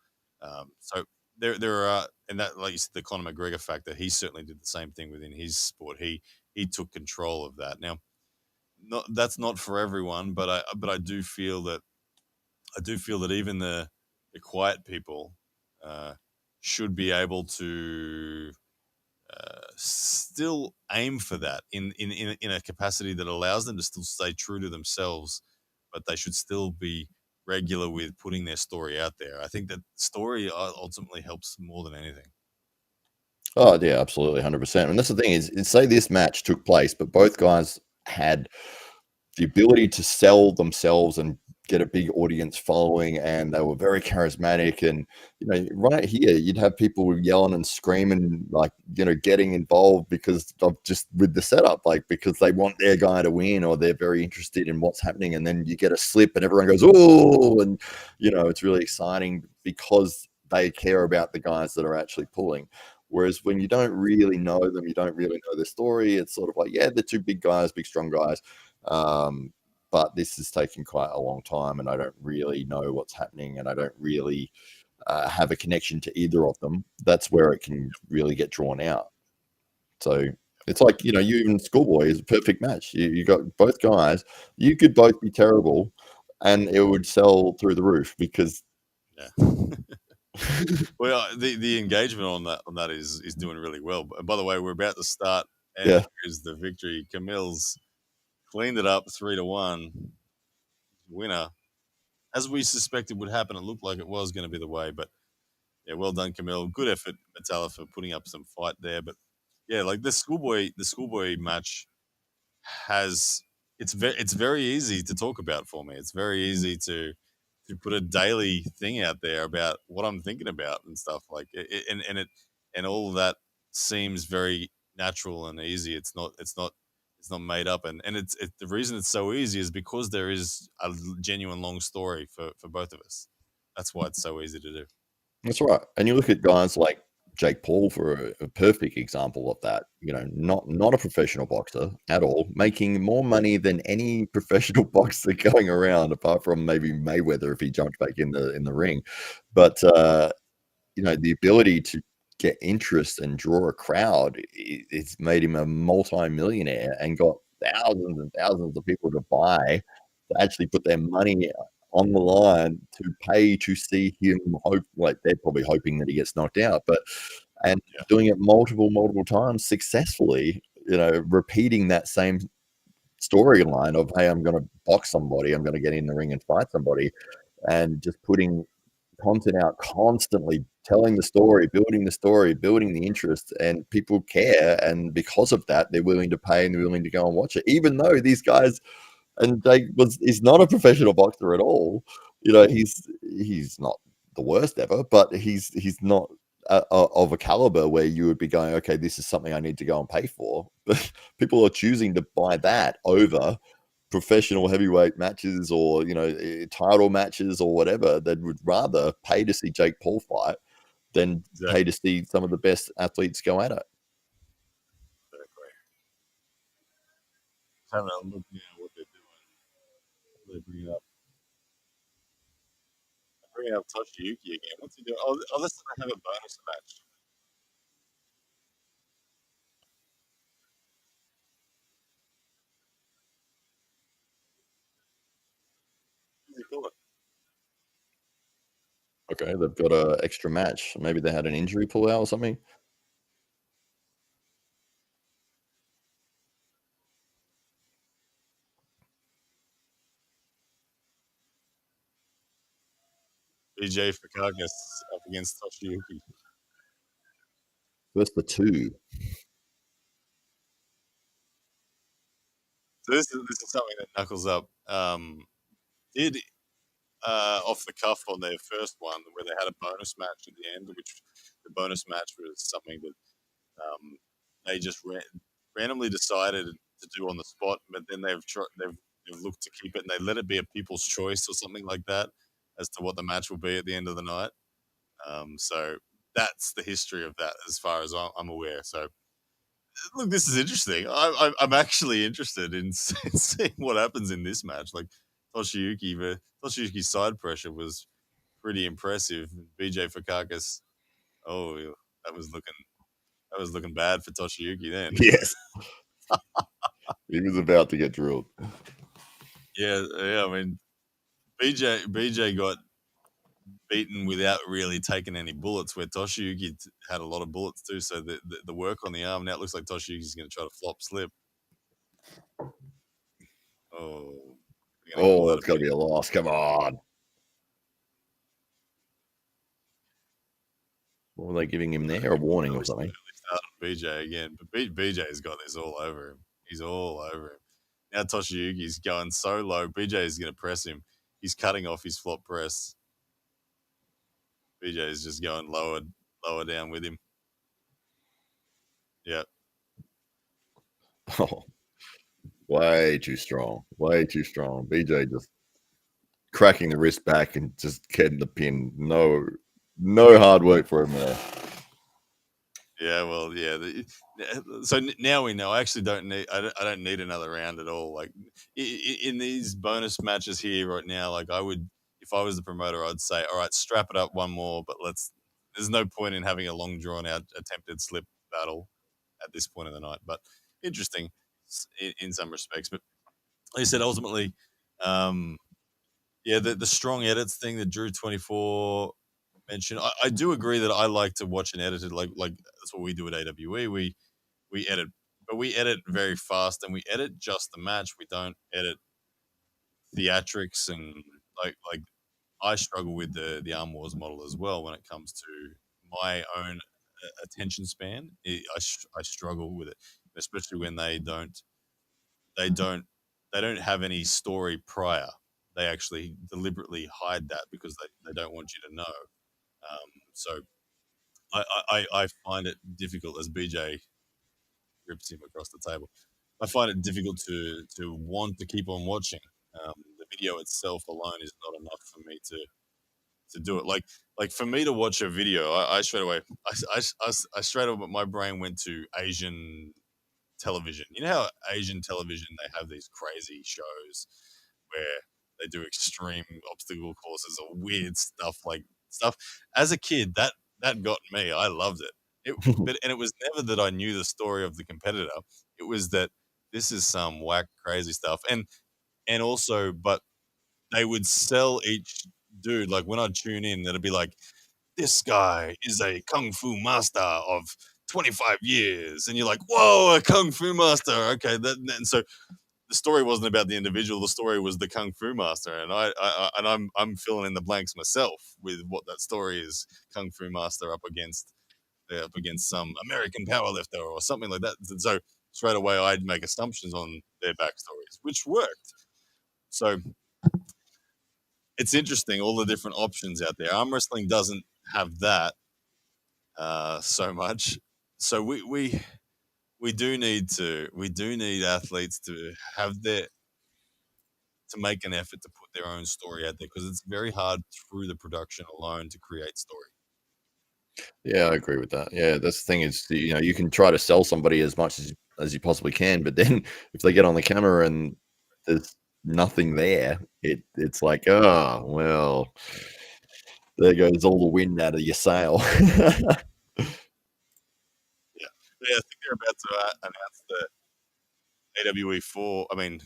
So there are, and that, like you said, the Conor McGregor factor. He certainly did the same thing within his sport. He took control of that. Now, that's not for everyone, but I do feel that even the quiet people should be able to still aim for that in a capacity that allows them to still stay true to themselves, but they should still be regular with putting their story out there. I think that story ultimately helps more than anything. Oh yeah, absolutely, 100%. And that's the thing is say this match took place, but both guys had the ability to sell themselves and get a big audience following, and they were very charismatic. And right here, you'd have people yelling and screaming, like getting involved because of just with the setup, like because they want their guy to win, or they're very interested in what's happening. And then you get a slip, and everyone goes, "Oh!" And it's really exciting because they care about the guys that are actually pulling. Whereas when you don't really know them, you don't really know their story, it's sort of like, yeah, they're two big guys, big strong guys. But this is taking quite a long time, and I don't really know what's happening, and I don't really have a connection to either of them. That's where it can really get drawn out. So it's like, you even Schoolboy is a perfect match. You got both guys. You could both be terrible, and it would sell through the roof because. Yeah. Well, the engagement on that is doing really well. And by the way, we're about to start, and here's the victory. Kamil's cleaned it up 3-1. Winner, as we suspected would happen. It looked like it was going to be the way, but yeah, well done, Kamil. Good effort, Mirtaleh, for putting up some fight there. But yeah, like the schoolboy match has it's very easy to talk about for me. It's very easy to put a daily thing out there about what I'm thinking about and stuff like and all of that seems very natural and easy. It's not made up and the reason it's so easy is because there is a genuine long story for both of us. That's why it's so easy to do. That's right. And you look at guys like Jake Paul for a perfect example of that. You know, not a professional boxer at all, making more money than any professional boxer going around, apart from maybe Mayweather if he jumped back in the ring. But you know, the ability to get interest and draw a crowd, it's made him a multi-millionaire and got thousands and thousands of people to buy, to actually put their money on the line to pay to see him. Hope like they're probably hoping that he gets knocked out, but and Yeah. doing it multiple times successfully, you know, repeating that same storyline of, hey, I'm going to box somebody, I'm going to get in the ring and fight somebody, and just putting content out constantly, telling the story, building the interest, and people care. And because of that, they're willing to pay and they're willing to go and watch it, even though these guys, and Jake is not a professional boxer at all. You know, he's not the worst ever, but he's not of a caliber where you would be going, okay, this is something I need to go and pay for. But people are choosing to buy that over professional heavyweight matches, or you know, title matches or whatever. They would rather pay to see Jake Paul fight than pay Exactly. to see some of the best athletes go at it. Exactly. Having a look now what they're doing. They bring up Toshiyuki again. What's he doing? Oh, let's have a bonus match. What's he call it? Okay, they've got a extra match. Maybe they had an injury pull out or something. BJ Fakas up against Toshiyuki. First the two. So this is something that Knuckles Up did off the cuff on their first one, where they had a bonus match at the end, which the bonus match was something that they just randomly decided to do on the spot, but then they've looked to keep it and they let it be a people's choice or something like that as to what the match will be at the end of the night. So that's the history of that, as far as I'm aware. So look, this is interesting. I'm actually interested in seeing what happens in this match. Like Toshiyuki's side pressure was pretty impressive. BJ Fokkakis, oh, that was looking bad for Toshiyuki then. Yes, he was about to get drilled. Yeah. I mean, BJ got beaten without really taking any bullets, where Toshiyuki had a lot of bullets too. So the work on the arm now, it looks like Toshiyuki's going to try to flop slip. Oh, they're going to call Oh, that a it's got to be a loss. Come on. What were they giving him there? A warning or something? Start on BJ again, but BJ's got this all over him. He's all over him. Now Toshiyuki's going so low. BJ is going to press him. He's cutting off his flop press. BJ is just going lower down with him. Yeah. Oh, way too strong. Way too strong. BJ just cracking the wrist back and just getting the pin. No hard work for him there. Yeah, well, yeah. So now we know. I actually don't need. I don't need another round at all. Like in these bonus matches here right now, like I would, if I was the promoter, I'd say, all right, strap it up one more, but let's. There's no point in having a long drawn out attempted slip battle at this point in the night. But interesting in some respects. But like I said, ultimately, um, yeah, the strong edits thing that Drew 24 mentioned, I do agree that I like to watch an edited, like that's what we do at AWE. We edit, but we edit very fast and we edit just the match. We don't edit theatrics and I struggle with the Arm Wars model as well when it comes to my own attention span. I struggle with it, especially when they don't have any story prior. They actually deliberately hide that because they don't want you to know. So I find it difficult as BJ rips him across the table. I find it difficult to want to keep on watching. The video itself alone is not enough for me to do it. Like for me to watch a video, I straight away, I straight away, my brain went to Asian television. You know how Asian television, they have these crazy shows where they do extreme obstacle courses or weird stuff like stuff. As a kid, that got me. I loved it. And it was never that I knew the story of the competitor. It was that this is some whack crazy stuff. And also, but they would sell each dude, like when I tune in, it'd be like, this guy is a kung fu master of 25 years, and you're like, whoa, a kung fu master. Okay, and so the story wasn't about the individual. The story was the kung fu master, and I'm filling in the blanks myself with what that story is. Kung fu master up against some American powerlifter or something like that. And so straight away, I'd make assumptions on their backstories, which worked. So it's interesting, all the different options out there. Arm wrestling doesn't have that so much. So we do need athletes to have to make an effort to put their own story out there, because it's very hard through the production alone to create story. Yeah, I agree with that. Yeah, that's the thing is, you can try to sell somebody as much as you possibly can, but then if they get on the camera and there's nothing there, it's like, oh, well, there goes all the wind out of your sail. Yeah, I think they're about to announce the AWE 4. I mean,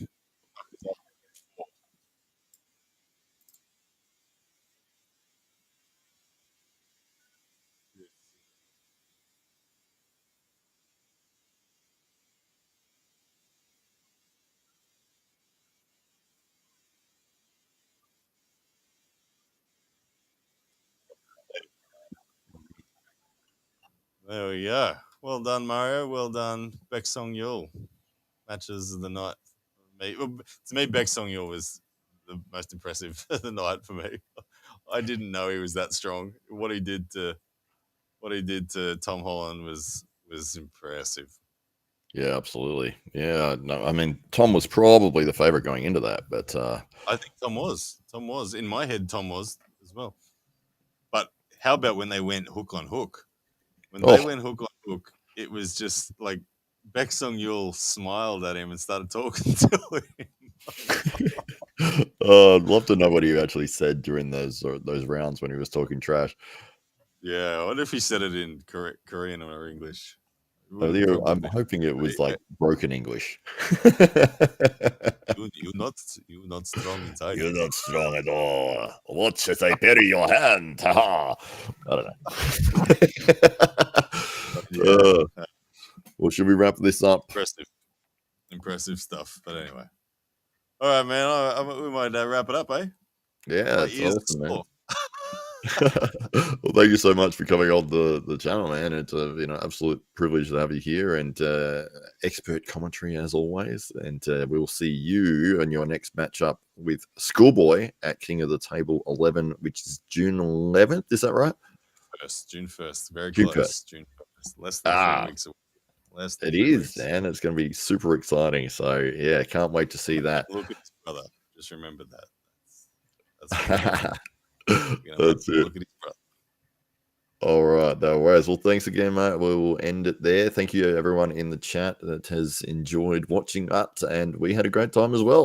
there we go. Well done, Mario. Well done, Baek Yeol. Matches of the night. To me, Baek Yeol was the most impressive of the night for me. I didn't know he was that strong. What he did to Tom Holland was impressive. Yeah, absolutely. Yeah, no, I mean, Tom was probably the favorite going into that, but I think Tom was. In my head, Tom was as well. But how about when they went hook on hook? When they went hook on hook, it was just like Baek Yeol smiled at him and started talking to him. I'd love to know what he actually said during those rounds when he was talking trash. Yeah, I wonder if he said it in Korean or English. I'm hoping it was like broken English. You're not strong inside. You're not strong at all. Watch as I bury your hand. I don't know. Well, should we wrap this up? Impressive stuff. But anyway, all right, man. We might wrap it up, eh? Yeah, it's awesome, man. Well, thank you so much for coming on the channel, man. It's a absolute privilege to have you here, and expert commentary as always. And we will see you in your next matchup with Schoolboy at King of the Table 11, which is June 11th. Is that right? June 1st. Very close. June 1st. Less than 3 weeks away. It is, man. It's going to be super exciting. So yeah, can't wait to see that. Look at his brother. Just remember that. That's it. All right, no worries. Well, thanks again, mate. We'll end it there. Thank you, everyone in the chat that has enjoyed watching us, and we had a great time as well.